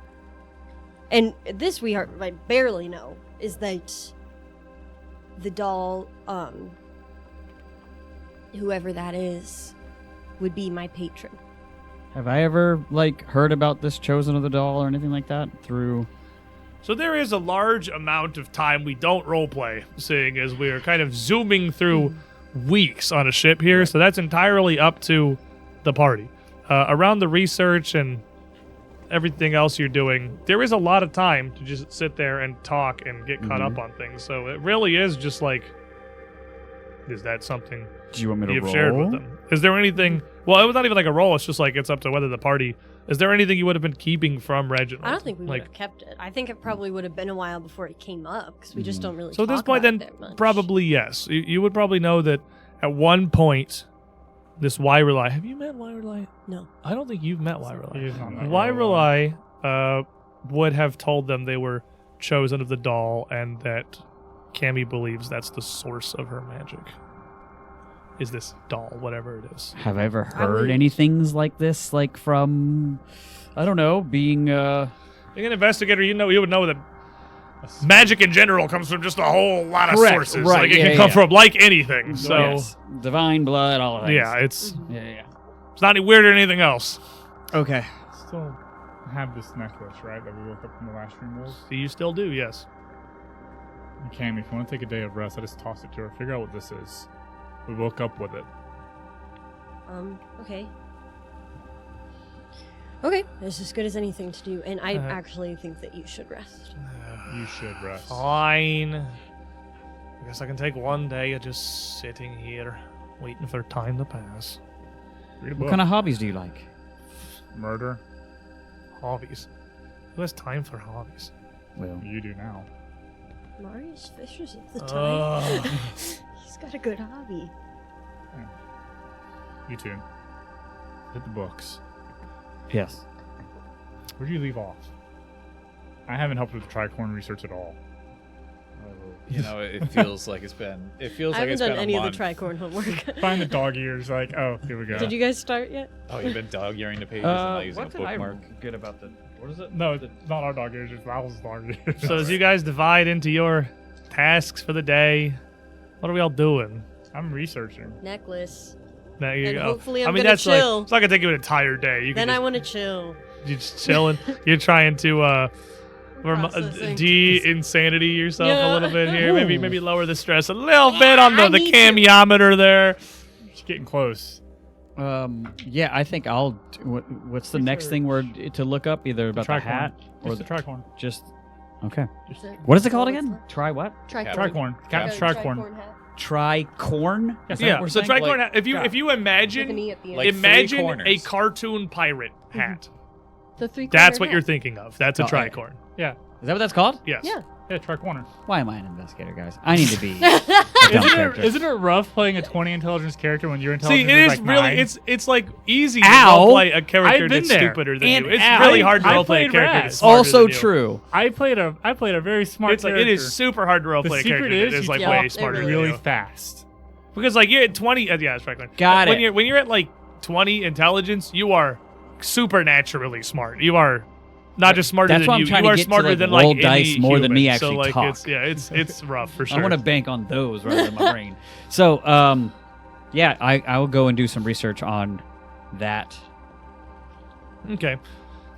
Speaker 4: and this we are like barely know, is that the doll, whoever that is, would be my patron.
Speaker 5: Have I ever heard about this chosen of the doll or anything like that through?
Speaker 2: So there is a large amount of time we don't roleplay, seeing as we are kind of zooming through weeks on a ship here. So that's entirely up to the party. Around the research and everything else you're doing, there is a lot of time to just sit there and talk and get caught up on things. So it really is just like, is that something
Speaker 5: Do you want me to
Speaker 2: you've
Speaker 5: roll?
Speaker 2: shared with them? Is there anything? Well, it was not even like a roll. It's just like it's up to whether the party. Is there anything you would have been keeping from Reginald?
Speaker 4: I don't think we would
Speaker 2: like.
Speaker 4: have kept it. I think it probably would have been a while before it came up because we just don't really.
Speaker 2: So at this
Speaker 4: talk
Speaker 2: point,
Speaker 4: about
Speaker 2: then
Speaker 4: it that much.
Speaker 2: probably yes. You would probably know that at one point, this Wyrelai. Have you met Wyrelai?
Speaker 4: No.
Speaker 2: I don't think you've met
Speaker 6: He
Speaker 2: Wyrelai.
Speaker 6: is not that
Speaker 2: Wyrelai would have told them they were chosen of the doll, and that Cammy believes that's the source of her magic. Is this doll, whatever it is?
Speaker 5: Have I ever
Speaker 4: I
Speaker 5: heard
Speaker 4: would-
Speaker 5: any things like this, like from, I don't know, being
Speaker 2: Being an investigator, you would know that magic in general comes from just a whole lot of
Speaker 5: Correct,
Speaker 2: sources.
Speaker 5: right,
Speaker 2: Like it
Speaker 5: yeah,
Speaker 2: can come
Speaker 5: yeah.
Speaker 2: from like anything. So
Speaker 5: yes, divine blood, all of that.
Speaker 2: yeah, it's
Speaker 5: yeah.
Speaker 2: not any weirder than anything else.
Speaker 5: Okay.
Speaker 6: Still have this necklace, right, that we woke up from the last dream was?
Speaker 2: You still do, yes.
Speaker 6: Cam, if you want to take a day of rest, I just toss it to her. Figure out what this is. We woke up with it.
Speaker 4: Okay. Okay, it's as good as anything to do, and I
Speaker 2: Uh-huh.
Speaker 4: actually think that you should rest.
Speaker 6: You should rest.
Speaker 2: Fine. I guess I can take one day of just sitting here, waiting for time to pass.
Speaker 6: Read a
Speaker 5: What
Speaker 6: book.
Speaker 5: kind of hobbies do you like?
Speaker 6: Murder?
Speaker 2: Hobbies. Who has time for hobbies?
Speaker 5: Well,
Speaker 6: You do now.
Speaker 4: Marius fishes at the time.
Speaker 2: Ugh.
Speaker 4: He's got a good hobby.
Speaker 6: You too. Hit the books.
Speaker 5: yes.
Speaker 6: Where do you leave off? I haven't helped with the tricorn research at all.
Speaker 3: You know, it feels like it's been. It feels
Speaker 4: I
Speaker 3: like
Speaker 4: haven't
Speaker 3: it's
Speaker 4: done
Speaker 3: been
Speaker 4: any
Speaker 3: a
Speaker 4: of the
Speaker 3: month.
Speaker 4: tricorn homework.
Speaker 6: Find the dog ears, like, oh, here we go.
Speaker 4: Did you guys start yet?
Speaker 3: Oh, you've been dog earing the pages and not using a bookmark.
Speaker 5: get about the? What is it?
Speaker 6: No, it's not our dog ears, it's Val's dog ears.
Speaker 2: So as you guys divide into your tasks for the day, what are we all doing?
Speaker 6: I'm researching.
Speaker 4: Necklace.
Speaker 2: There you
Speaker 4: And
Speaker 2: go.
Speaker 4: hopefully
Speaker 2: I
Speaker 4: I'm
Speaker 2: mean,
Speaker 4: gonna
Speaker 2: that's
Speaker 4: chill.
Speaker 2: like it's not gonna take you an entire day. You
Speaker 4: Then
Speaker 2: can
Speaker 4: I want to chill.
Speaker 2: you're just chilling. You're trying to
Speaker 4: Processing.
Speaker 2: de-insanity yourself a
Speaker 4: Yeah.
Speaker 2: little bit here.
Speaker 5: Ooh.
Speaker 2: Maybe lower the stress a little bit on
Speaker 4: I
Speaker 2: the
Speaker 4: need to.
Speaker 2: camiometer there.
Speaker 6: It's getting close.
Speaker 5: Yeah, I think I'll. What's the next thing we're to look up? Either about the hat or
Speaker 6: the tricorn.
Speaker 5: just. Okay.
Speaker 4: Is it-
Speaker 5: What is it called
Speaker 4: what's
Speaker 5: again?
Speaker 4: that?
Speaker 5: Try what?
Speaker 6: Tricorn. Captain's tricorn.
Speaker 4: hat.
Speaker 5: Tricorn.
Speaker 6: Yes,
Speaker 2: Yeah,
Speaker 6: we're
Speaker 2: so
Speaker 6: saying,
Speaker 2: tricorn.
Speaker 6: like,
Speaker 2: if you
Speaker 6: yeah.
Speaker 2: if you
Speaker 4: With an
Speaker 2: imagine
Speaker 4: E at the end.
Speaker 3: Like three
Speaker 2: imagine a
Speaker 3: corners.
Speaker 2: cartoon pirate hat.
Speaker 4: The three.
Speaker 2: That's what you're thinking of. That's a
Speaker 5: Oh, okay.
Speaker 2: tricorn.
Speaker 6: Yeah,
Speaker 5: Is that what that's called?
Speaker 2: Yes.
Speaker 4: Yeah.
Speaker 6: yeah, tricorner.
Speaker 5: Why am I an investigator, guys? I need to be a dumb character.
Speaker 6: Isn't it rough playing a 20 intelligence character when your
Speaker 2: See,
Speaker 6: intelligence
Speaker 2: it is
Speaker 6: like
Speaker 2: really
Speaker 6: 9?
Speaker 2: it's like easy to
Speaker 5: Ow.
Speaker 2: roleplay a character
Speaker 6: I've been
Speaker 2: that's
Speaker 6: there.
Speaker 2: stupider than
Speaker 5: And
Speaker 2: you. It's
Speaker 5: ow.
Speaker 2: really hard to
Speaker 6: I
Speaker 2: roleplay a
Speaker 6: played
Speaker 2: character
Speaker 6: Raz.
Speaker 2: that's smarter
Speaker 5: Also
Speaker 2: than you.
Speaker 5: true.
Speaker 6: I played a very smart
Speaker 2: It's like
Speaker 6: character.
Speaker 2: it is super hard to roleplay a
Speaker 6: secret
Speaker 2: character
Speaker 6: is
Speaker 2: that is
Speaker 6: you
Speaker 2: like
Speaker 4: Yeah,
Speaker 2: way
Speaker 4: it
Speaker 2: smarter
Speaker 4: really
Speaker 2: than
Speaker 6: really
Speaker 2: you.
Speaker 6: fast.
Speaker 2: Because like you're at 20, yeah, it's tricorn.
Speaker 5: Got
Speaker 2: when
Speaker 5: it.
Speaker 2: you're at like 20 intelligence, you are supernaturally smart. You are not just smarter
Speaker 5: That's
Speaker 2: than
Speaker 5: why I'm
Speaker 2: you.
Speaker 5: trying
Speaker 2: You
Speaker 5: to
Speaker 2: are
Speaker 5: get to,
Speaker 2: smarter
Speaker 5: like,
Speaker 2: than
Speaker 5: roll
Speaker 2: like
Speaker 5: dice
Speaker 2: any
Speaker 5: more than me
Speaker 2: human.
Speaker 5: actually
Speaker 2: so, like,
Speaker 5: talk.
Speaker 2: It's rough for sure.
Speaker 5: I want to bank on those rather than my brain. So, yeah, I will go and do some research on that.
Speaker 2: Okay.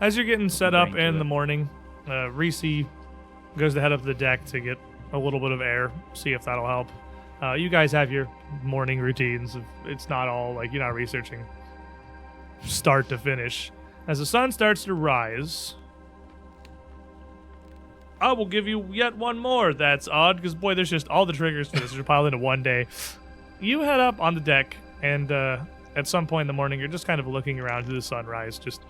Speaker 2: As you're getting set up
Speaker 5: Brain to
Speaker 2: in
Speaker 5: it.
Speaker 2: the morning, Reese goes to head up to the deck to get a little bit of air, see if that'll help. You guys have your morning routines. It's not all like you're not researching start to finish. As the sun starts to rise, I will give you yet one more. That's odd because, boy, there's just all the triggers for this are piled into one day. You head up on the deck, and at some point in the morning, you're just kind of looking around to the sunrise, just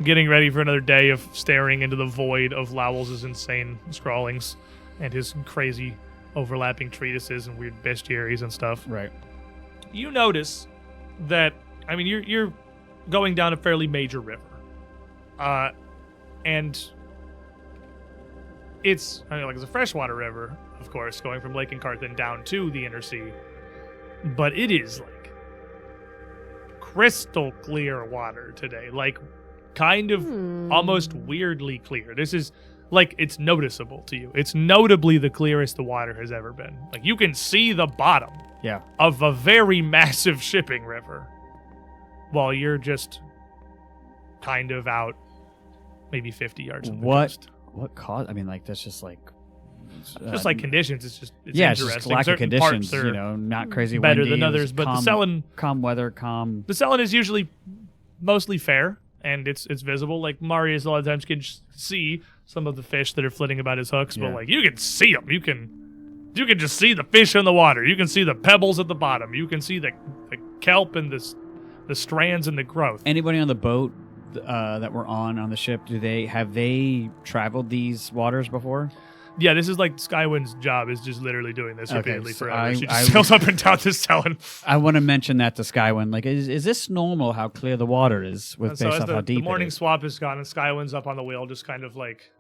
Speaker 2: getting ready for another day of staring into the void of Lowell's insane scrawlings and his crazy overlapping treatises and weird bestiaries and stuff.
Speaker 5: Right.
Speaker 2: You notice that, I mean, you're going down a fairly major river. And it's, I mean, like it's a freshwater river, of course, going from Lake Incarthan down to the inner sea. But it is like crystal clear water today. Like kind of almost weirdly clear. This is like it's noticeable to you. It's notably the clearest the water has ever been. Like you can see the bottom
Speaker 5: Yeah.
Speaker 2: of a very massive shipping river while you're just kind of out maybe 50 yards from the coast.
Speaker 5: What caused? I mean, like that's just like.
Speaker 2: Just like conditions, it's
Speaker 5: yeah, it's
Speaker 2: interesting.
Speaker 5: just lack of
Speaker 2: Certain
Speaker 5: conditions.
Speaker 2: parts are
Speaker 5: You know, not crazy
Speaker 2: better
Speaker 5: windy,
Speaker 2: than
Speaker 5: it was
Speaker 2: others, but
Speaker 5: calm,
Speaker 2: the Cellin
Speaker 5: calm weather, calm.
Speaker 2: The Cellin is usually mostly fair, and it's visible. Like Marius a lot of times can see some of the fish that are flitting about his hooks, but
Speaker 5: Yeah.
Speaker 2: like you can see them. You can just see the fish in the water. You can see the pebbles at the bottom. You can see the kelp and the strands and the growth.
Speaker 5: Anybody on the boat that were on the ship? Have they traveled these waters before?
Speaker 2: Yeah, this is like Skywind's job is just literally doing this
Speaker 5: Okay,
Speaker 2: repeatedly
Speaker 5: so
Speaker 2: forever. She
Speaker 5: I
Speaker 2: just sails up and down this Cellin.
Speaker 5: I want to mention that to Skywind. Like, is this normal? How clear the water is with
Speaker 2: And so
Speaker 5: based
Speaker 2: as
Speaker 5: off how
Speaker 2: the
Speaker 5: deep
Speaker 2: morning
Speaker 5: it is?
Speaker 2: swap is gone and Skywind's up on the wheel, just kind of like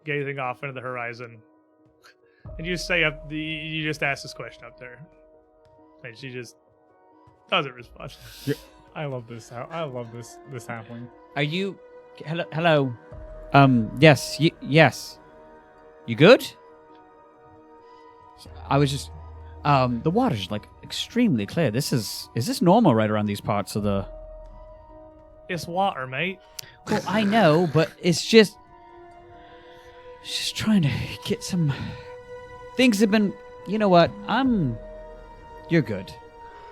Speaker 2: gazing off into the horizon. And you say you just ask this question up there. And she just doesn't respond.
Speaker 6: I love this. I love this happening.
Speaker 5: Are you? Hello. Yes. Yes. You good? I was just. The water's like extremely clear. Is this normal right around these parts of the?
Speaker 2: It's water, mate.
Speaker 5: Well, I know, but it's just trying to get some. Things have been. You know what? You're good.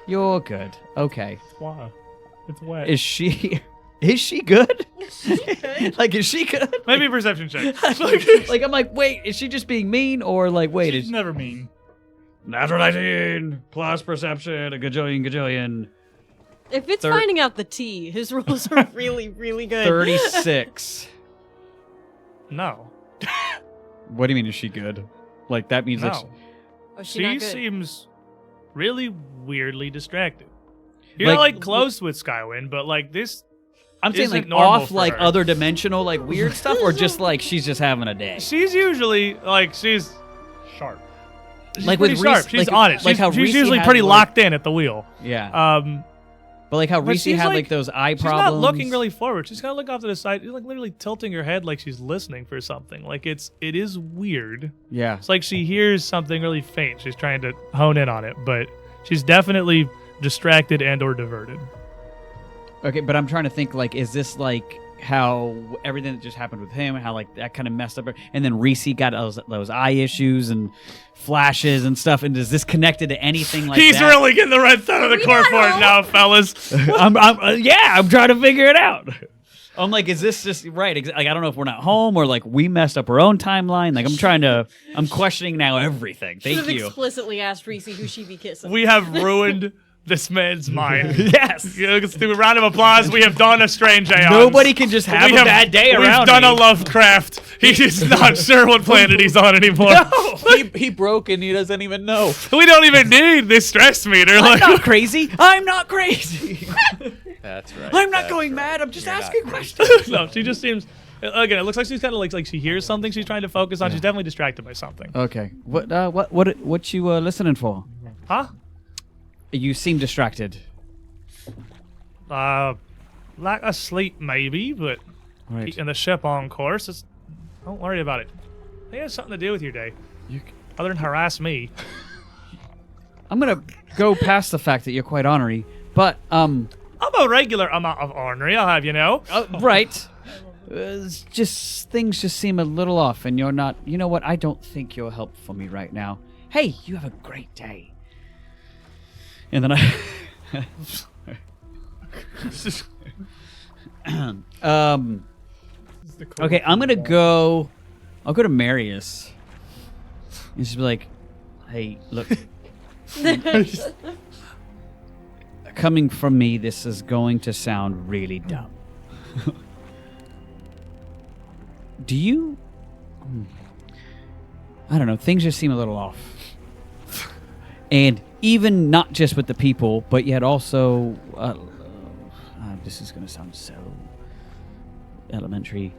Speaker 5: You're good. Okay.
Speaker 6: Wow, it's wet.
Speaker 5: Is she? Is she good? Like, is she good?
Speaker 2: Maybe a perception check.
Speaker 5: Like, I'm like, wait, is she just being mean, or like, wait,
Speaker 6: She's
Speaker 5: is
Speaker 6: never mean.
Speaker 5: natural 19 plus perception, a gajillion.
Speaker 4: If it's
Speaker 5: Thir-
Speaker 4: finding out the tea, his rolls are really, really good.
Speaker 5: 36.
Speaker 2: No.
Speaker 5: What do you mean? Is she good? Like that means
Speaker 2: No.
Speaker 5: like
Speaker 4: Oh, she
Speaker 2: She
Speaker 4: not good?
Speaker 2: seems really weirdly distracted. You're
Speaker 5: Like-
Speaker 2: not like close with Skywind, but like this
Speaker 5: I'm saying
Speaker 2: isn't
Speaker 5: like
Speaker 2: normal
Speaker 5: off
Speaker 2: for
Speaker 5: like
Speaker 2: her.
Speaker 5: other dimensional like weird stuff, or just like she's just having a day.
Speaker 2: she's usually like she's sharp. She's
Speaker 5: Like
Speaker 2: pretty
Speaker 5: with
Speaker 2: sharp.
Speaker 5: Reese-
Speaker 2: She's
Speaker 5: like-
Speaker 2: on it.
Speaker 5: like
Speaker 2: She's,
Speaker 5: how
Speaker 2: she's
Speaker 5: Reese
Speaker 2: usually
Speaker 5: had,
Speaker 2: pretty
Speaker 5: like-
Speaker 2: locked in at the wheel.
Speaker 5: Yeah, but like how
Speaker 2: but
Speaker 5: Reese
Speaker 2: she's
Speaker 5: had
Speaker 2: like-
Speaker 5: like those eye
Speaker 2: she's
Speaker 5: problems.
Speaker 2: not looking really forward. She's kind of looking off to the side. She's like literally tilting her head like she's listening for something. Like it is weird.
Speaker 5: Yeah,
Speaker 2: It's like she hears something really faint. She's trying to hone in on it, but she's definitely distracted and or diverted.
Speaker 5: okay, but I'm trying to think like, is this like how everything that just happened with him, how like that kind of messed up, and then Reese got those eye issues and flashes and stuff. And is this connected to anything like
Speaker 2: He's
Speaker 5: that?
Speaker 2: really getting the red side of the court for it now, fellas.
Speaker 5: I'm trying to figure it out. I'm like, is this just right? Like, I don't know if we're not home or like we messed up our own timeline. Like, I'm questioning now everything. Thank
Speaker 4: Should've
Speaker 5: you.
Speaker 4: explicitly asked Reese who she be kissing.
Speaker 2: We have ruined this man's mind.
Speaker 5: Yes.
Speaker 2: Let's do a round of applause. We have done a strange Aeons.
Speaker 5: Nobody can just have a bad day around
Speaker 2: We've done
Speaker 5: me.
Speaker 2: a Lovecraft. He's not sure what planet he's on anymore.
Speaker 5: No.
Speaker 3: He broke and he doesn't even know.
Speaker 2: We don't even need this stress meter.
Speaker 5: I'm not crazy. I'm not crazy.
Speaker 3: That's right.
Speaker 5: I'm not
Speaker 3: that's
Speaker 5: going
Speaker 3: right.
Speaker 5: mad. I'm just
Speaker 3: You're not
Speaker 5: asking
Speaker 3: crazy.
Speaker 5: questions.
Speaker 2: No, she just seems. Again, it looks like she's kind of like she hears something she's trying to focus on. She's definitely distracted by something.
Speaker 5: Okay. What you listening for?
Speaker 2: Huh?
Speaker 5: You seem distracted.
Speaker 2: Lack of sleep maybe, but
Speaker 5: Right.
Speaker 2: keeping the ship on course. Don't worry about it. I think it has something to do with your day. Other than harass me.
Speaker 5: I'm gonna go past the fact that you're quite ornery, but
Speaker 2: I'm a regular amount of ornery, I'll have you know.
Speaker 5: right. Just things just seem a little off, and you're not. You know what? I don't think you're helpful for me right now. Hey, you have a great day. And then okay, I'm gonna go. I'll go to Marius. And just be like, hey, look. Coming from me, this is going to sound really dumb. Do you... I don't know, things just seem a little off. And even not just with the people, but yet also... this is going to sound so elementary.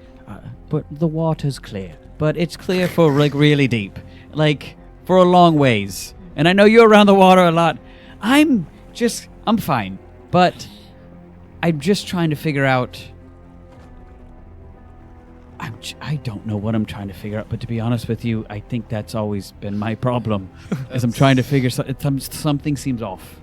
Speaker 5: But the water's clear. But it's clear for, like, really deep. Like, for a long ways. And I know you're around the water a lot. I'm fine. But I'm just trying to figure out... I don't know what I'm trying to figure out, but to be honest with you, I think that's always been my problem. Is I'm trying to figure something seems off.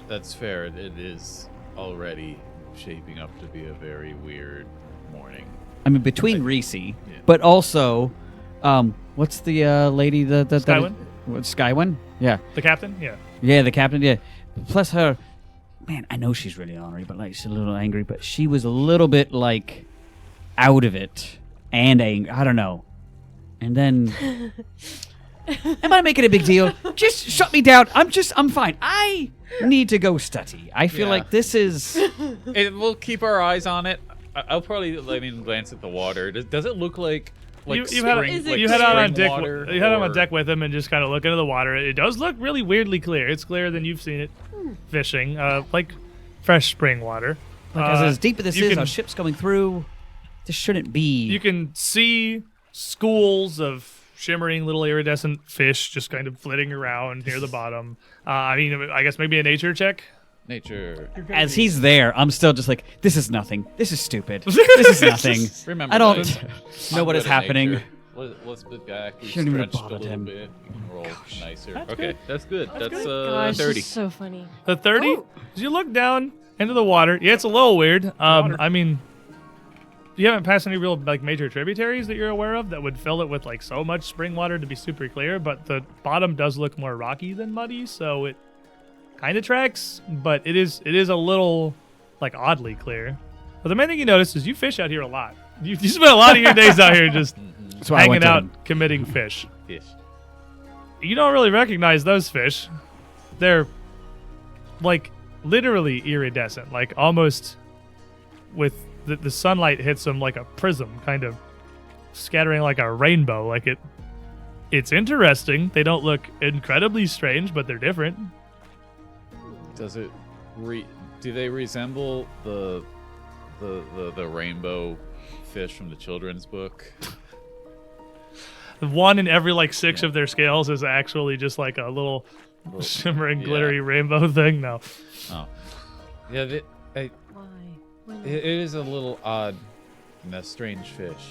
Speaker 3: That's fair. It is already shaping up to be a very weird morning.
Speaker 5: I mean, between Reese, but also, what's the lady that
Speaker 2: Skywin?
Speaker 5: Skywin? Yeah.
Speaker 2: The captain? Yeah.
Speaker 5: Yeah, the captain. Yeah. Plus her, man, I know she's really ornery, but like she's a little angry. But she was a little bit like out of it and angry. I don't know. And then, am I making a big deal? Just shut me down. I'm fine. I need to go study. I feel like this is.
Speaker 3: We'll keep our eyes on it. I'll probably glance at the water. Does it look like
Speaker 2: you
Speaker 3: spring,
Speaker 2: head out on
Speaker 3: spring
Speaker 2: deck.
Speaker 3: water,
Speaker 2: You head out on
Speaker 3: or-
Speaker 2: deck with him and just kind of look into the water. It does look really weirdly clear. It's clearer than you've seen it fishing, like fresh spring water.
Speaker 5: Because as deep as this
Speaker 2: you
Speaker 5: is,
Speaker 2: can-
Speaker 5: our ship's going through. This shouldn't be.
Speaker 2: You can see schools of shimmering little iridescent fish just kind of flitting around near the bottom. I guess maybe a nature check.
Speaker 3: Nature.
Speaker 5: As he's there, I'm still just like, this is nothing. This is stupid. This is nothing.
Speaker 3: Remember,
Speaker 5: I don't
Speaker 3: guys,
Speaker 5: know
Speaker 3: I'm
Speaker 5: what is
Speaker 3: good at
Speaker 5: happening.
Speaker 3: nature. Let's be back. We
Speaker 5: Shouldn't even have
Speaker 3: stretched a
Speaker 5: bothered
Speaker 3: little
Speaker 5: him.
Speaker 3: bit. We can roll nicer.
Speaker 2: That's
Speaker 3: Okay,
Speaker 2: good.
Speaker 3: that's good. That's
Speaker 4: Gosh,
Speaker 3: 30.
Speaker 4: this is so funny.
Speaker 2: The 30?
Speaker 4: Oh.
Speaker 2: As you look down into the water, yeah, it's a little weird. I mean, you haven't passed any real like major tributaries that you're aware of that would fill it with like so much spring water to be super clear, but the bottom does look more rocky than muddy, so it kind of tracks, but it is a little like oddly clear. But the main thing you notice is you fish out here a lot. You spend a lot of your days out here just
Speaker 5: That's why I
Speaker 2: hanging
Speaker 5: went to
Speaker 2: out,
Speaker 5: him.
Speaker 2: committing fish.
Speaker 3: Fish.
Speaker 2: You don't really recognize those fish. They're like literally iridescent, like almost with the sunlight hits them like a prism, kind of scattering like a rainbow. Like it's interesting. They don't look incredibly strange, but they're different.
Speaker 3: Does it? Do they resemble the rainbow fish from the children's book?
Speaker 2: One in every like 6 of their scales is actually just like a little shimmering, glittery rainbow thing. No.
Speaker 3: Oh, yeah.
Speaker 4: Why?
Speaker 3: It is a little odd and a strange fish.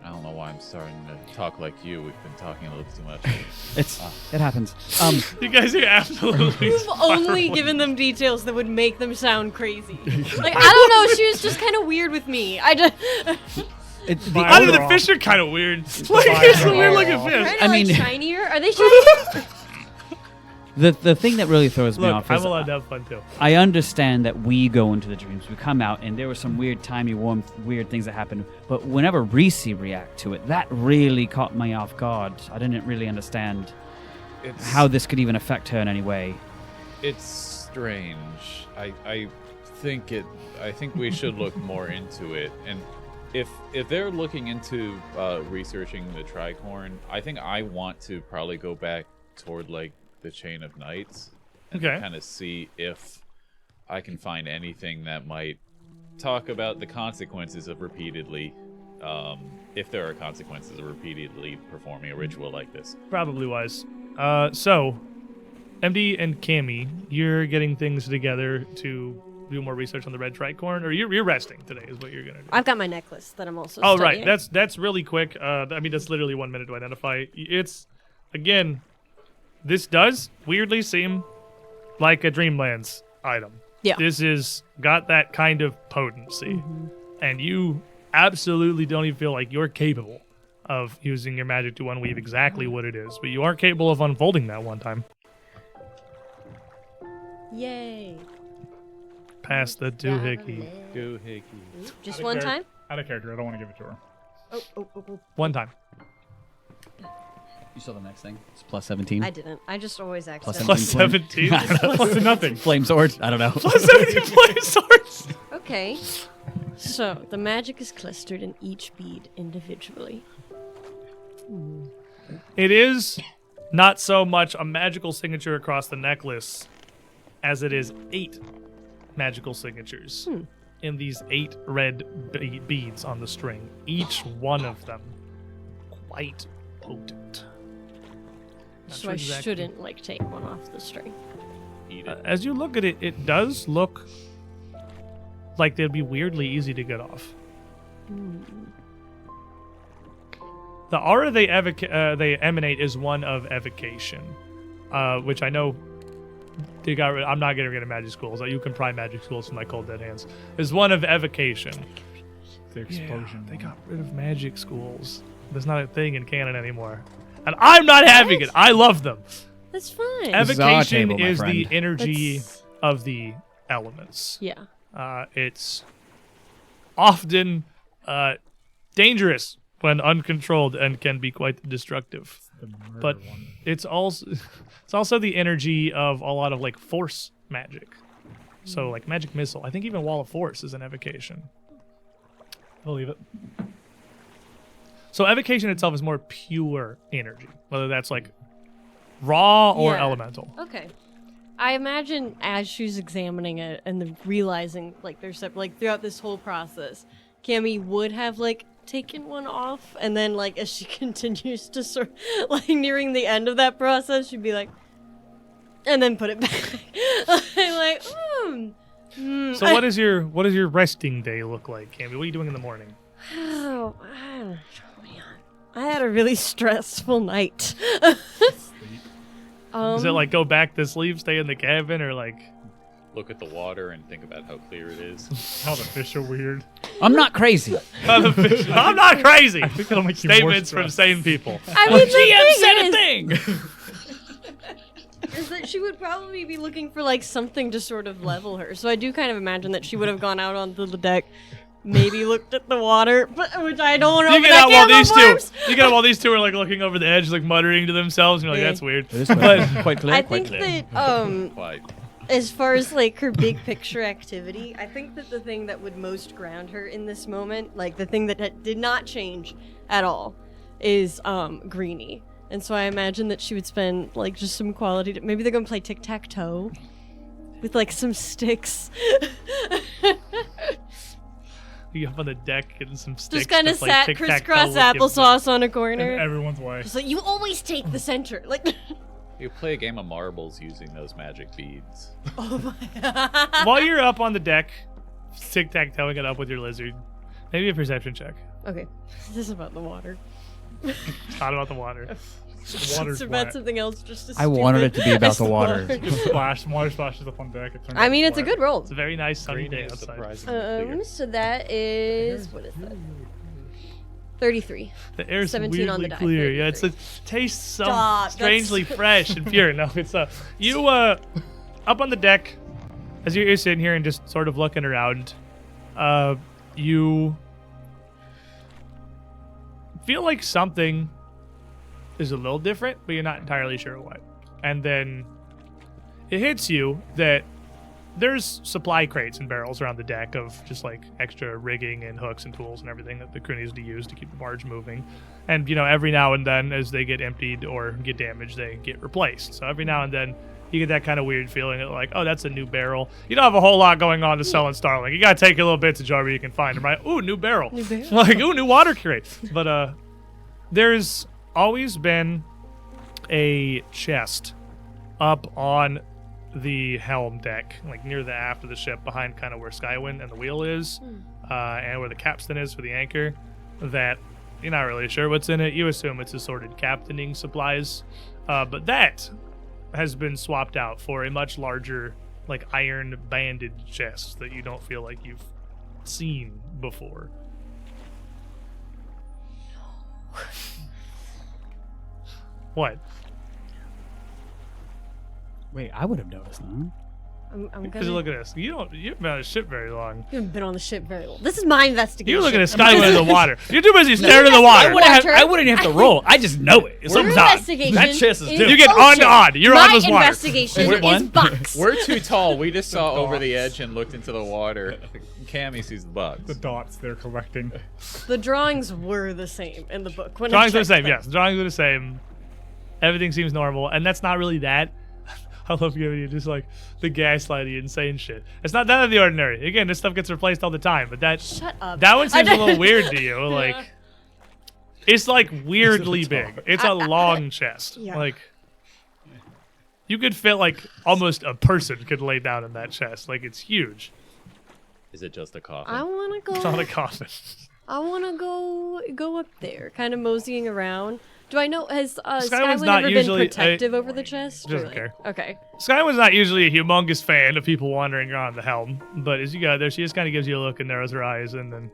Speaker 3: I don't know why I'm starting to talk like you. We've been talking a little too much.
Speaker 5: It happens.
Speaker 2: You guys are absolutely.
Speaker 4: You've only given them details that would make them sound crazy. Like, I don't know, she was just kind of weird with me. I just.
Speaker 2: I don't know, the fish are kind of weird. Like, it's a weird looking fish.
Speaker 4: I mean, shinier? Are they shinier?
Speaker 5: The thing that really throws me off
Speaker 2: I
Speaker 5: is
Speaker 2: will have fun too.
Speaker 5: I understand that we go into the dreams, we come out, and there were some weird, timey, warm, weird things that happened. But whenever Reese react to it, that really caught me off guard. I didn't really understand how this could even affect her in any way.
Speaker 3: It's strange. I think we should look more into it. And if they're looking into researching the tricorn, I think I want to probably go back toward like the Chain of Knights and kind of see if I can find anything that might talk about the consequences of repeatedly, if there are consequences of repeatedly performing a ritual like this.
Speaker 2: Probably wise. So, MD and Cammy, you're getting things together to do more research on the red tricorn, or you're resting today is what you're gonna do.
Speaker 4: I've got my necklace that I'm also
Speaker 2: right,
Speaker 4: studying.
Speaker 2: that's really quick. I mean, that's literally 1 minute to identify. It's, again, this does weirdly seem like a Dreamlands item.
Speaker 4: Yeah.
Speaker 2: This is got that kind of potency. And you absolutely don't even feel like you're capable of using your magic to unweave exactly what it is. But you are capable of unfolding that one time.
Speaker 4: Yay.
Speaker 2: Pass the doohickey.
Speaker 3: Doohickey.
Speaker 4: Just one time?
Speaker 6: Out of character. I don't want to give it to her.
Speaker 4: Oh.
Speaker 2: One time.
Speaker 5: You saw the next thing? It's plus 17.
Speaker 4: I didn't. I just always accidentally.
Speaker 2: Plus 17.
Speaker 6: Plus nothing.
Speaker 5: Flame sword? I don't know.
Speaker 2: Plus 17 flame swords.
Speaker 4: Okay. So, the magic is clustered in each bead individually.
Speaker 2: It is not so much a magical signature across the necklace as it is 8 magical signatures in these 8 red beads on the string. Each one of them quite potent. Not
Speaker 4: So
Speaker 2: sure
Speaker 4: I
Speaker 2: exactly.
Speaker 4: shouldn't, like, take one off the string.
Speaker 3: Eat it.
Speaker 2: As you look at it, it does look like they'd be weirdly easy to get off. The aura they emanate is one of evocation, which I know they got rid. I'm not getting rid of magic schools. You can pry magic schools from my cold dead hands. Is one of evocation.
Speaker 6: The explosion.
Speaker 2: They got rid of magic schools. That's not a thing in canon anymore, and I'm not having it. I love them.
Speaker 4: That's fine.
Speaker 2: Evocation
Speaker 5: Table, my
Speaker 2: is the
Speaker 5: friend.
Speaker 2: energy
Speaker 4: That's-
Speaker 2: of the elements.
Speaker 4: Yeah.
Speaker 2: It's often dangerous when uncontrolled and can be quite destructive. But it's also the energy of a lot of like force magic. So like magic missile. I think even Wall of Force is an evocation.
Speaker 6: Believe it.
Speaker 2: So evocation itself is more pure energy, whether that's like raw or
Speaker 4: Yeah.
Speaker 2: elemental.
Speaker 4: Okay. I imagine as she's examining it and then realizing, like, there's like throughout this whole process, Cammy would have like taken one off, and then like as she continues to sort of, like nearing the end of that process, she'd be like, and then put it back. like,
Speaker 2: So what does your resting day look like, Cammy? What are you doing in the morning?
Speaker 4: Oh, man. I had a really stressful night.
Speaker 2: Is it like go back to sleep, stay in the cabin, or like
Speaker 3: Look at the water and think about how clear it is.
Speaker 6: How the fish are weird.
Speaker 5: I'm not crazy.
Speaker 2: I'm not crazy.
Speaker 6: I think that'll make you more
Speaker 2: Statements from
Speaker 6: stressed.
Speaker 2: sane people.
Speaker 4: I mean, the
Speaker 5: thing.
Speaker 4: is that she would probably be looking for like something to sort of level her. So I do kind of imagine that she would have gone out onto the deck, maybe looked at the water, but which I don't want to
Speaker 2: You
Speaker 4: open
Speaker 2: get
Speaker 4: that
Speaker 2: out while
Speaker 4: can of
Speaker 2: these two.
Speaker 4: worms.
Speaker 2: You get out while these two are like looking over the edge, like muttering to themselves, and you're like,
Speaker 4: Yeah.
Speaker 2: "That's weird."
Speaker 5: It is
Speaker 2: But
Speaker 5: quite clear.
Speaker 4: I
Speaker 5: quite
Speaker 4: think
Speaker 5: clear.
Speaker 4: that
Speaker 3: Quite.
Speaker 4: as far as like her big picture activity, I think that the thing that would most ground her in this moment, like the thing that did not change at all, is Greenie. And so I imagine that she would spend like just some quality. Maybe they're gonna play tic-tac-toe with like some sticks.
Speaker 2: you up on the deck and some sticks.
Speaker 4: Just kind
Speaker 2: to
Speaker 4: of
Speaker 2: play
Speaker 4: sat
Speaker 2: tic-tac-toe
Speaker 4: crisscross
Speaker 2: with you.
Speaker 4: applesauce on a
Speaker 6: In
Speaker 4: corner.
Speaker 6: everyone's way.
Speaker 4: Just like you always take the center. Like
Speaker 3: You play a game of marbles using those magic beads.
Speaker 2: While you're up on the deck, tic-tac-toeing it up with your lizard, maybe a perception check.
Speaker 4: Okay, this is about the water.
Speaker 2: It's not about the water. The water's
Speaker 4: It's about
Speaker 2: wet.
Speaker 4: something else. Just as
Speaker 5: I wanted it
Speaker 4: stupid
Speaker 5: to be about
Speaker 4: as
Speaker 5: the water.
Speaker 6: Splash, water splashes up on deck. It turns
Speaker 4: I
Speaker 6: out
Speaker 4: mean, it's a
Speaker 6: wet.
Speaker 4: good roll.
Speaker 2: It's a very nice sunny
Speaker 3: Green
Speaker 2: day
Speaker 3: is
Speaker 2: outside.
Speaker 3: surprisingly bigger.
Speaker 4: So that is what is that? 33.
Speaker 2: The air's
Speaker 4: 17 on
Speaker 2: weirdly
Speaker 4: the die,
Speaker 2: clear. Yeah, it
Speaker 4: 33.
Speaker 2: tastes so
Speaker 4: Stop,
Speaker 2: strangely
Speaker 4: that's-
Speaker 2: fresh and pure. No, it's you up on the deck as you're sitting here and just sort of looking around. You feel like something is a little different, but you're not entirely sure what. And then it hits you that there's supply crates and barrels around the deck of just like extra rigging and hooks and tools and everything that the crew needs to use to keep the barge moving. And, you know, every now and then as they get emptied or get damaged, they get replaced. So every now and then you get that kind of weird feeling that like, oh, that's a new barrel. You don't have a whole lot going on to sell in Starling. You got to take a little bits of jar where you can find them, right? Ooh, new barrel.
Speaker 4: New barrel.
Speaker 2: Like, ooh, new water crate. But there's always been a chest up on the helm deck, like near the aft of the ship, behind kind of where Skywind and the wheel is, and where the capstan is for the anchor, that you're not really sure what's in it. You assume it's assorted captaining supplies, but that has been swapped out for a much larger, like iron banded chest that you don't feel like you've seen before. What?
Speaker 5: Wait, I would have noticed, no?
Speaker 4: I'm
Speaker 2: Because
Speaker 4: gonna.
Speaker 2: look at this. You haven't been on a ship very long.
Speaker 4: You haven't been on the ship very long. This is my investigation.
Speaker 2: You're looking at Skyway in the water. You're too busy staring at the water.
Speaker 5: I wouldn't have to roll. I just know it.
Speaker 4: Your
Speaker 5: Something's odd.
Speaker 4: investigation
Speaker 5: That chest is
Speaker 4: is
Speaker 5: due.
Speaker 2: You get
Speaker 4: ocean.
Speaker 2: odd. You're
Speaker 4: my
Speaker 2: on this water.
Speaker 4: investigation
Speaker 5: Wait,
Speaker 4: is
Speaker 5: what?
Speaker 4: box.
Speaker 3: We're too tall. We just saw over the edge and looked into the water. Cammy sees the
Speaker 6: The
Speaker 3: bugs.
Speaker 6: dots they're collecting.
Speaker 4: The drawings were the same in the book. When I
Speaker 2: Drawings are the
Speaker 4: checked
Speaker 2: same,
Speaker 4: them.
Speaker 2: yes. Drawings are the same. Everything seems normal, and that's not really that. I love giving you just like the gaslighty, insane shit. It's not that out of the ordinary. Again, this stuff gets replaced all the time, but
Speaker 4: Shut up.
Speaker 2: that one seems
Speaker 4: I
Speaker 2: a little weird to you. Like, it's like weirdly big. It's a long chest.
Speaker 4: Yeah.
Speaker 2: Like, you could fit like almost a person could lay down in that chest. Like, it's huge.
Speaker 3: Is it just a coffin?
Speaker 4: I want to
Speaker 2: It's not
Speaker 4: go.
Speaker 2: a coffin.
Speaker 4: I want to go up there, kind of moseying around. Do I know has
Speaker 2: Skywind's
Speaker 4: Skywin
Speaker 2: not
Speaker 4: ever been
Speaker 2: usually-
Speaker 4: protective over the chest?
Speaker 2: Doesn't
Speaker 4: Really?
Speaker 2: care.
Speaker 4: Okay.
Speaker 2: Skywind's not usually a humongous fan of people wandering around the helm, but as you go there, she just kind of gives you a look and narrows her eyes and then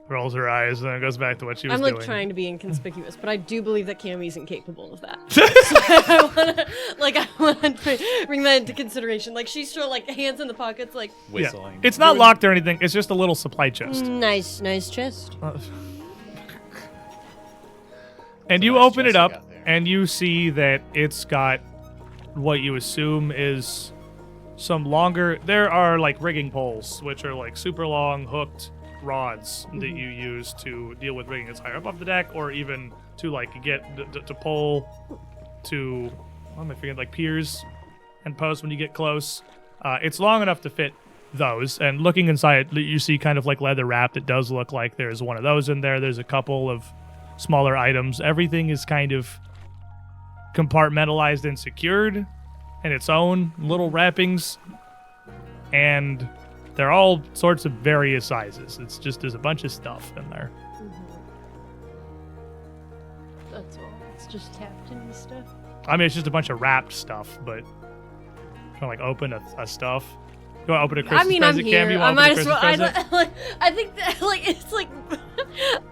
Speaker 2: rolls her eyes and then goes back to what she was
Speaker 4: I'm like
Speaker 2: doing.
Speaker 4: trying to be inconspicuous, but I do believe that Cammy's incapable of that. So I want to bring that into consideration. Like she's sort of like hands in the pockets, like
Speaker 3: Whistling.
Speaker 2: It's not locked or anything. It's just a little supply chest.
Speaker 4: nice chest.
Speaker 2: And you
Speaker 3: nice
Speaker 2: open
Speaker 3: chest
Speaker 2: it
Speaker 3: you
Speaker 2: up,
Speaker 3: got there.
Speaker 2: and you see that it's got what you assume is some longer. There are like rigging poles, which are like super long hooked rods that you use to deal with rigging that's higher up off the deck, or even to like get to pull to. What am I forgetting? Like piers and posts when you get close. It's long enough to fit those. And looking inside, you see kind of like leather wrapped. It does look like there's one of those in there. There's a couple of smaller items. Everything is kind of compartmentalized and secured in its own little wrappings, and they're all sorts of various sizes. It's just there's a bunch of stuff in there.
Speaker 4: That's all. It's just captain stuff.
Speaker 2: I mean, it's just a bunch of wrapped stuff, but trying to like open a stuff. You want to open a Christmas
Speaker 4: I mean, I'm
Speaker 2: present,
Speaker 4: here.
Speaker 2: Cam? You
Speaker 4: I
Speaker 2: want to
Speaker 4: might
Speaker 2: open a
Speaker 4: as well.
Speaker 2: Christmas present?
Speaker 4: I think that, like it's like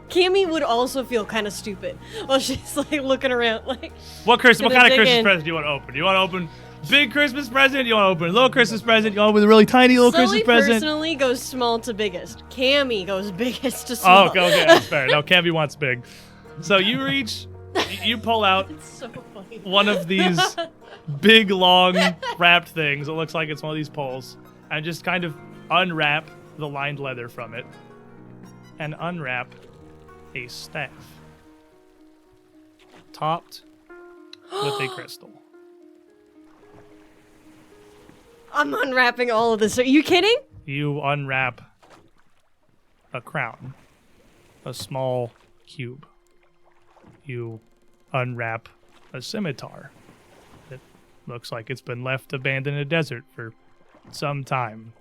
Speaker 4: Cammy would also feel kind of stupid while she's like looking around. Like
Speaker 2: What kind of
Speaker 4: gonna
Speaker 2: Christmas
Speaker 4: dig in.
Speaker 2: present do you want to open? Do you want to open big Christmas present? You want to open a little Christmas present? You want to open a really tiny little
Speaker 4: Sully
Speaker 2: Christmas present?
Speaker 4: personally goes small to biggest. Cammy goes biggest to small.
Speaker 2: Oh, okay, that's fair. No, Camby wants big. So you reach, you pull out
Speaker 4: It's so funny.
Speaker 2: one of these big, long, wrapped things. It looks like it's one of these poles. And just kind of unwrap the lined leather from it. And unwrap a staff. Topped with a crystal.
Speaker 4: I'm unwrapping all of this. Are you kidding?
Speaker 2: You unwrap a crown. A small cube. You unwrap a scimitar. It looks like it's been left abandoned in a desert for some time.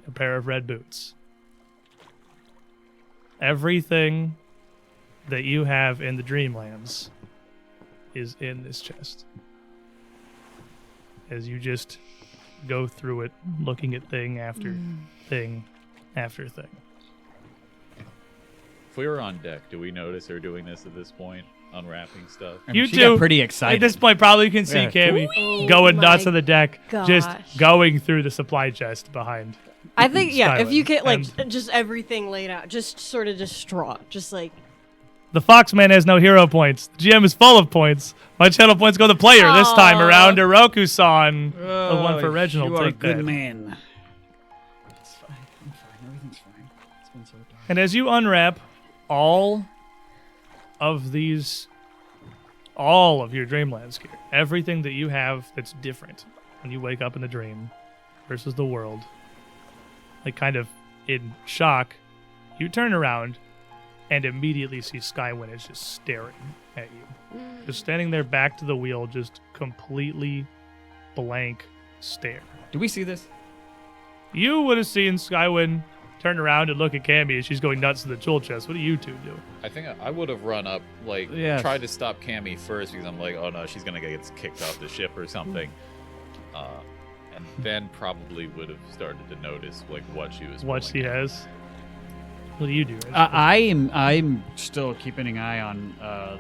Speaker 2: A pair of red boots. everything that you have in the Dreamlands is in this chest. As you just go through it, looking at thing after thing after thing.
Speaker 3: If we were on deck, do we notice her doing this at this point? Unwrapping stuff?
Speaker 5: I mean,
Speaker 2: You
Speaker 5: she
Speaker 2: do.
Speaker 5: got pretty excited.
Speaker 2: At this point, probably you can see
Speaker 5: Yeah.
Speaker 2: Cammy
Speaker 4: Oh
Speaker 2: going nuts
Speaker 4: my
Speaker 2: on the deck, just
Speaker 4: gosh.
Speaker 2: going through the supply chest behind.
Speaker 4: I think, yeah, if
Speaker 2: Skywin.
Speaker 4: you get, like,
Speaker 2: And-
Speaker 4: just everything laid out, just sort of distraught, just like,
Speaker 2: The Foxman has no hero points. The GM is full of points. My channel points go to the player this time
Speaker 4: Aw.
Speaker 2: around. Roku-san. The one for Reginald.
Speaker 5: You are a
Speaker 2: Take
Speaker 5: good
Speaker 2: that.
Speaker 5: man. It's fine. I'm fine. Everything's fine. It's been so dark.
Speaker 2: And as you unwrap all of your Dreamlands gear, everything that you have that's different when you wake up in the dream versus the world, like kind of in shock, you turn around and immediately see Skywin is just staring at you. Just standing there back to the wheel, just completely blank stare.
Speaker 5: Do we see this?
Speaker 2: You would have seen Skywin turn around and look at Cammy as she's going nuts in the tool chest. What do you two do?
Speaker 3: I think I would have run up, like,
Speaker 5: Yes.
Speaker 3: tried to stop Cammy first because I'm like, oh no, she's gonna get kicked off the ship or something. And then probably would have started to notice, like, what she was
Speaker 2: What
Speaker 3: pulling
Speaker 2: she
Speaker 3: out.
Speaker 2: has. What do you do?
Speaker 5: I'm still keeping an eye on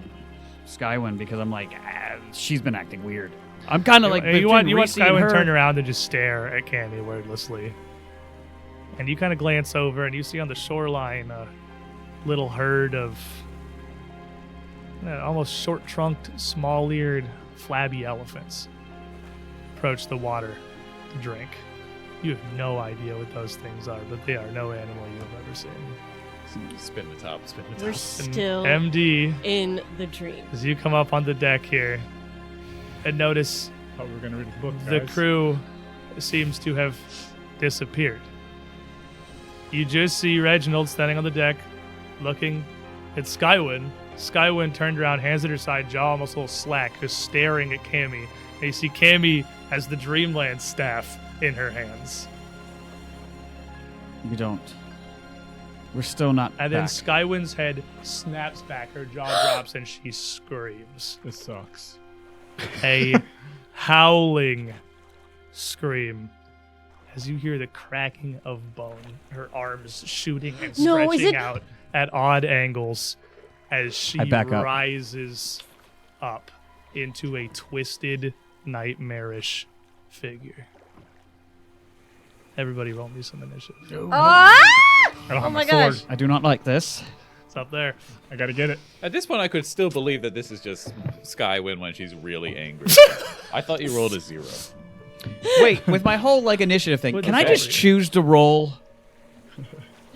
Speaker 5: Skywin because I'm like, she's been acting weird. I'm kind of like,
Speaker 2: you want Skywin
Speaker 5: her.
Speaker 2: to turn around and just stare at Cammy wordlessly. And you kind of glance over and you see on the shoreline a little herd of almost short-trunked, small-eared, flabby elephants approach the water to drink. You have no idea what those things are, but they are no animal you have ever seen.
Speaker 3: Spin the top.
Speaker 4: we're
Speaker 2: And
Speaker 4: still
Speaker 2: MD,
Speaker 4: in the dream.
Speaker 2: as you come up on the deck here and notice
Speaker 6: Thought we were gonna read the book,
Speaker 2: the
Speaker 6: guys.
Speaker 2: crew seems to have disappeared. You just see Reginald standing on the deck, looking at Skywin. Skywin turned around, hands at her side, jaw almost a little slack, just staring at Cammy. And you see Cammy has the Dreamland staff in her hands.
Speaker 5: We don't. We're still not
Speaker 2: And then
Speaker 5: back.
Speaker 2: Skywin's head snaps back, her jaw drops, and she screams.
Speaker 6: This sucks.
Speaker 2: A howling scream as you hear the cracking of bone, her arms shooting and
Speaker 4: No, is
Speaker 2: stretching
Speaker 4: it-
Speaker 2: out at odd angles as she
Speaker 5: I back up.
Speaker 2: rises up into a twisted, nightmarish figure. Everybody roll me some initiative.
Speaker 4: Ah!
Speaker 6: I don't
Speaker 4: Oh
Speaker 6: have
Speaker 4: my
Speaker 6: my sword.
Speaker 4: gosh.
Speaker 5: I do not like this.
Speaker 2: It's up there.
Speaker 6: I gotta get it.
Speaker 3: At this point, I could still believe that this is just Skywin when she's really angry. I thought you rolled a 0.
Speaker 5: Wait, with my whole like initiative thing,
Speaker 2: With
Speaker 5: can
Speaker 2: the
Speaker 5: I just
Speaker 2: battery.
Speaker 5: choose to roll?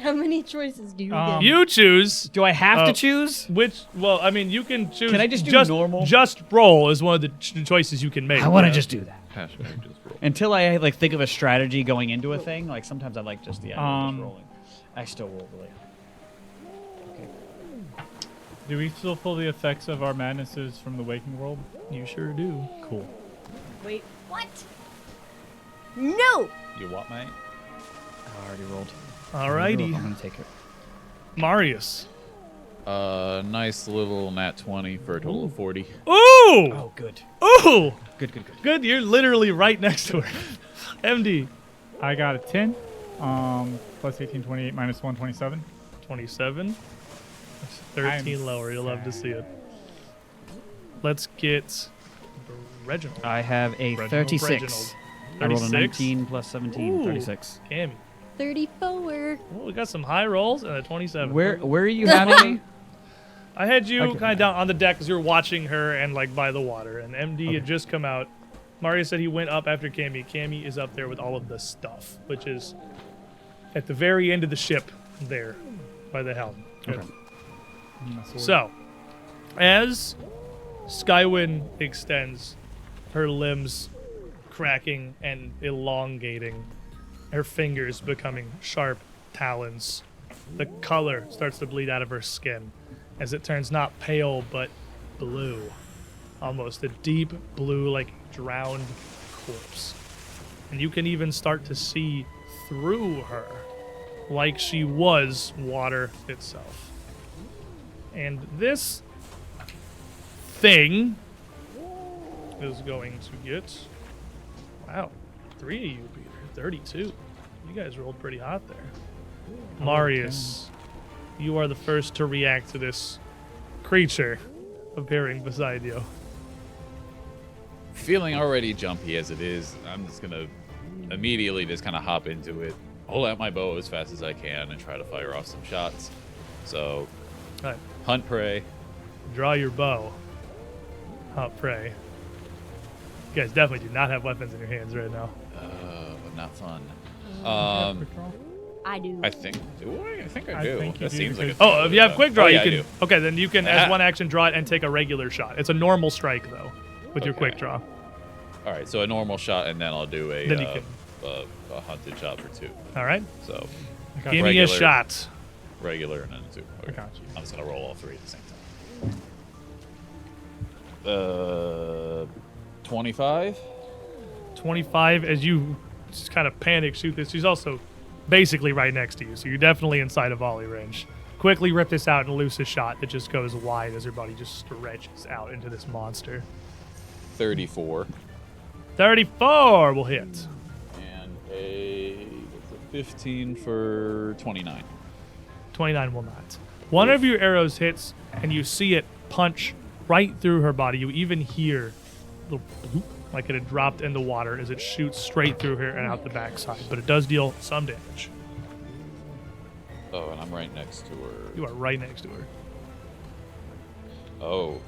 Speaker 4: How many choices do you get?
Speaker 2: You choose
Speaker 5: Do I have
Speaker 2: Uh,
Speaker 5: to choose?
Speaker 2: which. Well, I mean, you can choose.
Speaker 5: Can I just do normal?
Speaker 2: Just roll is one of the choices you can make.
Speaker 5: I want to
Speaker 2: Yeah.
Speaker 5: just do that.
Speaker 3: Hashtag just roll.
Speaker 5: Until I like think of a strategy going into a thing. Like sometimes I like just the idea of just
Speaker 6: Um,
Speaker 5: rolling. I still roll really.
Speaker 6: Do we still feel the effects of our madnesses from the waking world?
Speaker 2: You sure do.
Speaker 6: Cool.
Speaker 4: Wait, what? No!
Speaker 3: You what, mate?
Speaker 5: I already rolled. I'm
Speaker 2: Alrighty,
Speaker 5: gonna take it.
Speaker 2: Marius.
Speaker 3: Nice little nat 20 for a total of 40.
Speaker 2: Ooh!
Speaker 5: Oh, good.
Speaker 2: Ooh!
Speaker 5: Good, good, good.
Speaker 2: Good, you're literally right next to her. MD.
Speaker 6: I got a 10. Plus 18, 28, minus 1, 27.
Speaker 2: 27. 13
Speaker 6: I'm
Speaker 2: lower. You'll love to
Speaker 6: sad.
Speaker 2: see it. Let's get Reginald.
Speaker 5: I have a
Speaker 2: Reginald,
Speaker 5: 36.
Speaker 2: Reginald.
Speaker 5: I rolled a
Speaker 2: 36?
Speaker 5: 19 plus 17,
Speaker 2: Ooh.
Speaker 5: 36.
Speaker 2: Cammy.
Speaker 4: 34.
Speaker 2: Oh, we got some high rolls and a 27.
Speaker 5: Where are you having me?
Speaker 2: I had you
Speaker 5: Okay.
Speaker 2: kind of down on the deck because you were watching her and like by the water. And MD had just come out. Mario said he went up after Cammy. Cammy is up there with all of the stuff, which is at the very end of the ship there by the helm.
Speaker 5: Okay.
Speaker 6: My sword.
Speaker 2: So, as Skywin extends, her limbs cracking and elongating, her fingers becoming sharp talons, the color starts to bleed out of her skin as it turns not pale but blue, almost a deep blue like drowned corpse. And you can even start to see through her like she was water itself. And this thing is going to get, wow, 3 of you, Peter, 32. You guys rolled pretty hot there. Marius, you are the first to react to this creature appearing beside you.
Speaker 3: Feeling already jumpy as it is, I'm just gonna immediately just kind of hop into it, pull out my bow as fast as I can, and try to fire off some shots. So,
Speaker 2: All right,
Speaker 3: hunt prey.
Speaker 2: draw your bow. Hunt prey. You guys definitely do not have weapons in your hands right now.
Speaker 3: Not fun.
Speaker 4: I do.
Speaker 3: I think. Do I? I think I
Speaker 6: I
Speaker 3: do.
Speaker 6: think you
Speaker 3: That
Speaker 6: do,
Speaker 3: seems like a
Speaker 6: because-
Speaker 2: Oh, if you have quick draw,
Speaker 3: Oh,
Speaker 2: you
Speaker 3: yeah, I
Speaker 2: can.
Speaker 3: do.
Speaker 2: Okay, then you can, as
Speaker 3: Ah.
Speaker 2: one action, draw it and take a regular shot. It's a normal strike though, with your quick
Speaker 3: Okay.
Speaker 2: draw.
Speaker 3: All right, so a normal shot, and then I'll do a
Speaker 2: Then you can-
Speaker 3: a hunted shot for 2.
Speaker 2: All right,
Speaker 3: So
Speaker 6: I got
Speaker 2: give
Speaker 6: you.
Speaker 2: me a
Speaker 3: Regular.
Speaker 2: shot.
Speaker 3: regular and then 2. Okay.
Speaker 6: got you.
Speaker 3: I'm just gonna roll all 3 at the same time. 25.
Speaker 2: 25 as you just kind of panic shoot this. She's also basically right next to you, so you're definitely inside of volley range. Quickly rip this out and loose a shot that just goes wide as her body just stretches out into this monster.
Speaker 3: 34.
Speaker 2: 34 will hit.
Speaker 3: And a 15 for 29.
Speaker 2: 29 will not. One of your arrows hits, and you see it punch right through her body. You even hear the bloop, like it had dropped in the water as it shoots straight through her and out the backside. But it does deal some damage.
Speaker 3: Oh, and I'm right next to her.
Speaker 2: You are right next to her.
Speaker 3: Oh.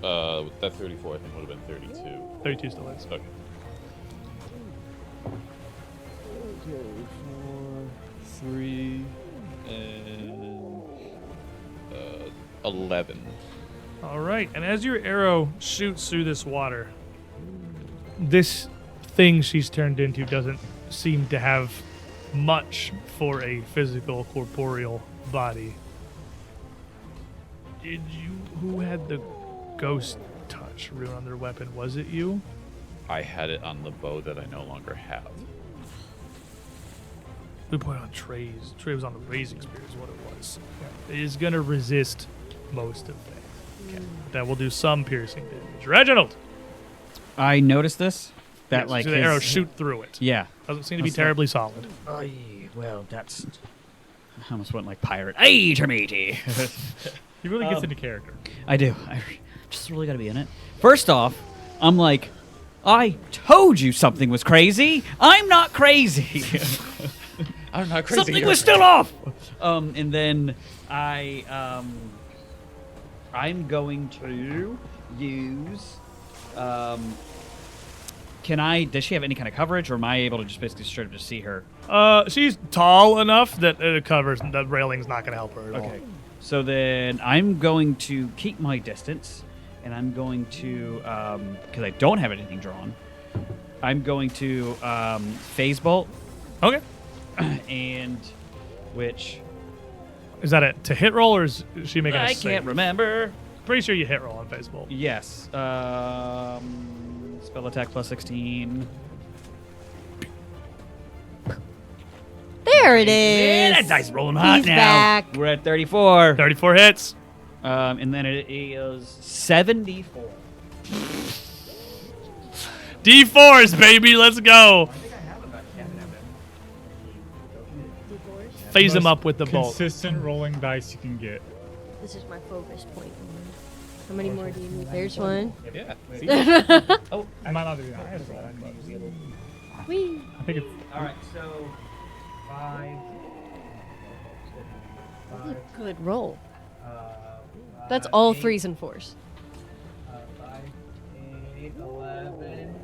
Speaker 3: That 34 I think would have been 32.
Speaker 2: 32 still hits.
Speaker 3: Okay. 4, 3, and 11.
Speaker 2: All right, and as your arrow shoots through this water, this thing she's turned into doesn't seem to have much for a physical, corporeal body. Who had the ghost touch rune on their weapon? Was it you?
Speaker 3: I had it on the bow that I no longer have.
Speaker 2: We put it on Trey's. Trey was on the raising spear is what it was. It is going to resist most of that. Okay. That will do some piercing damage. Reginald!
Speaker 5: I noticed this. That
Speaker 2: Yes,
Speaker 5: like
Speaker 2: so the
Speaker 5: his-
Speaker 2: arrows shoot through it.
Speaker 5: Yeah.
Speaker 2: Doesn't seem to be
Speaker 5: That's like-
Speaker 2: terribly solid.
Speaker 5: Well, that's. I almost went like pirate. Hey, matey.
Speaker 6: He really gets into character.
Speaker 5: I do. I just really got to be in it. First off, I'm like, I told you something was crazy. I'm not crazy.
Speaker 3: I'm not crazy.
Speaker 5: Something was still off. And then I'm going to use. Does she have any kind of coverage, or am I able to just basically straight up just see her?
Speaker 2: She's tall enough that it covers. The railing's not going to help her at all.
Speaker 5: Okay. So then I'm going to keep my distance, and I'm going to, because I don't have anything drawn, I'm going to phase bolt,
Speaker 2: Okay.
Speaker 5: and which
Speaker 2: Is that a to hit roll, or is she making a
Speaker 5: I
Speaker 2: save?
Speaker 5: can't remember.
Speaker 2: Pretty sure you hit roll on face bolt.
Speaker 5: Yes. Spell attack plus 16.
Speaker 4: There it
Speaker 5: Yeah,
Speaker 4: is.
Speaker 5: that dice rolling hot
Speaker 4: He's
Speaker 5: now.
Speaker 4: back.
Speaker 5: We're at 34.
Speaker 2: 34 hits.
Speaker 5: And then it is 74.
Speaker 2: D4s, baby. Let's go. Phase him
Speaker 6: Most
Speaker 2: up with the bolt.
Speaker 6: Consistent rolling dice you can get.
Speaker 4: This is my focus point. How many more do you need? There's one.
Speaker 3: Yeah.
Speaker 6: I might not do the highest roll, but
Speaker 4: Whee.
Speaker 6: I think it's
Speaker 5: All right, so 5.
Speaker 4: Good roll. That's all 3s and 4s.
Speaker 5: 5, 8, 11,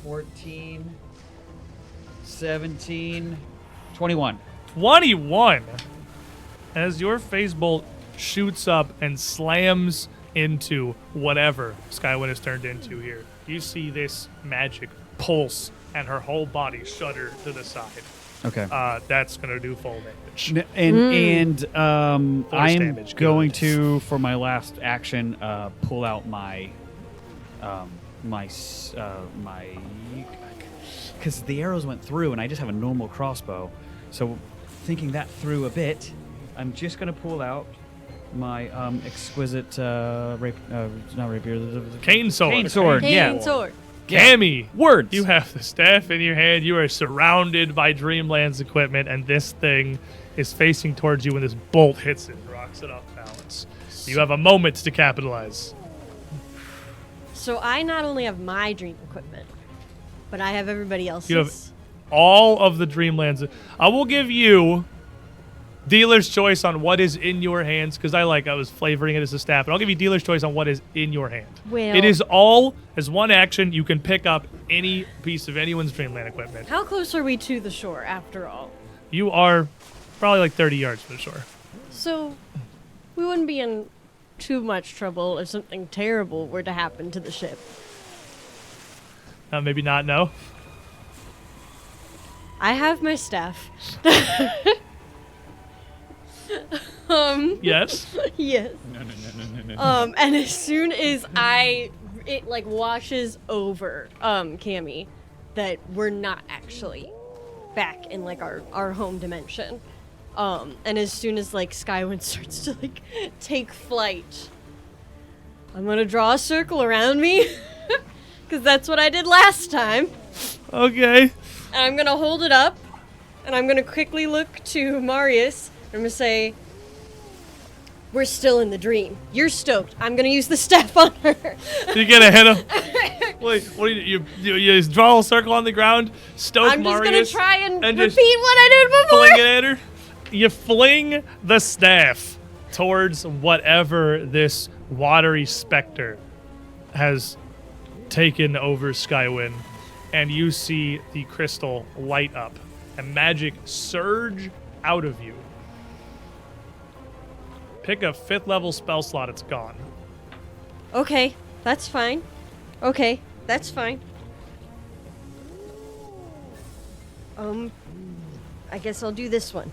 Speaker 5: 14, 17, 21.
Speaker 2: 21. As your phase bolt shoots up and slams into whatever Skywin has turned into here, you see this magic pulse and her whole body shudder to the side.
Speaker 5: Okay.
Speaker 2: That's going to do full damage.
Speaker 5: And I'm
Speaker 2: damage,
Speaker 5: going
Speaker 2: good.
Speaker 5: to, for my last action, pull out my because the arrows went through, and I just have a normal crossbow. So, thinking that through a bit, I'm just going to pull out my exquisite not rapier,
Speaker 2: Cane sword.
Speaker 5: Cane sword, yeah.
Speaker 4: Cane sword.
Speaker 2: Cammy,
Speaker 5: Words.
Speaker 2: you have the staff in your hand. You are surrounded by Dreamland's equipment, and this thing is facing towards you when this bolt hits it, rocks it off balance. You have a moment to capitalize.
Speaker 4: So I not only have my dream equipment, but I have everybody else's.
Speaker 2: You have all of the Dreamlands. I will give you dealer's choice on what is in your hands, because I was flavoring it as a staff, but I'll give you dealer's choice on what is in your hand.
Speaker 4: Well,
Speaker 2: it is all as one action. You can pick up any piece of anyone's Dreamland equipment.
Speaker 4: how close are we to the shore, after all?
Speaker 2: You are probably like 30 yards from the shore.
Speaker 4: So we wouldn't be in too much trouble if something terrible were to happen to the ship.
Speaker 2: Maybe not, no.
Speaker 4: I have my staff.
Speaker 2: Yes.
Speaker 4: Yes.
Speaker 3: No.
Speaker 4: And as soon as it like washes over, Cammy, that we're not actually back in like our home dimension. And as soon as like Skywind starts to like take flight, I'm gonna draw a circle around me, because that's what I did last time.
Speaker 2: Okay.
Speaker 4: And I'm gonna hold it up, and I'm gonna quickly look to Marius. I'm gonna say, we're still in the dream. You're stoked. I'm gonna use the staff on her.
Speaker 2: You gonna hit him? Wait, what do you just draw a circle on the ground, stoke
Speaker 4: I'm just
Speaker 2: Marius,
Speaker 4: gonna try and repeat
Speaker 2: just
Speaker 4: what I did before.
Speaker 2: fling it at her? You fling the staff towards whatever this watery specter has taken over Skywind, and you see the crystal light up and magic surge out of you. Pick a 5th level spell slot, it's gone.
Speaker 4: Okay, that's fine. Okay, that's fine. I guess I'll do this one.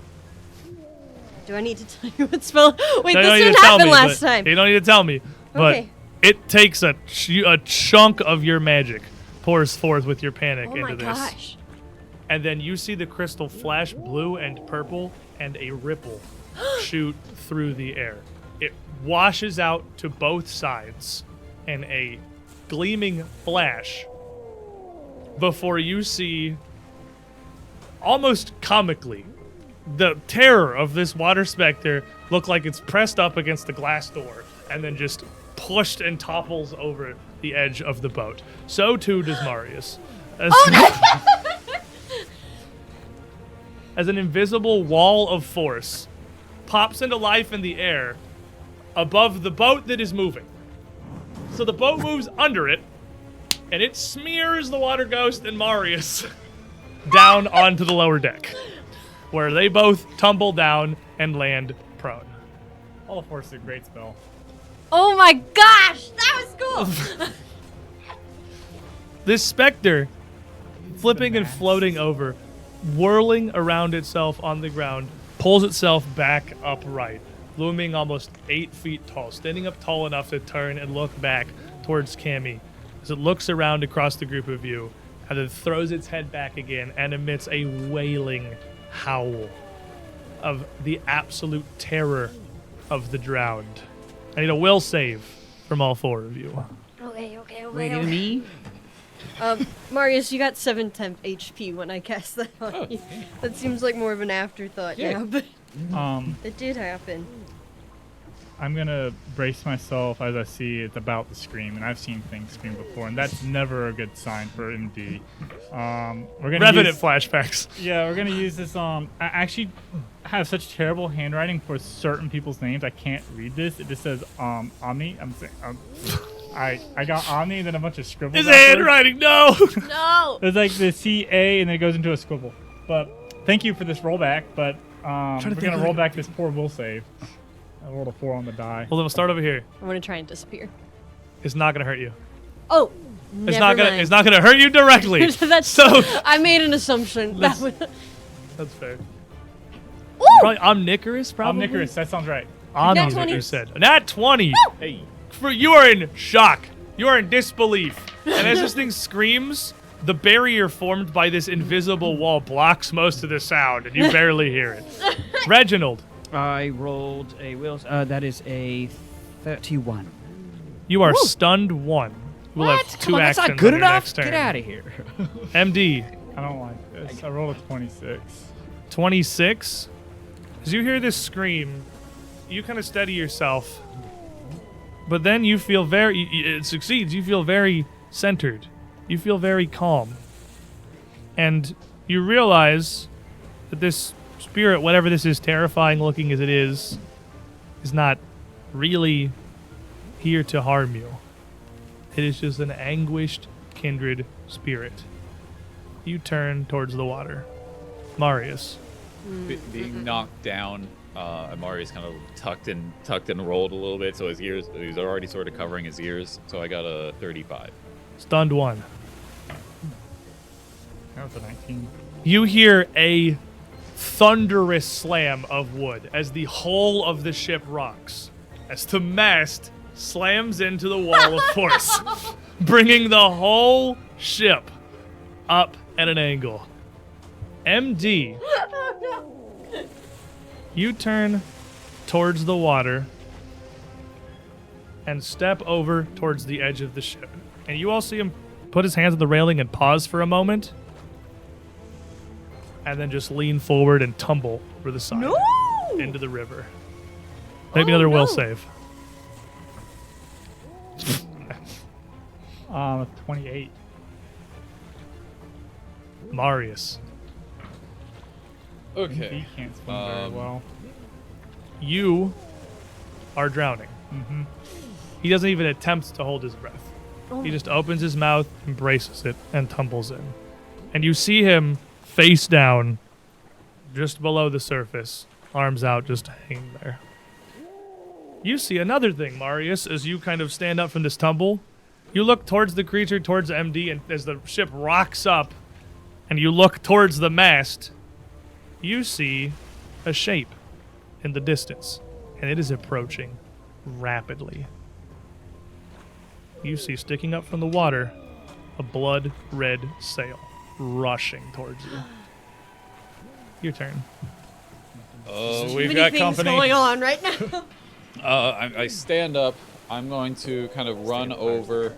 Speaker 4: Do I need to tell you what spell? Wait,
Speaker 2: No, you don't
Speaker 4: this
Speaker 2: need
Speaker 4: didn't
Speaker 2: to tell
Speaker 4: happen
Speaker 2: me,
Speaker 4: last
Speaker 2: but-
Speaker 4: time.
Speaker 2: You don't need to tell me. But
Speaker 4: Okay.
Speaker 2: it takes a chunk of your magic, pours forth with your panic
Speaker 4: Oh
Speaker 2: into
Speaker 4: my
Speaker 2: this.
Speaker 4: gosh.
Speaker 2: And then you see the crystal flash blue and purple, and a ripple shoot through the air. It washes out to both sides in a gleaming flash before you see, almost comically, the terror of this water specter look like it's pressed up against the glass door and then just pushed and topples over the edge of the boat. So too does Marius. As an invisible wall of force pops into life in the air above the boat that is moving. So the boat moves under it, and it smears the water ghost and Marius down onto the lower deck, where they both tumble down and land prone.
Speaker 6: All of Force is a great spell.
Speaker 4: Oh my gosh, that was cool.
Speaker 2: This specter, flipping and floating over, whirling around itself on the ground, pulls itself back upright, looming almost 8 feet tall, standing up tall enough to turn and look back towards Cammy as it looks around across the group of you, and then throws its head back again and emits a wailing howl of the absolute terror of the drowned. I need a will save from all 4 of you.
Speaker 4: Okay.
Speaker 5: Wait, me?
Speaker 4: Marius, you got 7 temp HP when I cast that on you. That seems like more of an afterthought now, but it did happen.
Speaker 6: I'm gonna brace myself as I see it's about to scream, and I've seen things scream before, and that's never a good sign for MD. We're gonna
Speaker 2: Revenant
Speaker 6: use,
Speaker 2: flashbacks.
Speaker 6: yeah, we're gonna use this. I actually have such terrible handwriting for certain people's names. I can't read this. It just says Omni. I'm saying I got Omni and then a bunch of scribbles.
Speaker 2: His
Speaker 6: afterwards.
Speaker 2: handwriting, no!
Speaker 4: No!
Speaker 6: It's like the CA and then it goes into a scribble. But thank you for this rollback. But we're gonna roll back this poor will save. I rolled a 4 on the die.
Speaker 2: Well, then we'll start over here.
Speaker 4: I'm gonna try and disappear.
Speaker 2: It's not gonna hurt you.
Speaker 4: Oh,
Speaker 2: It's not gonna hurt you directly.
Speaker 4: That's
Speaker 2: so
Speaker 4: I made an assumption. That
Speaker 2: Let's-
Speaker 4: would.
Speaker 2: that's fair.
Speaker 4: Ooh!
Speaker 2: Probably Omnicorous, probably.
Speaker 6: Omnicorous, that sounds right.
Speaker 2: Omni
Speaker 4: Nat
Speaker 2: is what
Speaker 4: 20.
Speaker 2: you said. Nat 20.
Speaker 3: Hey.
Speaker 2: You are in shock. You are in disbelief. And as this thing screams, the barrier formed by this invisible wall blocks most of the sound, and you barely hear it. Reginald,
Speaker 5: I rolled a will. That is a 31.
Speaker 2: you are stunned 1. We'll
Speaker 5: What?
Speaker 2: have
Speaker 5: Come
Speaker 2: 2
Speaker 5: on,
Speaker 2: actions
Speaker 5: that's not good
Speaker 2: on your
Speaker 5: enough.
Speaker 2: next turn.
Speaker 5: Get out of here.
Speaker 2: MD,
Speaker 6: I don't like this. I rolled a 26.
Speaker 2: 26. As you hear this scream, you kind of steady yourself, but then you feel it succeeds. You feel very centered. You feel very calm. And you realize that this spirit, whatever this is, terrifying looking as it is not really here to harm you. It is just an anguished, kindred spirit. You turn towards the water. Marius.
Speaker 3: Being knocked down, Amari's kind of tucked and rolled a little bit, so his ears, he's already sort of covering his ears. So I got a 35.
Speaker 2: Stunned 1.
Speaker 6: That was a 19.
Speaker 2: You hear a thunderous slam of wood as the hull of the ship rocks, as the mast slams into the wall of force, bringing the whole ship up at an angle. MD, you turn towards the water and step over towards the edge of the ship. And you all see him put his hands on the railing and pause for a moment, and then just lean forward and tumble over the side into the river. Maybe another will save.
Speaker 6: 28.
Speaker 2: Marius,
Speaker 3: Okay.
Speaker 6: He can't swim very well.
Speaker 2: you are drowning.
Speaker 6: Mm-hmm.
Speaker 2: He doesn't even attempt to hold his breath. He just opens his mouth, embraces it, and tumbles in. And you see him face down, just below the surface, arms out, just hanging there. You see another thing, Marius, as you kind of stand up from this tumble. You look towards the creature, towards MD, and as the ship rocks up, and you look towards the mast, you see a shape in the distance, and it is approaching rapidly. You see sticking up from the water a blood-red sail rushing towards you. Your turn.
Speaker 3: We've
Speaker 4: Many
Speaker 3: got
Speaker 4: things
Speaker 3: company.
Speaker 4: going on right now.
Speaker 3: I stand up. I'm going to kind of run over.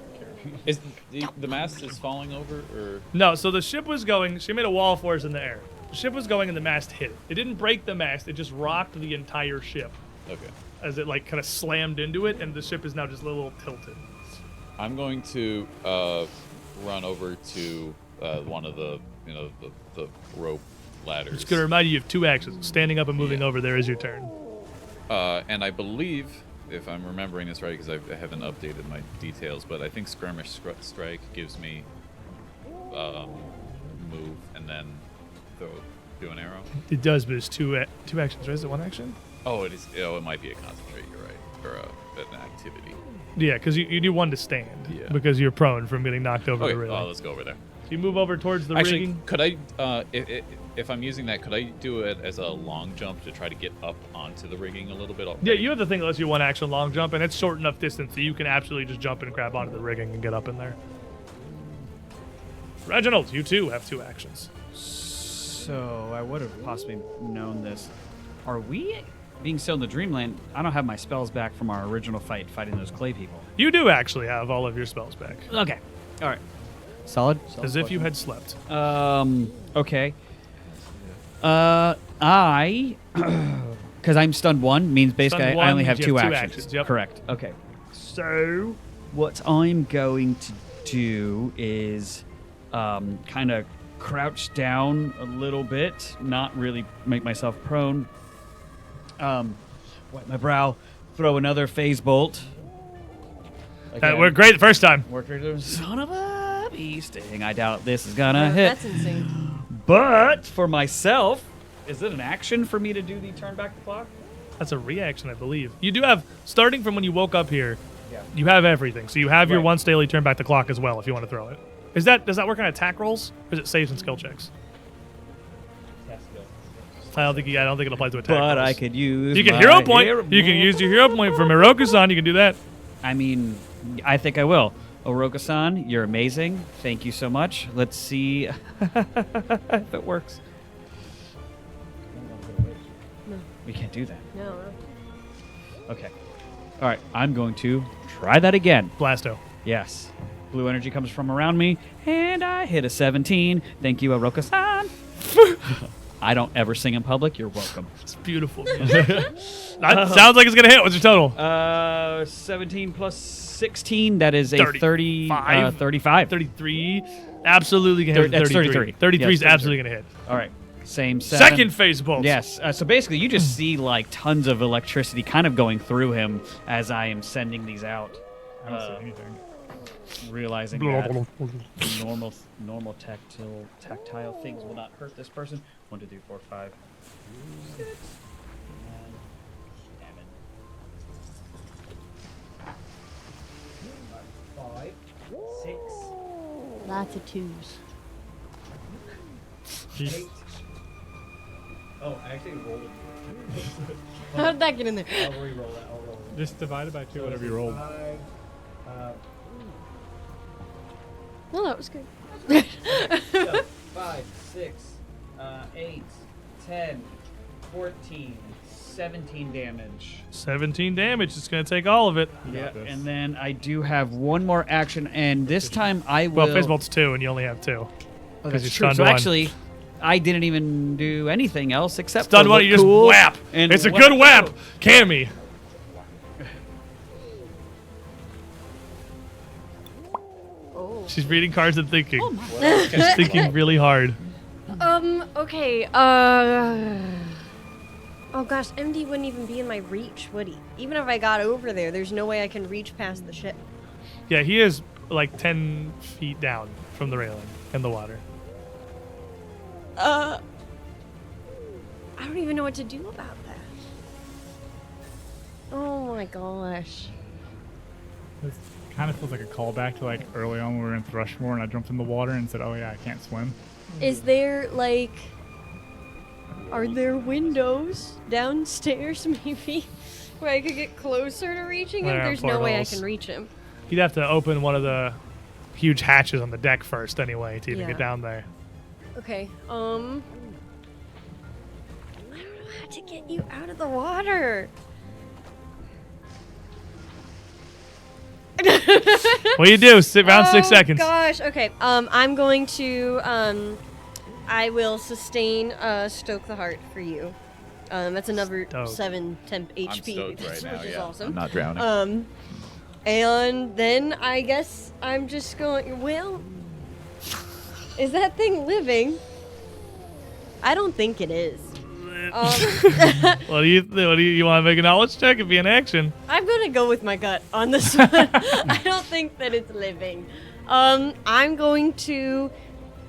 Speaker 3: Is the mast is falling over, or
Speaker 2: No, so the ship was going, she made a wall for us in the air. The ship was going and the mast hit it. It didn't break the mast, it just rocked the entire ship
Speaker 3: okay?
Speaker 2: as it like kind of slammed into it, and the ship is now just a little tilted.
Speaker 3: I'm going to run over to one of the the rope ladders.
Speaker 2: It's going to remind you of 2 actions. Standing up and moving over there is your turn.
Speaker 3: And I believe, if I'm remembering this right, because I haven't updated my details, but I think skirmish strike gives me move and then do an arrow.
Speaker 2: It does, but it's two actions, right? Is it 1 action?
Speaker 3: Oh, it is. Oh, it might be a concentrate. You're right, or an activity.
Speaker 2: Yeah, because you do 1 to stand,
Speaker 3: Yeah.
Speaker 2: because you're prone from getting knocked over
Speaker 3: Okay,
Speaker 2: the railing.
Speaker 3: let's go over there.
Speaker 2: So you move over towards the
Speaker 3: Actually,
Speaker 2: rigging.
Speaker 3: could I, if I'm using that, could I do it as a long jump to try to get up onto the rigging a little bit?
Speaker 2: Yeah, you have the thing that lets you 1 action long jump, and it's short enough distance that you can absolutely just jump and grab onto the rigging and get up in there. Reginald, you too have 2 actions.
Speaker 5: So I would have possibly known this. Are we being still in the dreamland? I don't have my spells back from our original fighting those clay people.
Speaker 2: You do actually have all of your spells back,
Speaker 5: Okay. All right. Solid.
Speaker 2: as if you had slept.
Speaker 5: Okay. I, because I'm stunned 1 means basically
Speaker 2: Stunned
Speaker 5: I
Speaker 2: one
Speaker 5: only have
Speaker 2: means
Speaker 5: 2
Speaker 2: you have 2
Speaker 5: actions.
Speaker 2: actions, yep.
Speaker 5: Correct. Okay. So what I'm going to do is kind of crouch down a little bit, not really make myself prone. Wipe my brow, throw another phase bolt.
Speaker 2: That worked great the first time.
Speaker 5: Worked right. Son of a bee sting. I doubt this is gonna hit.
Speaker 4: That's insane.
Speaker 5: But for myself, is it an action for me to do the turn back the clock?
Speaker 2: That's a reaction, I believe. You do have, starting from when you woke up here,
Speaker 5: Yeah.
Speaker 2: you have everything. So you have your
Speaker 5: Right.
Speaker 2: once daily turn back the clock as well if you want to throw it. Does that work on attack rolls? Or is it saves and skill checks? I don't think it applies to attack
Speaker 5: But
Speaker 2: rolls.
Speaker 5: I could use.
Speaker 2: You can
Speaker 5: my
Speaker 2: hero point. You can use your hero point for Miroku-san. You can do that.
Speaker 5: I mean, I think I will. Oroka-san, you're amazing. Thank you so much. Let's see if it works.
Speaker 4: No.
Speaker 5: We can't do that.
Speaker 4: No.
Speaker 5: Okay. All right, I'm going to try that again.
Speaker 2: Blasto.
Speaker 5: Yes. Blue energy comes from around me, and I hit a 17. Thank you, Oroka-san. I don't ever sing in public. You're welcome.
Speaker 2: It's beautiful. That sounds like it's going to hit. What's your total?
Speaker 5: 17 plus 16. That is a
Speaker 2: 35.
Speaker 5: 35.
Speaker 2: 33. Absolutely going to hit.
Speaker 5: That's
Speaker 2: 33.
Speaker 5: 33.
Speaker 2: 33 is
Speaker 5: Yes,
Speaker 2: absolutely going to hit.
Speaker 5: All right. Same 7.
Speaker 2: Second phase bolt.
Speaker 5: Yes. So basically, you just see like tons of electricity kind of going through him as I am sending these out.
Speaker 6: I don't see anything.
Speaker 5: Realizing that normal tactile things will not hurt this person. 1, 2, 3, 4, 5, 6. And 5, 6,
Speaker 4: Lots of 2s.
Speaker 5: 8. Oh, I actually rolled it.
Speaker 4: How did that get in there?
Speaker 5: I'll re-roll that. I'll roll it.
Speaker 6: Just divide it by 2, whatever you rolled.
Speaker 5: 5,
Speaker 4: No, that was good.
Speaker 5: 5, 6, 8, 10, 14, 17 damage.
Speaker 2: 17 damage. It's going to take all of it.
Speaker 5: Yeah,
Speaker 6: this.
Speaker 5: and then I do have one more action, and this time I will.
Speaker 2: Well, phase bolt's 2, and you only have 2.
Speaker 5: Oh,
Speaker 2: 'cause
Speaker 5: that's
Speaker 2: you
Speaker 5: true.
Speaker 2: stunned
Speaker 5: So
Speaker 2: one.
Speaker 5: actually, I didn't even do anything else except
Speaker 2: Stun
Speaker 5: for
Speaker 2: one,
Speaker 5: look
Speaker 2: you just
Speaker 5: cool
Speaker 2: whap.
Speaker 5: and
Speaker 2: It's a good whap. Cammy.
Speaker 4: Oh.
Speaker 2: She's reading cards and thinking.
Speaker 4: Oh my.
Speaker 2: She's thinking really hard.
Speaker 4: Okay, oh gosh, MD wouldn't even be in my reach, would he? Even if I got over there, there's no way I can reach past the ship.
Speaker 2: Yeah, he is like 10 feet down from the railing in the water.
Speaker 4: I don't even know what to do about that. Oh my gosh.
Speaker 6: This kind of feels like a callback to like early on when we were in Thrushmoor and I jumped in the water and said, "Oh yeah, I can't swim."
Speaker 4: Is there, like... Are there windows downstairs, maybe? Where I could get closer to reaching him?
Speaker 2: There are
Speaker 4: There's no way I
Speaker 2: portals.
Speaker 4: can reach him.
Speaker 2: You'd have to open one of the huge hatches on the deck first anyway to even
Speaker 4: Yeah.
Speaker 2: get down there.
Speaker 4: Okay, I don't know how to get you out of the water.
Speaker 2: What do you do? Sit around 6 seconds.
Speaker 4: Gosh, okay. I'm going to, I will sustain, Stoke the Heart for you. That's another
Speaker 2: Stoke.
Speaker 4: 7 temp HP,
Speaker 3: I'm stoked right now,
Speaker 4: which is
Speaker 3: yeah.
Speaker 4: awesome.
Speaker 3: I'm not drowning.
Speaker 4: And then I guess I'm just going, well, is that thing living? I don't think it is.
Speaker 2: What do you want to make a knowledge check? It'd be an action.
Speaker 4: I'm gonna go with my gut on this one. I don't think that it's living. I'm going to.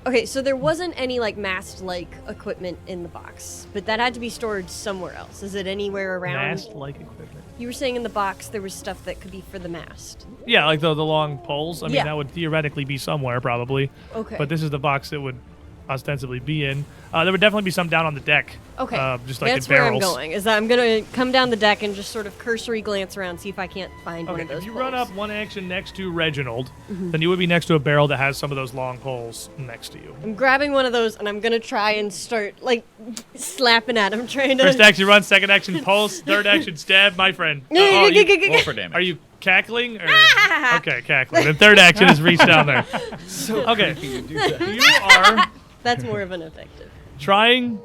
Speaker 4: Okay, so there wasn't any like mast-like equipment in the box, but that had to be stored somewhere else. Is it anywhere around?
Speaker 2: Mast-like equipment.
Speaker 4: You were saying in the box there was stuff that could be for the mast.
Speaker 2: Yeah, like the long poles. I mean,
Speaker 4: Yeah.
Speaker 2: that would theoretically be somewhere probably.
Speaker 4: Okay.
Speaker 2: But this is the box that would ostensibly be in. There would definitely be some down on the deck.
Speaker 4: Okay.
Speaker 2: Just like
Speaker 4: That's
Speaker 2: in
Speaker 4: where
Speaker 2: barrels.
Speaker 4: I'm going. Is that I'm gonna come down the deck and just sort of cursory glance around, see if I can't find one
Speaker 2: Okay,
Speaker 4: of those.
Speaker 2: if you run
Speaker 4: poles.
Speaker 2: up one action next to Reginald,
Speaker 4: Mm-hmm.
Speaker 2: then you would be next to a barrel that has some of those long poles next to you.
Speaker 4: I'm grabbing one of those and I'm gonna try and start like slapping at him, trying to.
Speaker 2: First action run, second action pulse, third action stab, my friend.
Speaker 3: Roll for damage.
Speaker 2: Are you cackling? Or? Okay, cackling. And third action is reach down there. Okay, you are
Speaker 4: That's more of an effective.
Speaker 2: trying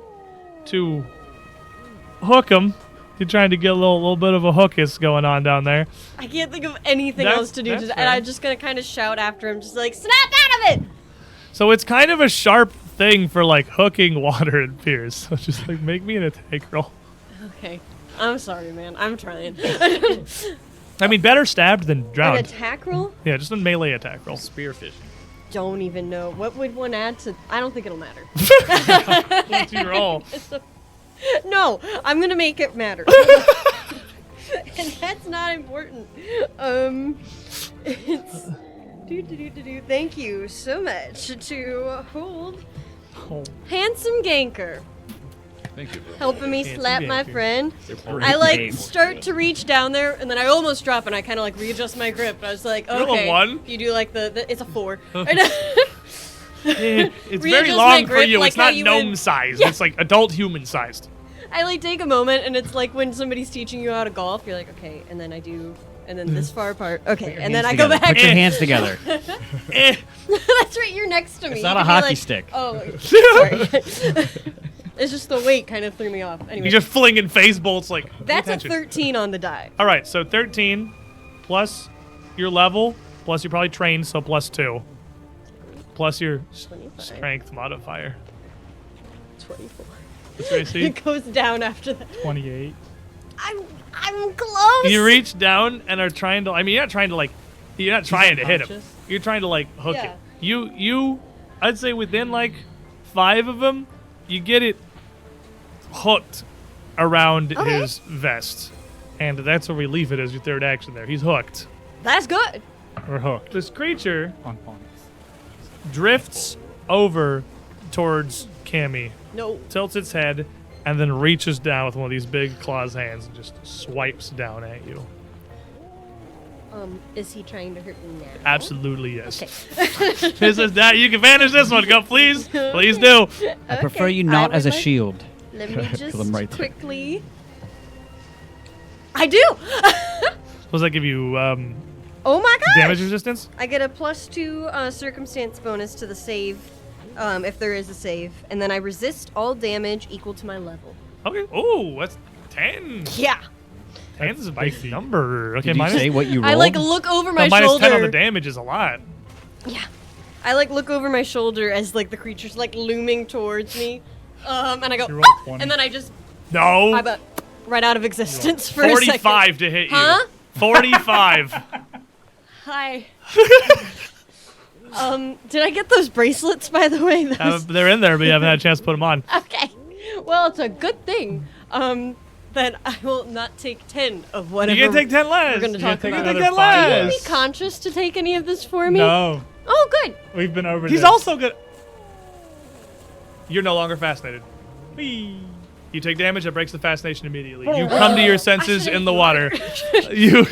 Speaker 2: to hook him. You're trying to get a little bit of a hookus going on down there.
Speaker 4: I can't think of anything
Speaker 2: That's-
Speaker 4: else to do,
Speaker 2: that's
Speaker 4: and
Speaker 2: fair.
Speaker 4: I'm just gonna kind of shout after him, just like, snap out of it!
Speaker 2: So it's kind of a sharp thing for like hooking water, it appears. So just like make me an attack roll.
Speaker 4: Okay. I'm sorry, man. I'm trying.
Speaker 2: I mean, better stabbed than
Speaker 4: An
Speaker 2: drowned.
Speaker 4: attack roll?
Speaker 2: Yeah, just a melee attack roll.
Speaker 3: Spearfishing.
Speaker 4: Don't even know. What would one add to... I don't think it'll matter.
Speaker 2: What's your roll?
Speaker 4: No, I'm gonna make it matter. And that's not important. It's... Thank you so much to hold
Speaker 2: Oh.
Speaker 4: Handsome Ganker.
Speaker 3: Thank you.
Speaker 4: helping me
Speaker 2: Fancy
Speaker 4: slap my
Speaker 2: dancer.
Speaker 4: friend.
Speaker 3: Great
Speaker 4: I like
Speaker 5: game.
Speaker 4: start to reach down there, and then I almost drop, and I kind of like readjust my grip. And I was like,
Speaker 2: Roll a
Speaker 4: okay,
Speaker 2: 1.
Speaker 4: you do like the it's a 4.
Speaker 2: It's very
Speaker 4: Readjust my
Speaker 2: long for
Speaker 4: grip
Speaker 2: you.
Speaker 4: like
Speaker 2: It's
Speaker 4: how
Speaker 2: not
Speaker 4: you
Speaker 2: gnome
Speaker 4: would-
Speaker 2: sized.
Speaker 4: Yeah.
Speaker 2: It's like adult human sized.
Speaker 4: I like take a moment, and it's like when somebody's teaching you how to golf. You're like, okay, and then I do, and then this far apart, okay, and then I go
Speaker 5: Together.
Speaker 4: back.
Speaker 5: Put your hands together.
Speaker 2: Eh.
Speaker 4: That's right, you're next to me.
Speaker 5: It's
Speaker 4: You
Speaker 5: not a
Speaker 4: can be
Speaker 5: hockey
Speaker 4: like-
Speaker 5: stick.
Speaker 4: Oh, sorry. It's just the weight kind of threw me off. Anyway,
Speaker 2: You're just flinging face bolts like. pay
Speaker 4: that's a
Speaker 2: attention.
Speaker 4: 13 on the die.
Speaker 2: All right, so 13 plus your level, plus you're probably trained, so plus 2. Plus your
Speaker 4: 25.
Speaker 2: strength modifier.
Speaker 4: 24.
Speaker 2: What's your AC?
Speaker 4: It goes down after that.
Speaker 6: 28.
Speaker 4: I'm close.
Speaker 2: You reach down and are trying to. I mean, you're not trying to like. You're not trying to hit him.
Speaker 4: unconscious?
Speaker 2: You're trying to like hook
Speaker 4: Yeah.
Speaker 2: it. You. I'd say within like 5 of them, you get it hooked around
Speaker 4: Okay.
Speaker 2: his vest, and that's where we leave it as your third action. There, he's hooked.
Speaker 4: That's good.
Speaker 6: We're hooked
Speaker 2: This creature
Speaker 6: on points.
Speaker 2: drifts over towards Cammy,
Speaker 4: No.
Speaker 2: tilts its head, and then reaches down with one of these big claws hands and just swipes down at you.
Speaker 4: Is he trying to hurt me now?
Speaker 2: Absolutely yes.
Speaker 4: Okay.
Speaker 2: This is that. You can vanish this one. Go, please. Please do.
Speaker 5: I prefer
Speaker 4: Okay,
Speaker 5: you not
Speaker 4: I
Speaker 5: as a
Speaker 4: would like-
Speaker 5: shield.
Speaker 4: Let me
Speaker 5: Kill
Speaker 4: just
Speaker 5: him right there.
Speaker 4: quickly. I do.
Speaker 2: Does that give you
Speaker 4: Oh my god.
Speaker 2: damage resistance?
Speaker 4: I get a +2 circumstance bonus to the save, if there is a save, and then I resist all damage equal to my level.
Speaker 2: Okay. Oh, that's 10.
Speaker 4: Yeah.
Speaker 2: 10 is a
Speaker 6: spicy.
Speaker 2: big number. Okay,
Speaker 5: Did you
Speaker 2: minus,
Speaker 5: say what you rolled?
Speaker 4: I like look over my
Speaker 2: no, minus
Speaker 4: shoulder.
Speaker 2: 10 on the damage is a lot.
Speaker 4: Yeah. I like look over my shoulder as like the creature's like looming towards me. And I go,
Speaker 6: You rolled
Speaker 4: "Ah!"
Speaker 6: 20.
Speaker 4: and then I just
Speaker 2: No.
Speaker 4: I'm right out of existence for a second.
Speaker 2: 45 to hit you.
Speaker 4: Huh?
Speaker 2: 45.
Speaker 4: Hi. Did I get those bracelets by the way? Those-
Speaker 2: They're in there, but you haven't had a chance to put them on.
Speaker 4: Okay. Well, it's a good thing. That I will not take 10 of whatever.
Speaker 2: You can take 10 less.
Speaker 4: We're gonna talk
Speaker 6: take
Speaker 2: You
Speaker 4: about.
Speaker 2: can take
Speaker 6: another
Speaker 2: 10
Speaker 6: five.
Speaker 4: Will you be
Speaker 2: less.
Speaker 4: conscious to take any of this for me?
Speaker 6: No,
Speaker 4: Oh, good.
Speaker 6: we've been over
Speaker 2: He's
Speaker 6: this.
Speaker 2: also good. You're no longer fascinated.
Speaker 6: Whee!
Speaker 2: You take damage that breaks the fascination immediately. You come to your senses
Speaker 4: should've
Speaker 2: in the water. You,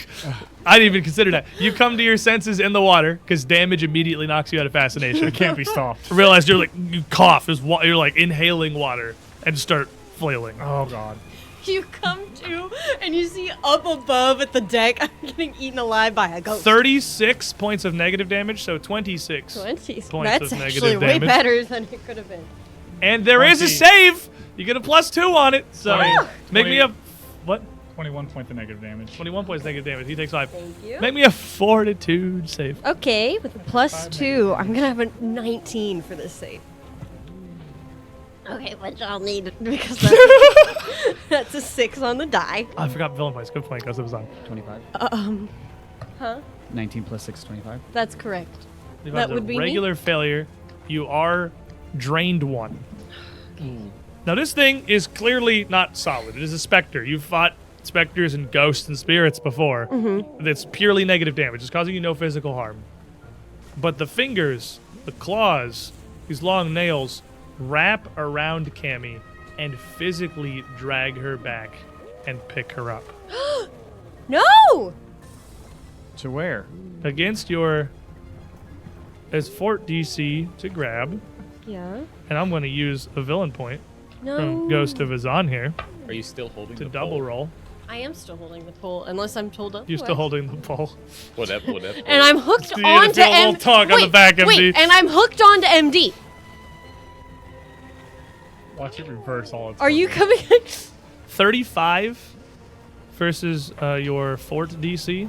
Speaker 2: I didn't even consider that. You come to your senses in the water because damage immediately knocks you out of fascination.
Speaker 6: It can't be stopped.
Speaker 2: Realize you're like you cough. You're like inhaling water and start flailing.
Speaker 6: Oh god.
Speaker 4: You come to and you see up above at the deck, I'm getting eaten alive by a ghost.
Speaker 2: 36 points of negative damage, so 26.
Speaker 4: 20.
Speaker 2: points
Speaker 4: That's
Speaker 2: of
Speaker 4: actually
Speaker 2: negative
Speaker 4: way
Speaker 2: damage.
Speaker 4: better than it could have been.
Speaker 2: And there is a
Speaker 6: 20.
Speaker 2: save. You get a +2 on it. So
Speaker 6: Twenty.
Speaker 2: make me a what?
Speaker 6: 21 points of negative damage.
Speaker 2: 21 points negative damage. He takes 5.
Speaker 4: Thank you.
Speaker 2: Make me a fortitude save.
Speaker 4: Okay, with a +2, I'm gonna have a 19 for this save. Okay, which I'll need because that's a 6 on the die.
Speaker 2: I forgot villain voice. Good point, because it was on.
Speaker 5: 25.
Speaker 4: Huh?
Speaker 5: 19 plus 6, 25.
Speaker 4: That's correct.
Speaker 2: If
Speaker 4: That
Speaker 2: it's a
Speaker 4: would be me?
Speaker 2: regular failure. You are drained 1. Now this thing is clearly not solid. It is a specter. You've fought specters and ghosts and spirits before. It's purely negative damage. It's causing you no physical harm. But the fingers, the claws, these long nails wrap around Cammy and physically drag her back and pick her up.
Speaker 4: No!
Speaker 5: To where?
Speaker 2: Against your as fort DC to grab,
Speaker 4: Yeah.
Speaker 2: and I'm going to use a villain point
Speaker 4: No.
Speaker 2: from Ghost of Azan here
Speaker 3: Are you still holding
Speaker 2: to
Speaker 3: the
Speaker 2: double
Speaker 3: pole?
Speaker 2: roll.
Speaker 4: I am still holding the pole, unless I'm told otherwise.
Speaker 2: You're still holding the pole.
Speaker 3: Whatever.
Speaker 4: And I'm hooked
Speaker 2: You gotta
Speaker 4: onto
Speaker 2: feel a little tug on the back, MD.
Speaker 4: Wait, and I'm hooked onto MD.
Speaker 6: Watch it reverse all its
Speaker 4: Are you
Speaker 6: fucking-
Speaker 4: coming?
Speaker 2: 35 versus your fort DC.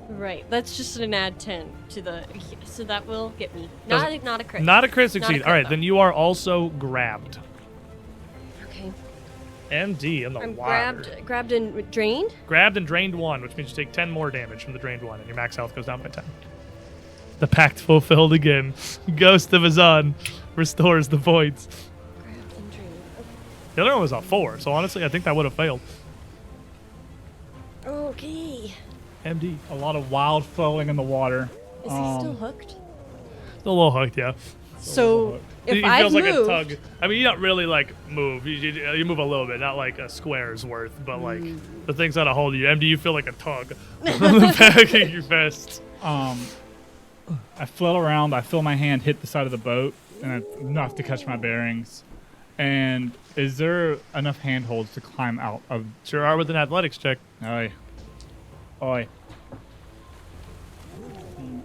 Speaker 4: Right, that's just an add 10 to the. So that will get me.
Speaker 2: Doesn't-
Speaker 4: Not a crit.
Speaker 2: Not a crit
Speaker 4: Not a
Speaker 2: succeed.
Speaker 4: crit,
Speaker 2: All right,
Speaker 4: though.
Speaker 2: then you are also grabbed.
Speaker 4: Okay.
Speaker 2: MD in the
Speaker 4: I'm
Speaker 2: water.
Speaker 4: grabbed and drained.
Speaker 2: Grabbed and drained 1, which means you take 10 more damage from the drained 1, and your max health goes down by 10. The pact fulfilled again. Ghost of Azan restores the points.
Speaker 4: Grabbed and drained.
Speaker 2: The other one was a 4, so honestly, I think that would have failed.
Speaker 4: Okay.
Speaker 2: MD.
Speaker 6: A lot of wild flowing in the water.
Speaker 4: Is he still hooked?
Speaker 2: Still a little hooked, yeah.
Speaker 4: So if
Speaker 2: It
Speaker 4: I
Speaker 2: feels like
Speaker 4: move,
Speaker 2: a tug. I mean, you don't really like move. You move a little bit, not like a square's worth, but like the thing's on a hold of you. Do you feel like a tug on the back of your vest?
Speaker 6: I flail around. I feel my hand hit the side of the boat, and enough to catch my bearings. And is there enough handholds to climb out of?
Speaker 2: Sure are with an athletics check.
Speaker 6: Oi.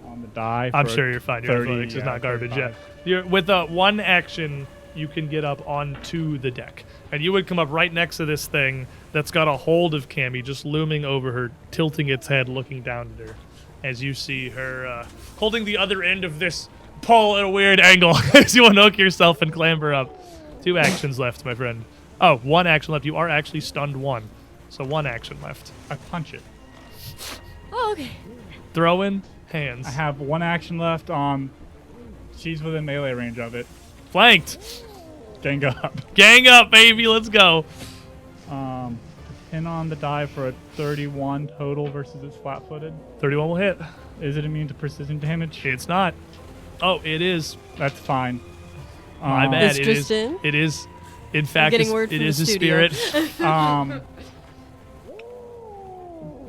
Speaker 6: On the die.
Speaker 2: I'm
Speaker 6: for
Speaker 2: sure you're fine. Your
Speaker 6: 30,
Speaker 2: athletics is not garbage.
Speaker 6: 35.
Speaker 2: Yeah. With one action, you can get up onto the deck, and you would come up right next to this thing that's got a hold of Cammy, just looming over her, tilting its head, looking down at her, as you see her holding the other end of this pole at a weird angle as you unhook yourself and clamber up. 2 actions left, my friend. Oh, 1 action left. You are actually stunned 1, so 1 action left.
Speaker 6: I punch it.
Speaker 4: oh, okay.
Speaker 2: Throw in hands.
Speaker 6: I have 1 action left on. She's within melee range of it.
Speaker 2: Flanked.
Speaker 6: Gang up.
Speaker 2: Gang up, baby. Let's go.
Speaker 6: Pin on the die for a 31 total versus it's flat-footed.
Speaker 2: 31 will hit.
Speaker 6: Is it immune to precision damage?
Speaker 2: It's not. Oh, it is.
Speaker 6: That's fine.
Speaker 2: My bad.
Speaker 4: It's
Speaker 2: It
Speaker 4: just
Speaker 2: is.
Speaker 4: in?
Speaker 2: It is. In fact,
Speaker 4: getting word
Speaker 2: it
Speaker 4: from
Speaker 2: is
Speaker 4: the
Speaker 2: a
Speaker 4: studio.
Speaker 2: spirit.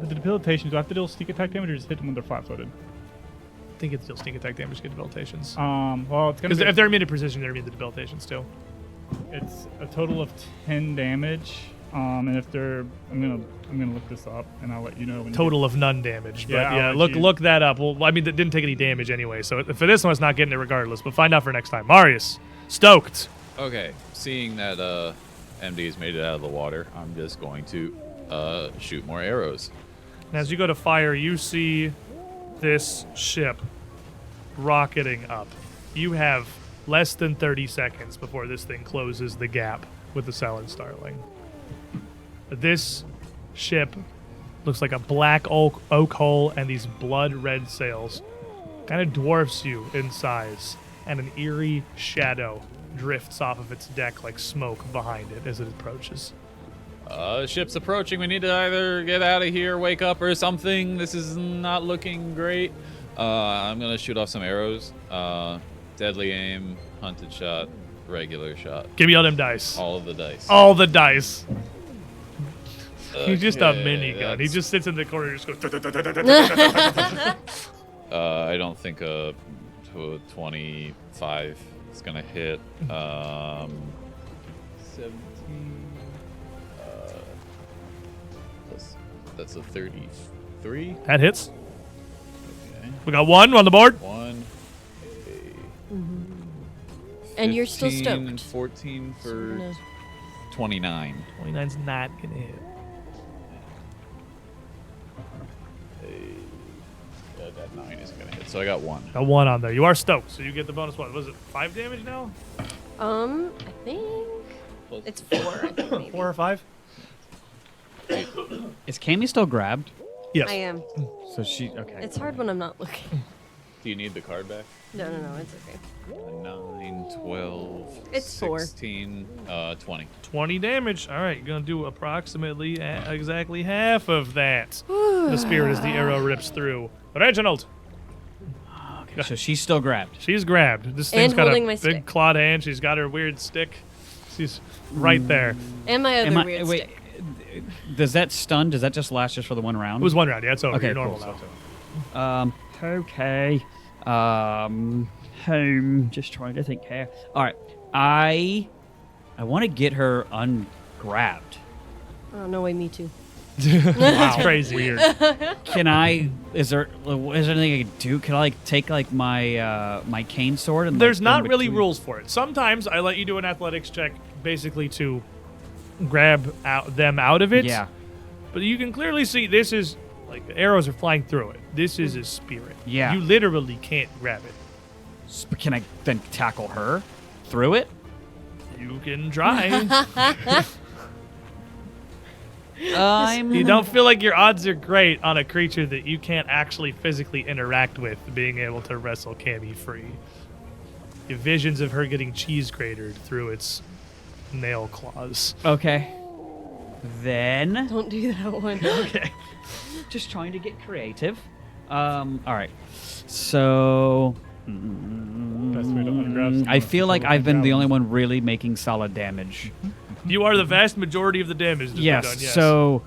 Speaker 6: The debilitation, do I have to deal sneak attack damage or just hit them when they're flat-footed?
Speaker 2: I think it's still sneak attack damage to get debilitations.
Speaker 6: Well, it's gonna
Speaker 2: Because
Speaker 6: be
Speaker 2: if they're immune to precision, they're immune to debilitations too.
Speaker 6: it's a total of 10 damage. And if they're, I'm gonna look this up and I'll let you know. When
Speaker 2: Total of none damage. But
Speaker 6: Yeah,
Speaker 2: yeah,
Speaker 6: I'll let you-
Speaker 2: look that up. Well, I mean, that didn't take any damage anyway. So for this one, it's not getting it regardless. But find out for next time. Marius, stoked.
Speaker 3: Okay, seeing that MD has made it out of the water, I'm just going to shoot more arrows.
Speaker 2: And as you go to fire, you see this ship rocketing up. You have less than 30 seconds before this thing closes the gap with the Sullen Starling. This ship looks like a black oak hull, and these blood red sails kind of dwarfs you in size, and an eerie shadow drifts off of its deck like smoke behind it as it approaches.
Speaker 3: Ship's approaching. We need to either get out of here, wake up, or something. This is not looking great. I'm gonna shoot off some arrows. Deadly aim, hunted shot, regular shot.
Speaker 2: Give me all them dice.
Speaker 3: All of the dice.
Speaker 2: All the dice. He's just a
Speaker 3: Okay,
Speaker 2: minigun. He
Speaker 3: that's-
Speaker 2: just sits in the corner and just goes.
Speaker 3: I don't think a 25 is gonna hit. 17. That's a 33.
Speaker 2: That hits.
Speaker 3: Okay.
Speaker 2: We got 1 on the board.
Speaker 3: 1.
Speaker 4: And you're still
Speaker 3: 15,
Speaker 4: stoked.
Speaker 3: 14 for
Speaker 4: No.
Speaker 3: 29.
Speaker 2: 29's not gonna hit.
Speaker 3: That 9 is gonna hit. So I got 1.
Speaker 2: Got 1 on there. You are stoked, so you get the bonus one. Was it 5 damage now?
Speaker 4: I think it's 4. I think maybe.
Speaker 2: 4 or 5?
Speaker 5: Is Cammy still grabbed?
Speaker 2: Yes.
Speaker 4: I am.
Speaker 5: So she okay.
Speaker 4: It's hard when I'm not looking.
Speaker 3: Do you need the card back?
Speaker 4: No, it's okay.
Speaker 3: 9, 12,
Speaker 4: It's 4.
Speaker 3: 16, 20.
Speaker 2: 20 damage. All right, you're gonna do approximately exactly half of that. The spirit as the arrow rips through. Reginald,
Speaker 5: Okay, so she's still grabbed.
Speaker 2: she's grabbed. This
Speaker 4: And
Speaker 2: thing's got a
Speaker 4: holding my
Speaker 2: big
Speaker 4: stick.
Speaker 2: clawed hand. She's got her weird stick. She's right there.
Speaker 4: And my other weird
Speaker 5: wait,
Speaker 4: stick.
Speaker 5: does that stun? Does that just last just for the one round?
Speaker 2: It was 1 round. Yeah, it's over.
Speaker 5: Okay,
Speaker 2: You're normal
Speaker 5: cool.
Speaker 2: now.
Speaker 5: Okay. Home. Just trying to think here. All right. I want to get her ungrabbed.
Speaker 4: Oh no way, me too.
Speaker 2: That's crazy. Weird.
Speaker 5: Can I? Is there anything I can do? Can I like take like my my cane sword and?
Speaker 2: There's
Speaker 5: like,
Speaker 2: not
Speaker 5: go
Speaker 2: really
Speaker 5: between-
Speaker 2: rules for it. Sometimes I let you do an athletics check basically to grab them out of it.
Speaker 5: Yeah.
Speaker 2: But you can clearly see this is like the arrows are flying through it. This is a spirit.
Speaker 5: Yeah.
Speaker 2: You literally can't grab it.
Speaker 5: Can I then tackle her through it?
Speaker 2: You can try.
Speaker 5: I'm.
Speaker 2: You don't feel like your odds are great on a creature that you can't actually physically interact with being able to wrestle Cammy free. You have visions of her getting cheese grated through its nail claws.
Speaker 5: Okay. Then.
Speaker 4: Don't do that one.
Speaker 5: Okay. Just trying to get creative. All right. So.
Speaker 6: best way to ungrab someone
Speaker 5: I
Speaker 6: if
Speaker 5: feel
Speaker 6: you
Speaker 5: like
Speaker 6: totally
Speaker 5: I've been
Speaker 6: grab
Speaker 5: the
Speaker 6: them.
Speaker 5: only one really making solid damage.
Speaker 2: You are the vast majority of the damage that's been
Speaker 5: Yes.
Speaker 2: done, yes.
Speaker 5: So,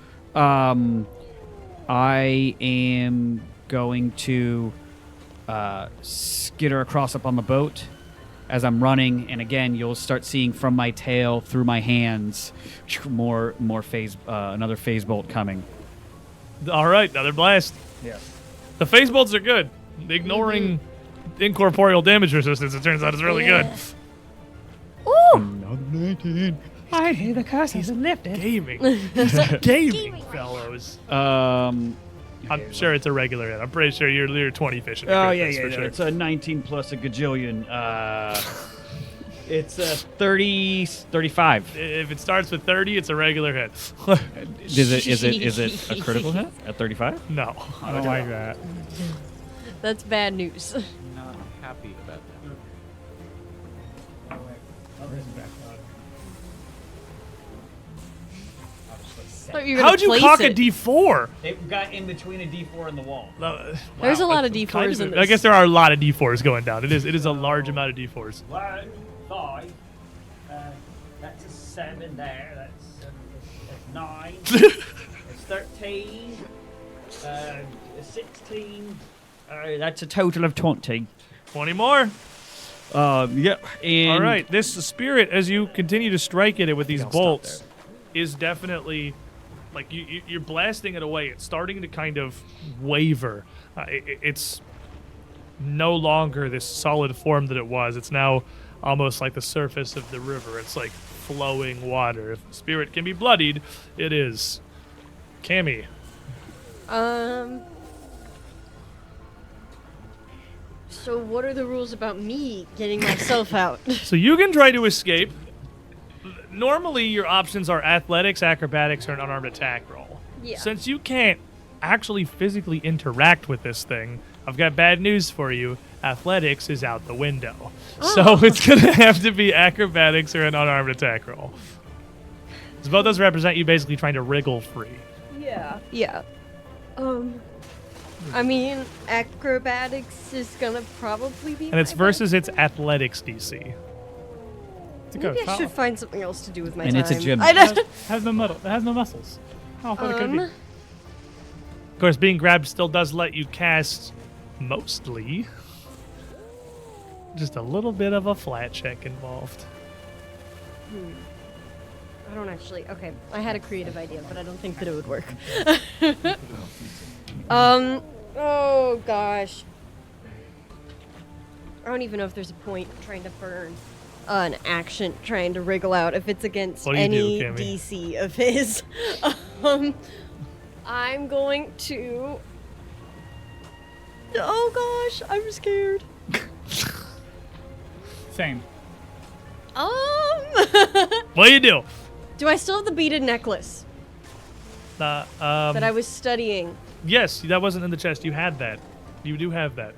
Speaker 5: I am going to skitter across up on the boat as I'm running, and again, you'll start seeing from my tail through my hands more phase, another phase bolt coming.
Speaker 2: All right, another blast.
Speaker 5: Yeah.
Speaker 2: The phase bolts are good. Ignoring incorporeal damage resistance, it turns out, is really good.
Speaker 4: Ooh!
Speaker 5: Another 19. I hear the curse is lifted.
Speaker 2: Gaming. Gaming, fellows. I'm sure it's a regular hit. I'm pretty sure you're 20 fishing.
Speaker 5: Oh yeah,
Speaker 2: for
Speaker 5: yeah,
Speaker 2: sure.
Speaker 5: it's a 19 plus a gajillion. It's a 35.
Speaker 2: If it starts with 30, it's a regular hit.
Speaker 5: Is it a critical hit at 35?
Speaker 2: No.
Speaker 6: I don't like that.
Speaker 4: That's bad news.
Speaker 3: Not happy about that.
Speaker 4: Thought you were gonna
Speaker 2: How'd you
Speaker 4: place
Speaker 2: cock
Speaker 4: it.
Speaker 2: a D4?
Speaker 5: It got in between a D4 and the wall.
Speaker 4: There's a lot of
Speaker 2: that's
Speaker 4: D4s in
Speaker 2: I
Speaker 4: this.
Speaker 2: guess there are a lot of D4s going down. It is a large amount of D4s.
Speaker 5: 1, 5. That's a 7 there. That's 9. It's 13. 16. That's a total of 20.
Speaker 2: 20 more.
Speaker 5: Yep. And
Speaker 2: All right. This spirit, as you continue to strike at it with these
Speaker 5: I'll stop
Speaker 2: bolts, is definitely like you're blasting it away. It's starting to kind of waver. It's no longer this solid form that it was. It's now almost like the surface of the river. It's like flowing water. If the spirit can be bloodied, it is. Cammy.
Speaker 4: So what are the rules about me getting myself out?
Speaker 2: So you can try to escape. Normally, your options are athletics, acrobatics, or an unarmed attack roll.
Speaker 4: Yeah.
Speaker 2: Since you can't actually physically interact with this thing, I've got bad news for you. Athletics is out the window. So it's going to have to be acrobatics or an unarmed attack roll. So both those represent you basically trying to wriggle free.
Speaker 4: Yeah. Yeah. I mean, acrobatics is gonna probably be.
Speaker 2: And it's
Speaker 4: my
Speaker 2: versus its athletics DC.
Speaker 4: best. Maybe I should find something else to do with my
Speaker 5: And
Speaker 4: time.
Speaker 5: it's a gym.
Speaker 4: I don't.
Speaker 6: It has no muscles. How fun it could be.
Speaker 2: Of course, being grabbed still does let you cast mostly. Just a little bit of a flat check involved.
Speaker 4: I don't actually. Okay, I had a creative idea, but I don't think that it would work. Oh gosh. I don't even know if there's a point trying to burn an action trying to wriggle out if it's against
Speaker 2: What do you
Speaker 4: any
Speaker 2: do, Cammy?
Speaker 4: DC of his. I'm going to. Oh gosh, I'm scared.
Speaker 6: Same.
Speaker 2: What do you do?
Speaker 4: Do I still have the beaded necklace that I was studying?
Speaker 2: Yes, that wasn't in the chest. You had that. You do have that.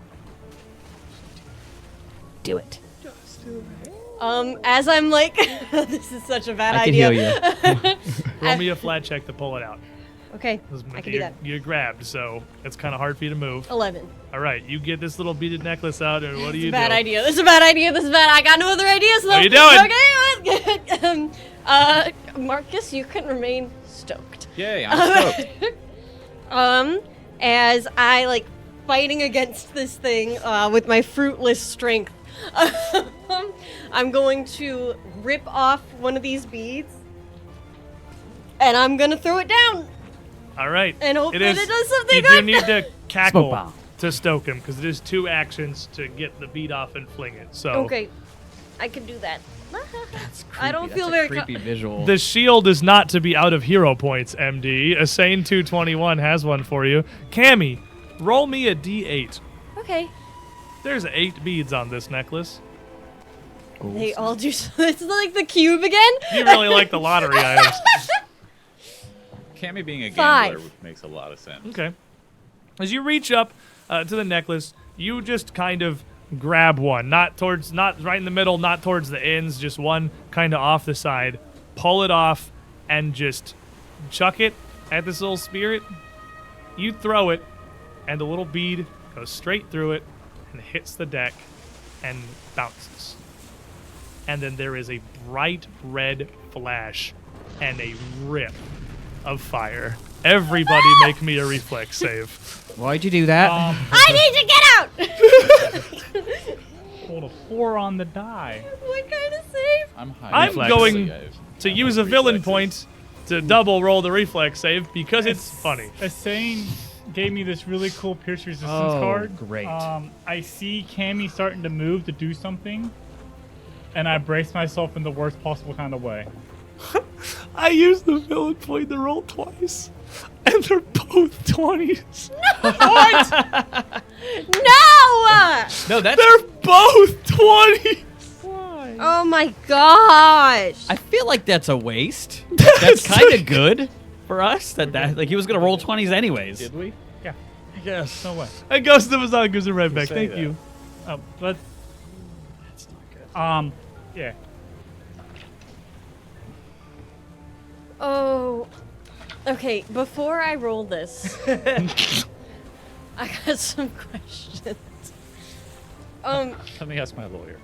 Speaker 4: Do it. As I'm like, this is such a bad
Speaker 5: I can
Speaker 4: idea.
Speaker 5: heal you.
Speaker 2: Roll me a flat check to pull it out.
Speaker 4: Okay,
Speaker 2: 'Cause
Speaker 4: I can do that.
Speaker 2: You're grabbed, so it's kind of hard for you to move.
Speaker 4: 11.
Speaker 2: All right, you get this little beaded necklace out, and what do you do?
Speaker 4: Bad idea. This is a bad idea. This is bad. I got no other ideas though.
Speaker 2: What are you doing?
Speaker 4: Okay. Marcus, you can remain stoked.
Speaker 3: Yay, I'm stoked.
Speaker 4: As I like fighting against this thing with my fruitless strength, I'm going to rip off one of these beads, and I'm gonna throw it down.
Speaker 2: All right.
Speaker 4: And hope that it does something
Speaker 2: You
Speaker 4: good.
Speaker 2: do need to cackle
Speaker 5: bomb.
Speaker 2: to stoke him, because it is 2 actions to get the bead off and fling it. So
Speaker 4: Okay, I can do that. I don't feel very
Speaker 5: creepy visual.
Speaker 2: the shield is not to be out of hero points, MD. A Sane 221 has one for you. Cammy, roll me a D8.
Speaker 4: Okay.
Speaker 2: There's 8 beads on this necklace.
Speaker 4: They all do. It's like the cube again.
Speaker 2: You really like the lottery items.
Speaker 3: Cammy being a
Speaker 4: 5.
Speaker 3: gambler makes a lot of sense.
Speaker 2: Okay. As you reach up to the necklace, you just kind of grab one, not right in the middle, not towards the ends, just one kind of off the side. Pull it off and just chuck it at this little spirit. You throw it, and the little bead goes straight through it and hits the deck and bounces. And then there is a bright red flash and a rip of fire. Everybody make me a reflex save.
Speaker 5: Why'd you do that?
Speaker 4: I need to get out!
Speaker 6: Rolled a 4 on the die.
Speaker 4: What kind of save?
Speaker 3: I'm high.
Speaker 2: I'm
Speaker 3: Reflex.
Speaker 2: going
Speaker 3: I have
Speaker 2: to use a villain
Speaker 3: reflexes.
Speaker 2: point to double roll the reflex save because it's funny.
Speaker 6: A saying gave me this really cool pierce resistance
Speaker 5: Oh,
Speaker 6: card.
Speaker 5: great.
Speaker 6: I see Cammy starting to move to do something, and I brace myself in the worst possible kind of way.
Speaker 2: I used the villain point to roll twice, and they're both 20s.
Speaker 4: No!
Speaker 5: No, that's.
Speaker 2: They're both 20s.
Speaker 4: Oh my gosh.
Speaker 5: I feel like that's a waste. That's kind of good for us. That like he was gonna roll 20s anyways.
Speaker 3: Did we?
Speaker 6: Yeah,
Speaker 2: Yes.
Speaker 6: no way.
Speaker 2: And Ghost of Azan gives a red back.
Speaker 3: say
Speaker 2: Thank
Speaker 3: that.
Speaker 2: you.
Speaker 6: Oh, but
Speaker 3: That's not good.
Speaker 6: yeah.
Speaker 4: Oh. Okay, before I roll this, I got some questions.
Speaker 3: Let me ask my lawyer.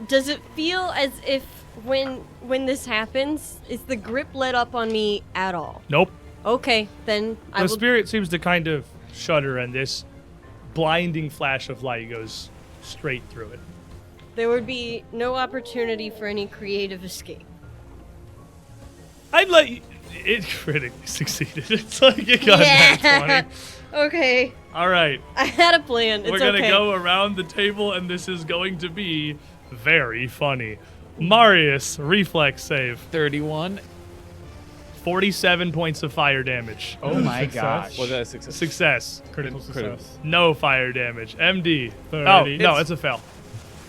Speaker 4: Does it feel as if when this happens, is the grip let up on me at all?
Speaker 2: Nope.
Speaker 4: Okay, then I
Speaker 2: The
Speaker 4: will.
Speaker 2: spirit seems to kind of shudder, and this blinding flash of light goes straight through it.
Speaker 4: There would be no opportunity for any creative escape.
Speaker 2: I'd let you. It critically succeeded. It's like you got that 20.
Speaker 4: Okay,
Speaker 2: All right.
Speaker 4: I had a plan. It's
Speaker 2: We're going to
Speaker 4: okay.
Speaker 2: go around the table, and this is going to be very funny. Marius, reflex save.
Speaker 3: 31.
Speaker 2: 47 points of fire damage.
Speaker 5: Oh my
Speaker 6: Success.
Speaker 5: gosh.
Speaker 3: Was that a success?
Speaker 2: Success.
Speaker 6: Critical
Speaker 3: Critical.
Speaker 6: success.
Speaker 2: No fire damage. MD.
Speaker 6: 30.
Speaker 2: Oh, no, it's a fail.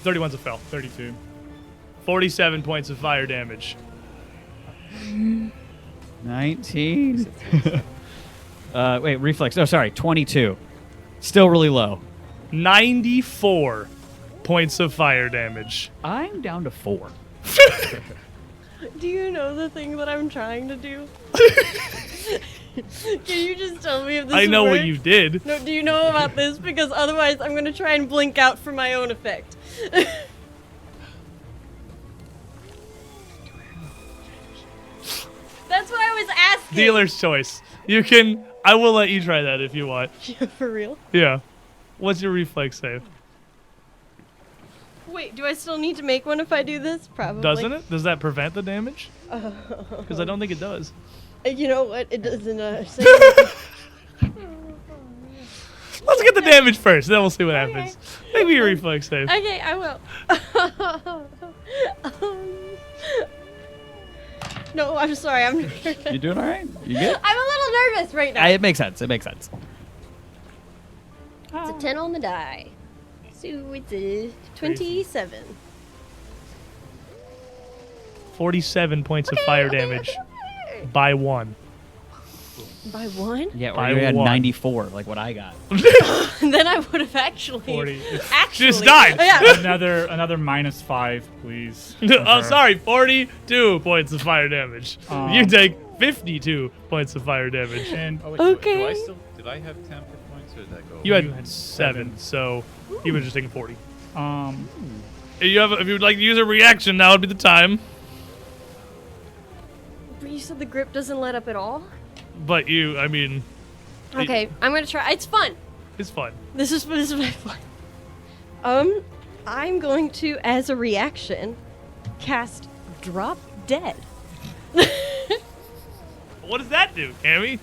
Speaker 2: 31's a fail.
Speaker 6: 32.
Speaker 2: 47 points of fire damage.
Speaker 5: 19. Wait, reflex. Oh, sorry, 22. Still really low.
Speaker 2: 94 points of fire damage.
Speaker 5: I'm down to 4.
Speaker 4: Do you know the thing that I'm trying to do? Can you just tell me if this
Speaker 2: I know what
Speaker 4: works?
Speaker 2: you did.
Speaker 4: No, do you know about this? Because otherwise I'm going to try and blink out for my own effect. That's what I was asking.
Speaker 2: Dealer's choice. You can. I will let you try that if you want.
Speaker 4: For real?
Speaker 2: Yeah. What's your reflex save?
Speaker 4: Wait, do I still need to make one if I do this? Probably.
Speaker 2: Doesn't it? Does that prevent the damage? Because I don't think it does.
Speaker 4: You know what? It doesn't say.
Speaker 2: Let's get the damage first, then we'll see what happens. Make me a reflex save.
Speaker 4: Okay, I will. No, I'm sorry. I'm nervous.
Speaker 5: You doing all right? You good?
Speaker 4: I'm a little nervous right now.
Speaker 5: It makes sense. It makes sense.
Speaker 4: It's a 10 on the die. So it's a 27.
Speaker 2: 47 points of fire damage by 1.
Speaker 4: By 1?
Speaker 5: Yeah, or
Speaker 2: By
Speaker 5: you had
Speaker 2: 1.
Speaker 5: 94, like what I got.
Speaker 4: Then I would have actually.
Speaker 6: 40.
Speaker 4: Actually.
Speaker 2: Just died.
Speaker 4: Oh, yeah.
Speaker 6: Another -5, please.
Speaker 2: Oh, sorry. 42 points of fire damage. You take 52 points of fire damage.
Speaker 6: And
Speaker 3: Oh, wait,
Speaker 4: Okay.
Speaker 3: Do I still? Did I have 10 hit points, or did that go?
Speaker 2: You
Speaker 6: You
Speaker 2: had
Speaker 6: had
Speaker 2: 7, so you would just taking 40. If you would like to use a reaction, now would be the time.
Speaker 4: But you said the grip doesn't let up at all?
Speaker 2: But I mean,
Speaker 4: Okay, I'm gonna try. It's fun.
Speaker 2: it's fun.
Speaker 4: This is my fun. I'm going to, as a reaction, cast Drop Dead.
Speaker 2: What does that do, Cammy?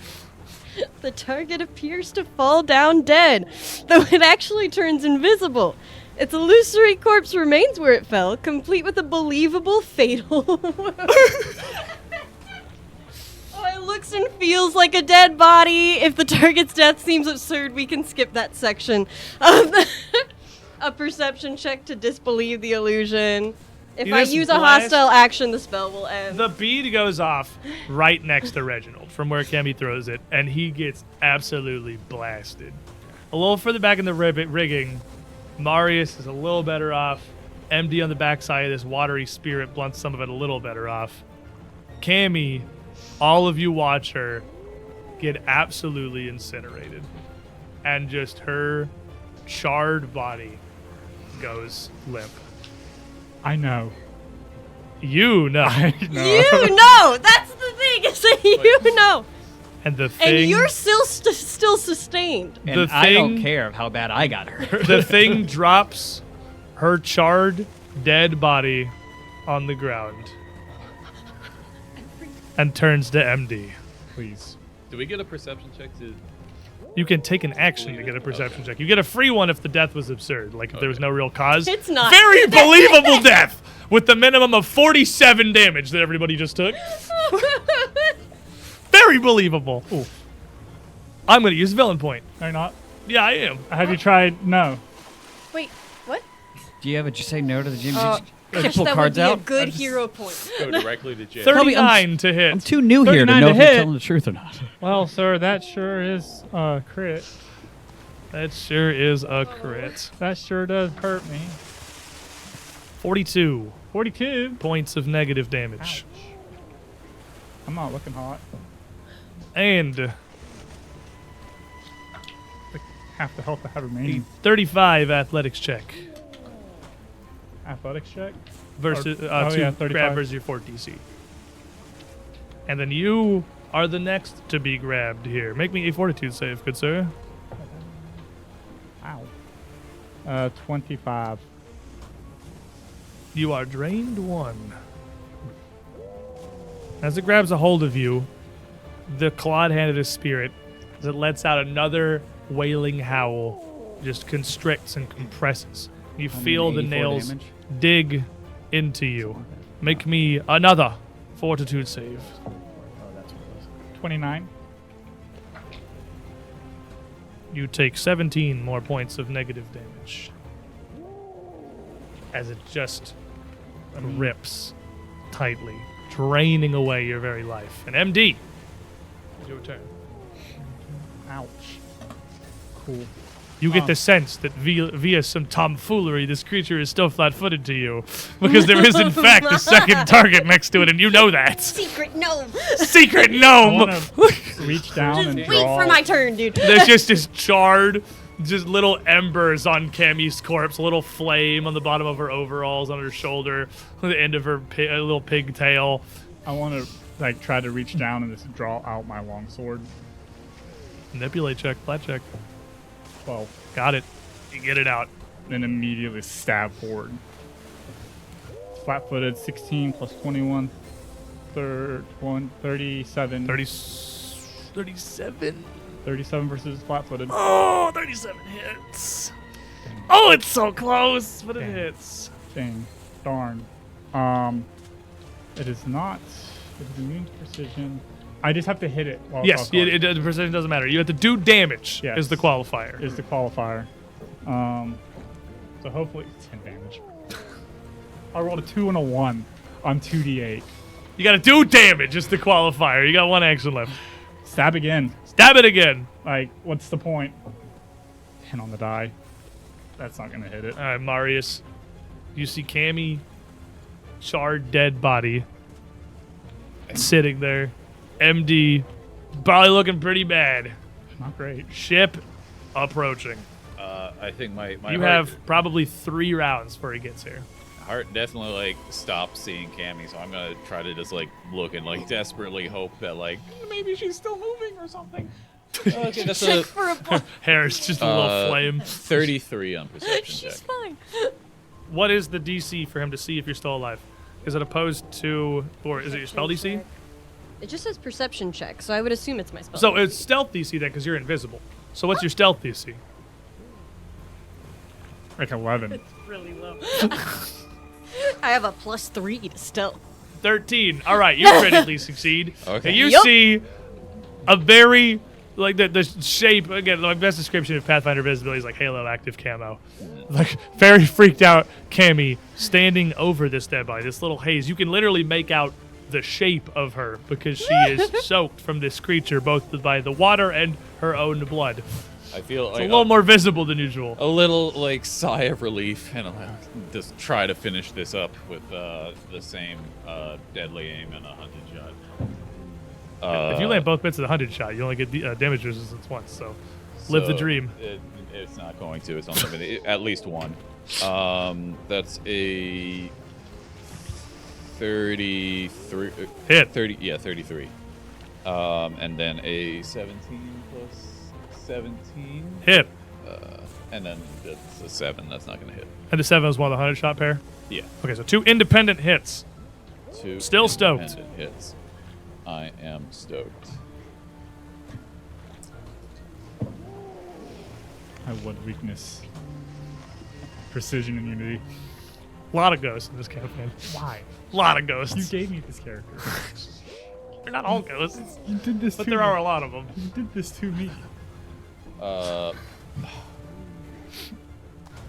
Speaker 4: The target appears to fall down dead, though it actually turns invisible. Its illusory corpse remains where it fell, complete with a believable fatal. Oh, it looks and feels like a dead body. If the target's death seems absurd, we can skip that section. A perception check to disbelieve the illusion. If
Speaker 2: You
Speaker 4: I
Speaker 2: just
Speaker 4: use a
Speaker 2: blast-
Speaker 4: hostile action, the spell will end.
Speaker 2: The bead goes off right next to Reginald from where Cammy throws it, and he gets absolutely blasted. A little further back in the rigging, Marius is a little better off. MD on the backside of this watery spirit blunts some of it a little better off. Cammy, all of you watch her get absolutely incinerated. And just her charred body goes limp.
Speaker 6: I know.
Speaker 2: You know.
Speaker 4: You know. That's the thing. Is that you know.
Speaker 2: And the thing.
Speaker 4: And you're still sustained.
Speaker 5: And
Speaker 2: the
Speaker 5: I don't
Speaker 2: thing-
Speaker 5: care of how bad I got hurt.
Speaker 2: The thing drops her charred, dead body on the ground and turns to MD.
Speaker 6: Please.
Speaker 3: Do we get a perception check to?
Speaker 2: You can take an action to get a perception check. You get a free one if the death was absurd, like if there was no real cause.
Speaker 4: It's not.
Speaker 2: Very believable death with the minimum of 47 damage that everybody just took. Very believable. Ooh. I'm going to use villain point.
Speaker 6: Are you not?
Speaker 2: Yeah, I am.
Speaker 6: Have you tried? No.
Speaker 4: Wait, what?
Speaker 5: Do you ever just say no to the gym? Did
Speaker 4: Gosh,
Speaker 5: you pull
Speaker 4: that would
Speaker 5: cards
Speaker 4: be
Speaker 5: out?
Speaker 4: a good hero point.
Speaker 3: Go directly to jail.
Speaker 2: 39 to hit.
Speaker 5: I'm too new here to
Speaker 6: 39
Speaker 5: know
Speaker 6: to
Speaker 5: if you're
Speaker 6: hit.
Speaker 5: telling the truth or not.
Speaker 6: Well, sir, that sure is crit.
Speaker 2: That sure is a crit.
Speaker 6: That sure does hurt me.
Speaker 2: 42
Speaker 6: 42.
Speaker 2: points of negative damage.
Speaker 6: Ouch. I'm not looking hot.
Speaker 2: And
Speaker 6: Like half the health I have remaining.
Speaker 2: 35 athletics check
Speaker 6: Athletics check.
Speaker 2: versus
Speaker 6: Oh, yeah, 35.
Speaker 2: grab versus your fort DC. And then you are the next to be grabbed here. Make me a fortitude save, good sir.
Speaker 6: Ow. 25.
Speaker 2: You are drained 1. As it grabs a hold of you, the clawed hand of the spirit, as it lets out another wailing howl, just constricts and compresses. You feel the
Speaker 5: 184
Speaker 2: nails
Speaker 5: damage.
Speaker 2: dig into you. Make me another fortitude save.
Speaker 5: Oh, that's what it was.
Speaker 6: 29.
Speaker 2: You take 17 more points of negative damage. As it just rips tightly, draining away your very life. And MD, it's your turn.
Speaker 6: Ouch. Cool.
Speaker 2: You get the sense that via some tomfoolery, this creature is still flat-footed to you, because there is in fact a second target next to it, and you know that.
Speaker 4: Secret gnome.
Speaker 2: Secret
Speaker 6: I
Speaker 2: gnome.
Speaker 6: want to reach down
Speaker 4: Just
Speaker 6: and
Speaker 4: wait
Speaker 6: draw.
Speaker 4: for my turn, dude.
Speaker 2: There's just this charred, just little embers on Cammy's corpse, a little flame on the bottom of her overalls, on her shoulder, on the end of her a little pigtail.
Speaker 6: I want to like try to reach down and just draw out my longsword.
Speaker 2: Manipulate check, flat check.
Speaker 6: 12.
Speaker 2: Got it. You get it out.
Speaker 6: Then immediately stab forward. Flat-footed, 16 plus 21, 37.
Speaker 2: 37.
Speaker 6: 37 versus flat-footed.
Speaker 2: Oh, 37 hits. Oh, it's so close, but it
Speaker 6: Damn.
Speaker 2: hits.
Speaker 6: Dang. Darn. It is not. It is immune to precision. I just have to hit it. While
Speaker 2: Yes,
Speaker 6: while
Speaker 2: the precision doesn't matter. You have to do damage
Speaker 6: Yes.
Speaker 2: is the qualifier.
Speaker 6: is the qualifier. So hopefully 10 damage. I rolled a 2 and a 1 on 2d8.
Speaker 2: You got to do damage is the qualifier. You got 1 action left.
Speaker 6: Stab again.
Speaker 2: Stab it again.
Speaker 6: Like, what's the point? 10 on the die. That's not gonna hit it.
Speaker 2: All right, Marius. You see Cammy, charred dead body, sitting there. MD, probably looking pretty bad.
Speaker 6: Not great.
Speaker 2: Ship approaching.
Speaker 3: I think my
Speaker 2: You
Speaker 3: heart,
Speaker 2: have probably 3 rounds before he gets here.
Speaker 3: heart definitely like stopped seeing Cammy, so I'm gonna try to just like look and like desperately hope that like maybe she's still moving or something. Okay, that's
Speaker 4: Check for a blood.
Speaker 2: Hair's just a little flame.
Speaker 3: 33 on perception
Speaker 4: She's
Speaker 3: check.
Speaker 4: fine.
Speaker 2: What is the DC for him to see if you're still alive? Is it opposed to, or is it your spell DC?
Speaker 4: It just says perception check, so I would assume it's my spell.
Speaker 2: So it's stealth DC then, because you're invisible. So what's your stealth DC?
Speaker 6: Like 11.
Speaker 4: It's really low. I have a +3 to stealth.
Speaker 2: 13. All right, you critically succeed.
Speaker 3: Okay.
Speaker 2: And you
Speaker 4: Yup.
Speaker 2: see a very, like the shape, again, my best description of Pathfinder visibility is like Halo active camo. Like very freaked out Cammy standing over this dead body, this little haze. You can literally make out the shape of her because she is soaked from this creature, both by the water and her own blood.
Speaker 3: I feel
Speaker 2: It's
Speaker 3: like
Speaker 2: a little more visible than usual.
Speaker 3: a little like sigh of relief, and I'll just try to finish this up with the same deadly aim and a hunted shot.
Speaker 2: If you land both bits of the 100 shot, you only get damage resistance once, so live the dream.
Speaker 3: It's not going to. It's not going to. At least one. That's a 33.
Speaker 2: Hit.
Speaker 3: 30. Yeah, 33. And then a 17 plus 17.
Speaker 2: Hit.
Speaker 3: And then that's a 7. That's not going to hit.
Speaker 2: And the 7 was one of the 100-shot pair?
Speaker 3: Yeah.
Speaker 2: Okay, so 2 independent hits.
Speaker 3: 2
Speaker 2: Still stoked.
Speaker 3: independent hits. I am stoked.
Speaker 6: I have one weakness. Precision and unity.
Speaker 2: A lot of ghosts in this campaign. Why? A lot of
Speaker 6: You
Speaker 2: ghosts.
Speaker 6: gave me this character.
Speaker 2: They're not all ghosts,
Speaker 6: You did this
Speaker 2: but
Speaker 6: to
Speaker 2: there
Speaker 6: me.
Speaker 2: are a lot of them.
Speaker 6: You did this to me.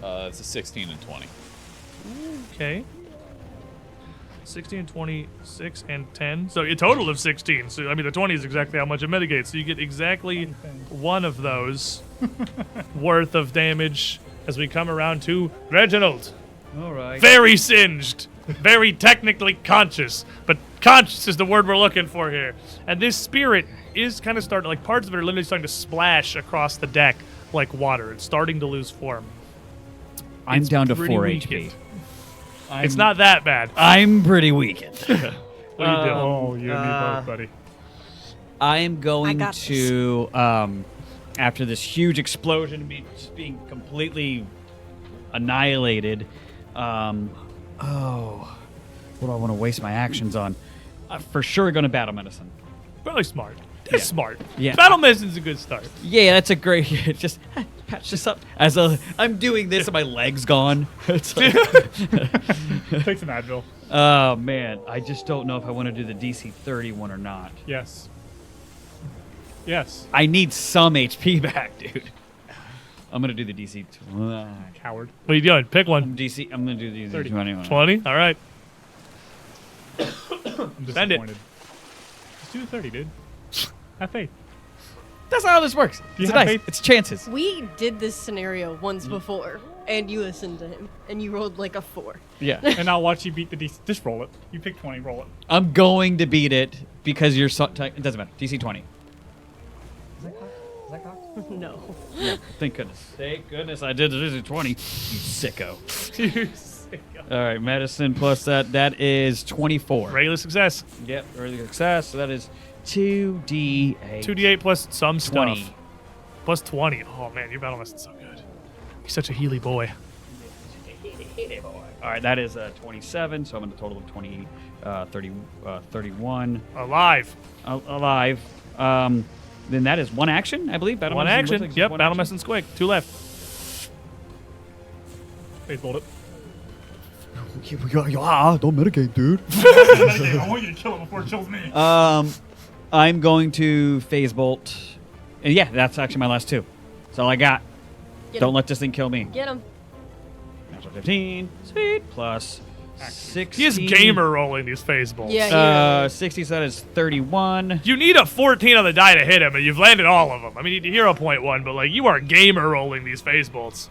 Speaker 3: It's a 16 and 20.
Speaker 2: Okay. 16, 26, and 10. So a total of 16. So, I mean, the 20 is exactly how much it mitigates. So you get exactly one of those worth of damage as we come around to Reginald.
Speaker 5: All right.
Speaker 2: Very singed. Very technically conscious. But conscious is the word we're looking for here. And this spirit is kind of starting, like, parts of it are literally starting to splash across the deck like water. It's starting to lose form.
Speaker 5: I'm
Speaker 2: It's
Speaker 5: down to
Speaker 2: pretty
Speaker 5: 4
Speaker 2: weakened.
Speaker 5: HP.
Speaker 2: It's not that bad.
Speaker 5: I'm pretty weakened.
Speaker 2: What are you doing?
Speaker 6: Oh, you and me both, buddy.
Speaker 5: I am going
Speaker 4: got
Speaker 5: to, after this huge explosion, just being completely annihilated. What do I want to waste my actions on? For sure, going to battle medicine.
Speaker 2: Really smart. That's smart.
Speaker 5: Yeah.
Speaker 2: Battle medicine's a good start.
Speaker 5: Yeah, that's a great. Just patch this up. I'm doing this, and my leg's gone. It's like,
Speaker 6: Take some Advil.
Speaker 5: oh man, I just don't know if I want to do the DC 31 or not.
Speaker 6: Yes. Yes.
Speaker 5: I need some HP back, dude. I'm gonna do the DC.
Speaker 6: Coward.
Speaker 2: What are you doing? Pick one.
Speaker 5: I'm gonna do the DC
Speaker 6: 30.
Speaker 5: 21.
Speaker 2: 20? All right.
Speaker 6: I'm
Speaker 2: Spend it.
Speaker 6: disappointed. Let's do the 30, dude. Have faith.
Speaker 5: That's not how this works.
Speaker 6: you
Speaker 5: It's a
Speaker 6: have
Speaker 5: dice.
Speaker 6: faith?
Speaker 5: It's chances.
Speaker 4: We did this scenario once before, and you listened to him, and you rolled like a 4.
Speaker 5: Yeah.
Speaker 6: And I'll watch you beat the DC. Just roll it. You pick 20, roll it.
Speaker 5: I'm going to beat it because you're so. It doesn't matter. DC 20.
Speaker 4: No.
Speaker 5: Thank goodness. Thank goodness I did the DC 20. You sicko. All right, medicine plus that. That is 24.
Speaker 2: Regular success.
Speaker 5: Yep, early success. So that is 2d8.
Speaker 2: 2d8 plus some
Speaker 5: 20.
Speaker 2: stuff. Plus 20. Oh, man, your battle medicine's so good. You're such a Healy boy.
Speaker 5: All right, that is 27. So I'm at a total of 20, 31
Speaker 2: Alive.
Speaker 5: alive. Then that is one action, I believe. Battle
Speaker 2: One
Speaker 5: medicine
Speaker 2: action.
Speaker 5: looks like
Speaker 2: Yep,
Speaker 5: one
Speaker 2: battle
Speaker 5: action.
Speaker 2: medicine's quick. 2 left.
Speaker 6: Faith rolled it.
Speaker 5: Don't mitigate, dude.
Speaker 6: I want you to kill it before it kills me.
Speaker 5: I'm going to phase bolt. And yeah, that's actually my last 2. That's all I got.
Speaker 4: Get
Speaker 5: Don't
Speaker 4: him.
Speaker 5: let this thing kill me.
Speaker 4: Get him.
Speaker 5: Natural 15. Sweet. Plus 60.
Speaker 2: He is gamer rolling these phase bolts.
Speaker 4: Yeah, he really is.
Speaker 5: 60, so that is 31.
Speaker 2: You need a 14 on the die to hit him, and you've landed all of them. I mean, you need a 0.1, but, like, you are gamer rolling these phase bolts.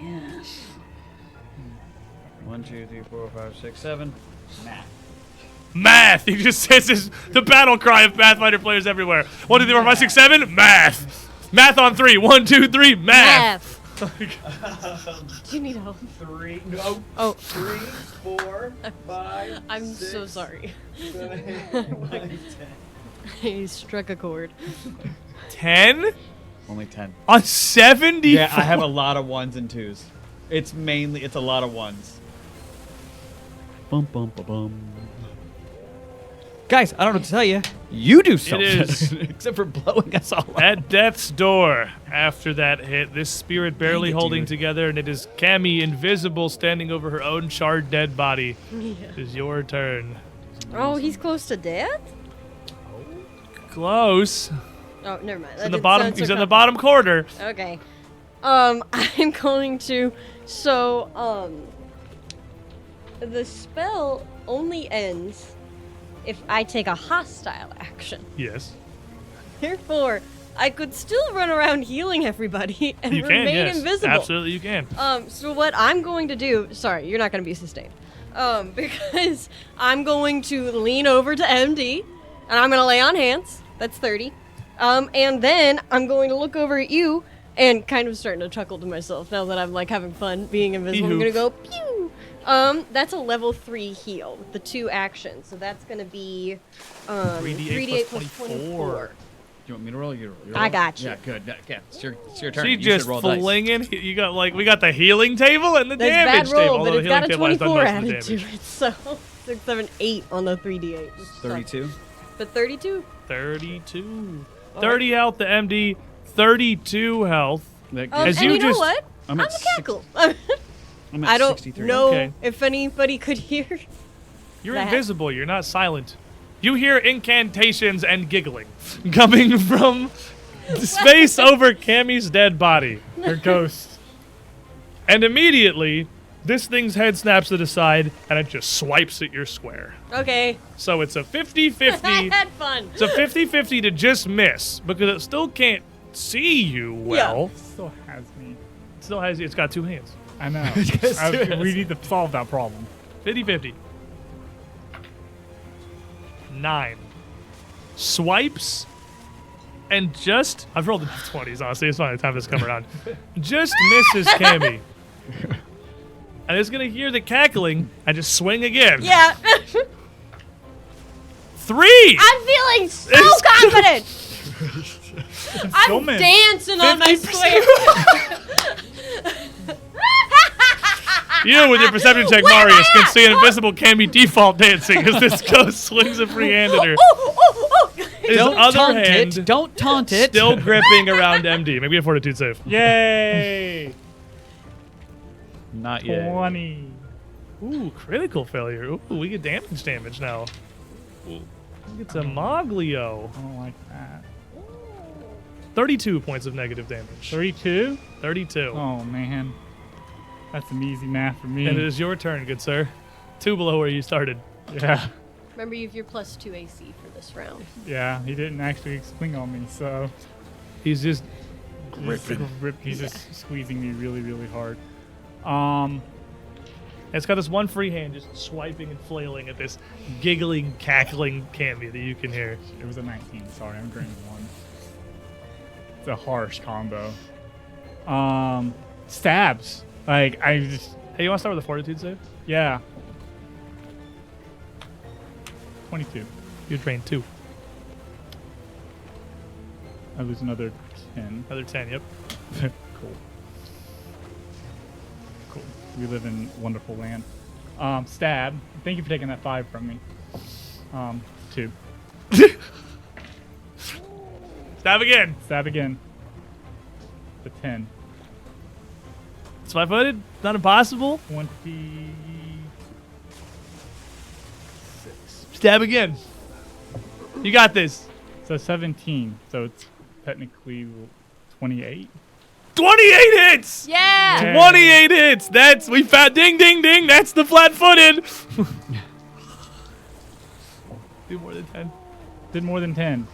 Speaker 5: Yes. 1, 2, 3, 4, 5, 6, 7. Math.
Speaker 2: Math! He just says this, the battle cry of Pathfinder players everywhere. 1, 2, 3, 4, 5, 6, 7. Math! Math on 3. 1, 2, 3. Math!
Speaker 4: Do you need help?
Speaker 5: 3. No.
Speaker 4: Oh,
Speaker 5: 3, 4, 5.
Speaker 4: I'm so sorry. He struck a chord.
Speaker 2: 10?
Speaker 5: Only 10.
Speaker 2: On 70?
Speaker 5: Yeah, I have a lot of 1s and 2s. It's a lot of 1s. Bum, bum, bum, bum. Guys, I don't know what to tell you. You do something.
Speaker 2: is.
Speaker 5: Except for blowing us all up.
Speaker 2: At death's door, after that hit, this spirit barely
Speaker 5: Dang it,
Speaker 2: holding
Speaker 5: dude.
Speaker 2: together, and it is Cammy, invisible, standing over her own charred dead body.
Speaker 4: Yeah.
Speaker 2: It is your turn.
Speaker 4: Oh, he's close to death?
Speaker 2: Close.
Speaker 4: Oh, never mind.
Speaker 2: In the bottom, he's in the bottom corner.
Speaker 4: Okay. I'm going to. So, the spell only ends if I take a hostile action.
Speaker 2: Yes.
Speaker 4: Therefore, I could still run around healing everybody and
Speaker 2: You can,
Speaker 4: remain
Speaker 2: yes.
Speaker 4: invisible.
Speaker 2: Absolutely, you can.
Speaker 4: So what I'm going to do, sorry, you're not going to be sustained. Because I'm going to lean over to MD and I'm going to lay on hands. That's 30. And then I'm going to look over at you And kind of starting to chuckle to myself now that I'm like having fun being invisible. I'm gonna go pew. That's a level 3 heal with the 2 actions. So that's gonna be 3d8 plus 24.
Speaker 5: Do you want me to roll? You roll?
Speaker 4: I got you.
Speaker 5: Yeah, good. Yeah, it's your turn.
Speaker 2: She
Speaker 5: You
Speaker 2: just
Speaker 5: should roll dice.
Speaker 2: flinging. You got like we got the healing table and the
Speaker 4: That's
Speaker 2: damage
Speaker 4: bad roll,
Speaker 2: table.
Speaker 4: but
Speaker 2: although
Speaker 4: it's
Speaker 2: the
Speaker 4: got a
Speaker 2: healing table has done
Speaker 4: 24
Speaker 2: most of the
Speaker 4: added to
Speaker 2: damage.
Speaker 4: it. So 6, 7, 8 on the 3d8. which sucks.
Speaker 5: 32.
Speaker 4: But 32.
Speaker 2: 32. 30 health to MD. 32 health.
Speaker 5: That
Speaker 2: As
Speaker 4: And
Speaker 2: you
Speaker 4: you know
Speaker 2: just-
Speaker 4: what?
Speaker 5: I'm
Speaker 4: I'm
Speaker 5: at
Speaker 4: a
Speaker 5: six-
Speaker 4: cackle.
Speaker 5: I'm at
Speaker 4: I don't
Speaker 5: 63.
Speaker 4: know
Speaker 2: Okay.
Speaker 4: if anybody could hear.
Speaker 2: You're
Speaker 4: that.
Speaker 2: invisible. You're not silent. You hear incantations and giggling coming from the space over Cammy's dead body.
Speaker 6: Her ghost.
Speaker 2: And immediately, this thing's head snaps to the side and it just swipes at your square.
Speaker 4: Okay.
Speaker 2: So it's a
Speaker 4: I
Speaker 2: 50-50.
Speaker 4: had fun.
Speaker 2: It's a 50-50 to just miss because it still can't see you well.
Speaker 6: Still has me.
Speaker 2: It still has. It's got 2 hands.
Speaker 6: I know.
Speaker 2: Yes, yes.
Speaker 6: We need to solve that problem.
Speaker 2: 50-50. 9. Swipes and just. I've rolled enough 20s, honestly. It's fine. The time has come around. Just misses Cammy. And it's going to hear the cackling and just swing again.
Speaker 4: Yeah.
Speaker 2: 3!
Speaker 4: I'm feeling so
Speaker 2: It's-
Speaker 4: confident. I'm
Speaker 6: Showman.
Speaker 4: dancing on my
Speaker 2: 50%.
Speaker 4: square.
Speaker 2: You, with your perception check,
Speaker 4: Where am
Speaker 2: Marius,
Speaker 4: I
Speaker 2: can
Speaker 4: at?
Speaker 2: see an invisible Cammy default dancing as this ghost swings a free hand at her.
Speaker 4: Oh.
Speaker 2: His
Speaker 5: Don't
Speaker 2: other
Speaker 5: taunt
Speaker 2: hand
Speaker 5: it. Don't taunt it.
Speaker 2: still gripping around MD. Maybe a fortitude save.
Speaker 6: Yay!
Speaker 3: Not yet.
Speaker 6: 20.
Speaker 2: Ooh, critical failure. Ooh, we get damage now.
Speaker 3: Ooh.
Speaker 2: We get some Moglio.
Speaker 6: I don't like that.
Speaker 2: 32 points of negative damage.
Speaker 6: 32?
Speaker 2: 32.
Speaker 6: Oh, man. That's some easy math for me.
Speaker 2: And it is your turn, good sir. 2 below where you started.
Speaker 6: Yeah.
Speaker 4: Remember, you have your plus 2 AC for this round.
Speaker 6: Yeah, he didn't actually swing on me, so.
Speaker 2: He's just
Speaker 6: He's just squeezing me really, really hard.
Speaker 2: It's got this one free hand just swiping and flailing at this giggling, cackling Cammy that you can hear.
Speaker 6: It was a 19. Sorry, I'm draining 1. It's a harsh combo. Stabs. Like, I just.
Speaker 2: Hey, you want to start with a fortitude save?
Speaker 6: Yeah. 22.
Speaker 2: You drain 2.
Speaker 6: I lose another 10.
Speaker 2: Another 10, yep.
Speaker 6: Cool. Cool. We live in wonderful land. Stab. Thank you for taking that 5 from me. 2.
Speaker 2: Stab again.
Speaker 6: Stab again. The 10.
Speaker 2: It's 5-footed. Not impossible.
Speaker 6: 26.
Speaker 2: Stab again. You got this.
Speaker 6: So 17. So it's technically 28.
Speaker 2: 28 hits.
Speaker 4: Yeah.
Speaker 6: Yeah.
Speaker 2: 28 hits. That's we found. Ding, ding, ding. That's the flat-footed. Do more than 10.
Speaker 6: Did more than 10.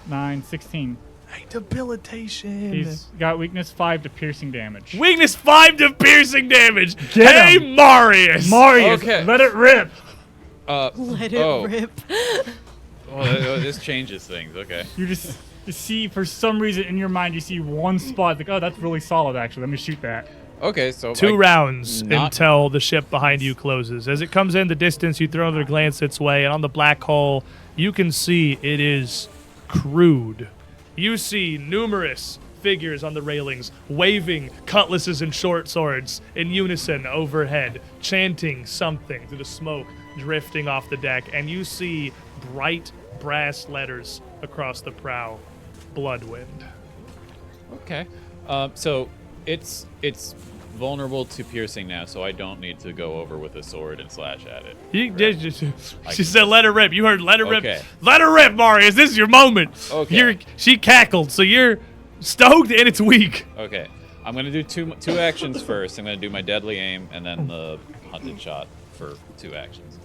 Speaker 6: 9, 16.
Speaker 2: Hey, debilitation.
Speaker 6: He's got weakness 5 to piercing damage.
Speaker 2: Weakness 5 to piercing damage.
Speaker 6: Get
Speaker 2: Hey,
Speaker 6: him.
Speaker 2: Marius.
Speaker 6: Marius,
Speaker 3: Okay.
Speaker 6: let it rip.
Speaker 4: Let it
Speaker 3: oh.
Speaker 4: rip.
Speaker 3: Oh, this changes things. Okay.
Speaker 6: You see, for some reason in your mind, you see one spot. Like, oh, that's really solid, actually. Let me shoot that.
Speaker 3: Okay, so
Speaker 2: 2
Speaker 3: I-
Speaker 2: rounds
Speaker 3: not-
Speaker 2: until the ship behind you closes. As it comes in the distance, you throw another glance its way, and on the black hole, you can see it is crude. You see numerous figures on the railings, waving cutlasses and short swords in unison overhead, chanting something through the smoke drifting off the deck, and you see bright brass letters across the prow. Bloodwind.
Speaker 3: Okay. So it's vulnerable to piercing now, so I don't need to go over with a sword and slash at it.
Speaker 2: You did just,
Speaker 3: I
Speaker 2: she
Speaker 3: can
Speaker 2: said, "Let her rip." You heard, "Let her
Speaker 3: Okay.
Speaker 2: rip." Let her rip, Marius. This is your moment.
Speaker 3: Okay.
Speaker 2: She cackled, so you're stoked and it's weak.
Speaker 3: Okay. I'm gonna do two actions first. I'm gonna do my deadly aim and then the hunted shot for 2 actions.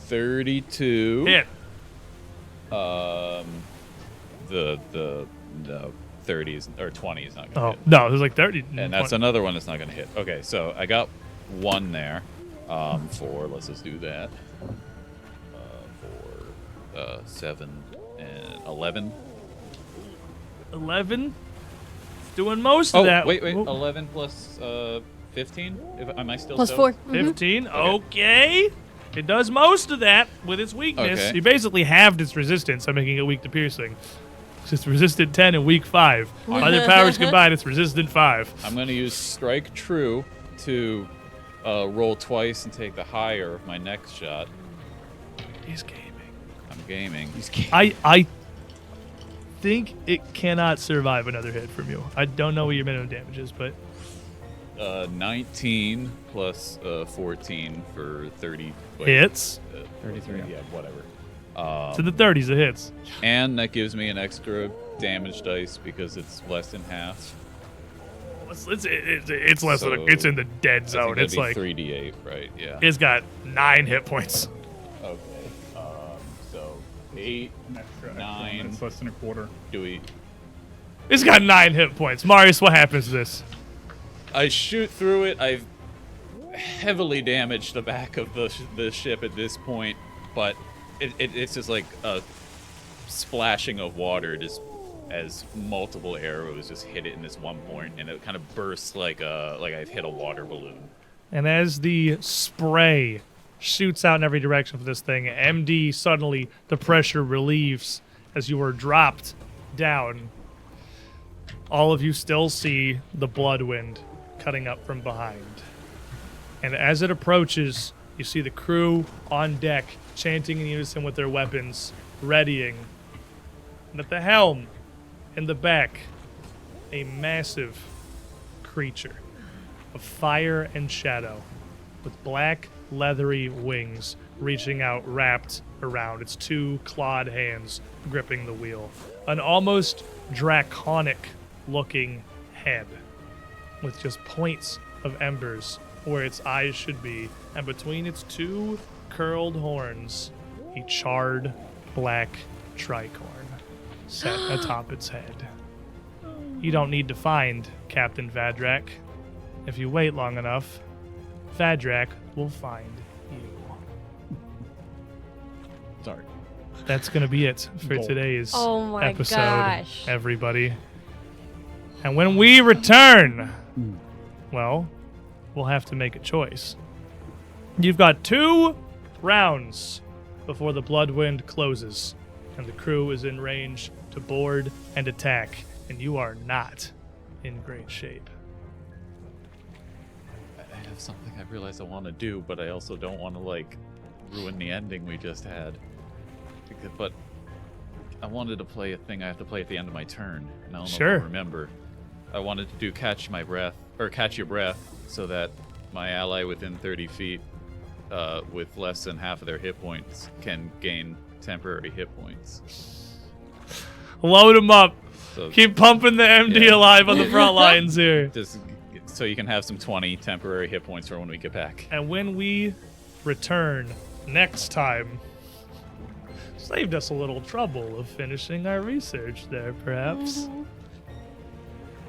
Speaker 3: 32.
Speaker 2: Hit.
Speaker 3: The 30s or 20s not gonna
Speaker 2: Oh
Speaker 3: hit.
Speaker 2: no, there's like 30.
Speaker 3: And that's another one that's not gonna hit. Okay, so I got 1 there. 4. Let's just do that. 4, 7, and 11.
Speaker 2: 11. It's doing most of that.
Speaker 3: Wait.
Speaker 2: Whoa.
Speaker 3: 11 plus 15? Am I still
Speaker 4: Plus
Speaker 3: stoked?
Speaker 4: 4.
Speaker 2: 15. Okay. It does most of that with its weakness.
Speaker 3: Okay.
Speaker 2: You basically halved its resistance by making it weak to piercing. It's just resistant 10 in week 5. Other powers combined, it's resistant 5.
Speaker 3: I'm going to use Strike True to roll twice and take the higher of my next shot.
Speaker 2: He's gaming.
Speaker 3: I'm gaming.
Speaker 2: I think it cannot survive another hit from you. I don't know what your minimum damage is, but
Speaker 3: 19 plus 14 for 30.
Speaker 2: hits.
Speaker 5: 33.
Speaker 3: Yeah, whatever.
Speaker 2: To the 30s, it hits.
Speaker 3: And that gives me an extra damage dice because it's less than half.
Speaker 2: It's less
Speaker 3: So,
Speaker 2: than it's in the dead zone. It's like
Speaker 3: 3d8, right? Yeah.
Speaker 2: it's got 9 hit points.
Speaker 3: Okay. So 8.
Speaker 6: An extra
Speaker 3: 9.
Speaker 6: It's less than a quarter.
Speaker 3: Do we?
Speaker 2: It's got 9 hit points. Marius, what happens to this?
Speaker 3: I shoot through it. I've heavily damaged the back of the ship at this point, but it's just like a splashing of water just as multiple arrows just hit it in this one point, and it kind of bursts like I've hit a water balloon.
Speaker 2: And as the spray shoots out in every direction for this thing, MD suddenly the pressure relieves as you are dropped down. All of you still see the bloodwind cutting up from behind. And as it approaches, you see the crew on deck chanting in unison with their weapons, readying. And at the helm, in the back, a massive creature of fire and shadow with black, leathery wings reaching out, wrapped around its 2 clawed hands gripping the wheel. An almost draconic-looking head with just points of embers where its eyes should be, and between its 2 curled horns, a charred black tricorn set atop its head. You don't need to find Captain Vadrak. If you wait long enough, Vadrak will find you.
Speaker 3: Sorry.
Speaker 2: That's going to be it for
Speaker 6: Bold.
Speaker 2: today's
Speaker 4: Oh my
Speaker 2: episode,
Speaker 4: gosh.
Speaker 2: everybody. And when we return, well, we'll have to make a choice. You've got 2 rounds before the Bloodwind closes, and the crew is in range to board and attack, and you are not in great shape.
Speaker 3: I have something I realize I want to do, but I also don't want to ruin the ending we just had. But I wanted to play a thing I have to play at the end of my turn, and I don't know
Speaker 2: Sure.
Speaker 3: if I remember. I wanted to do catch your breath, so that my ally within 30 feet with less than half of their hit points can gain temporary hit points.
Speaker 2: Load them up.
Speaker 3: So
Speaker 2: Keep pumping the MD
Speaker 3: Yeah.
Speaker 2: alive on the front lines here.
Speaker 3: just so you can have some 20 temporary hit points for when we get back.
Speaker 2: And when we return next time, saved us a little trouble of finishing our research there, perhaps.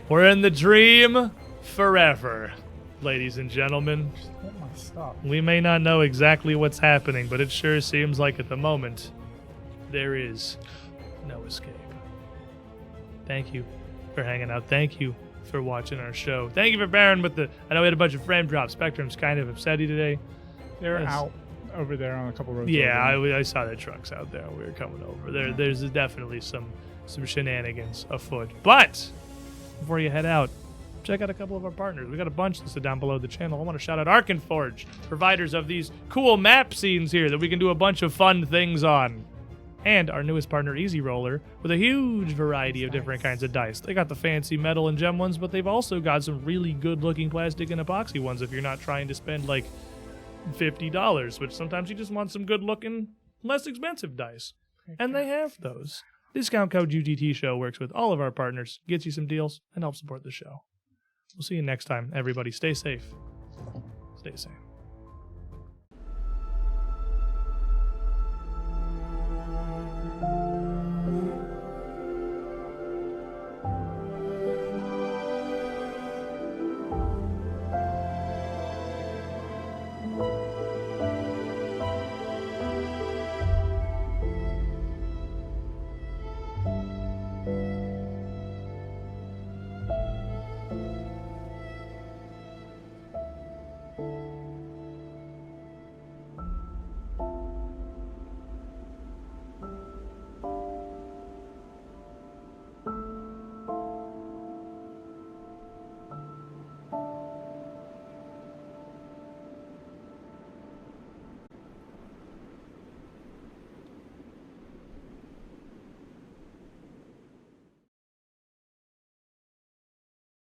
Speaker 2: We're in the dream forever, ladies and gentlemen.
Speaker 6: Want my stuff.
Speaker 2: We may not know exactly what's happening, but it sure seems like at the moment, there is no escape. Thank you for hanging out. Thank you for watching our show. Thank you for bearing with I know we had a bunch of frame drops. Spectrum's kind of upsetty today.
Speaker 6: They're
Speaker 2: Yes.
Speaker 6: out over there on a couple roads.
Speaker 2: Yeah,
Speaker 6: over.
Speaker 2: I saw their trucks out there when we were coming over. There's definitely some shenanigans afoot. But before you head out, check out a couple of our partners. We got a bunch listed down below the channel. I want to shout out Arkenforge, providers of these cool map scenes here that we can do a bunch of fun things on. And our newest partner, Easy Roller, with a huge variety of different kinds of dice. They got the fancy metal and gem ones, but they've also got some really good-looking plastic and epoxy ones if you're not trying to spend like $50, which sometimes you just want some good-looking, less expensive dice. And they have those. Discount code UGT Show works with all of our partners, gets you some deals, and helps support the show. We'll see you next time, everybody. Stay safe. Stay sane.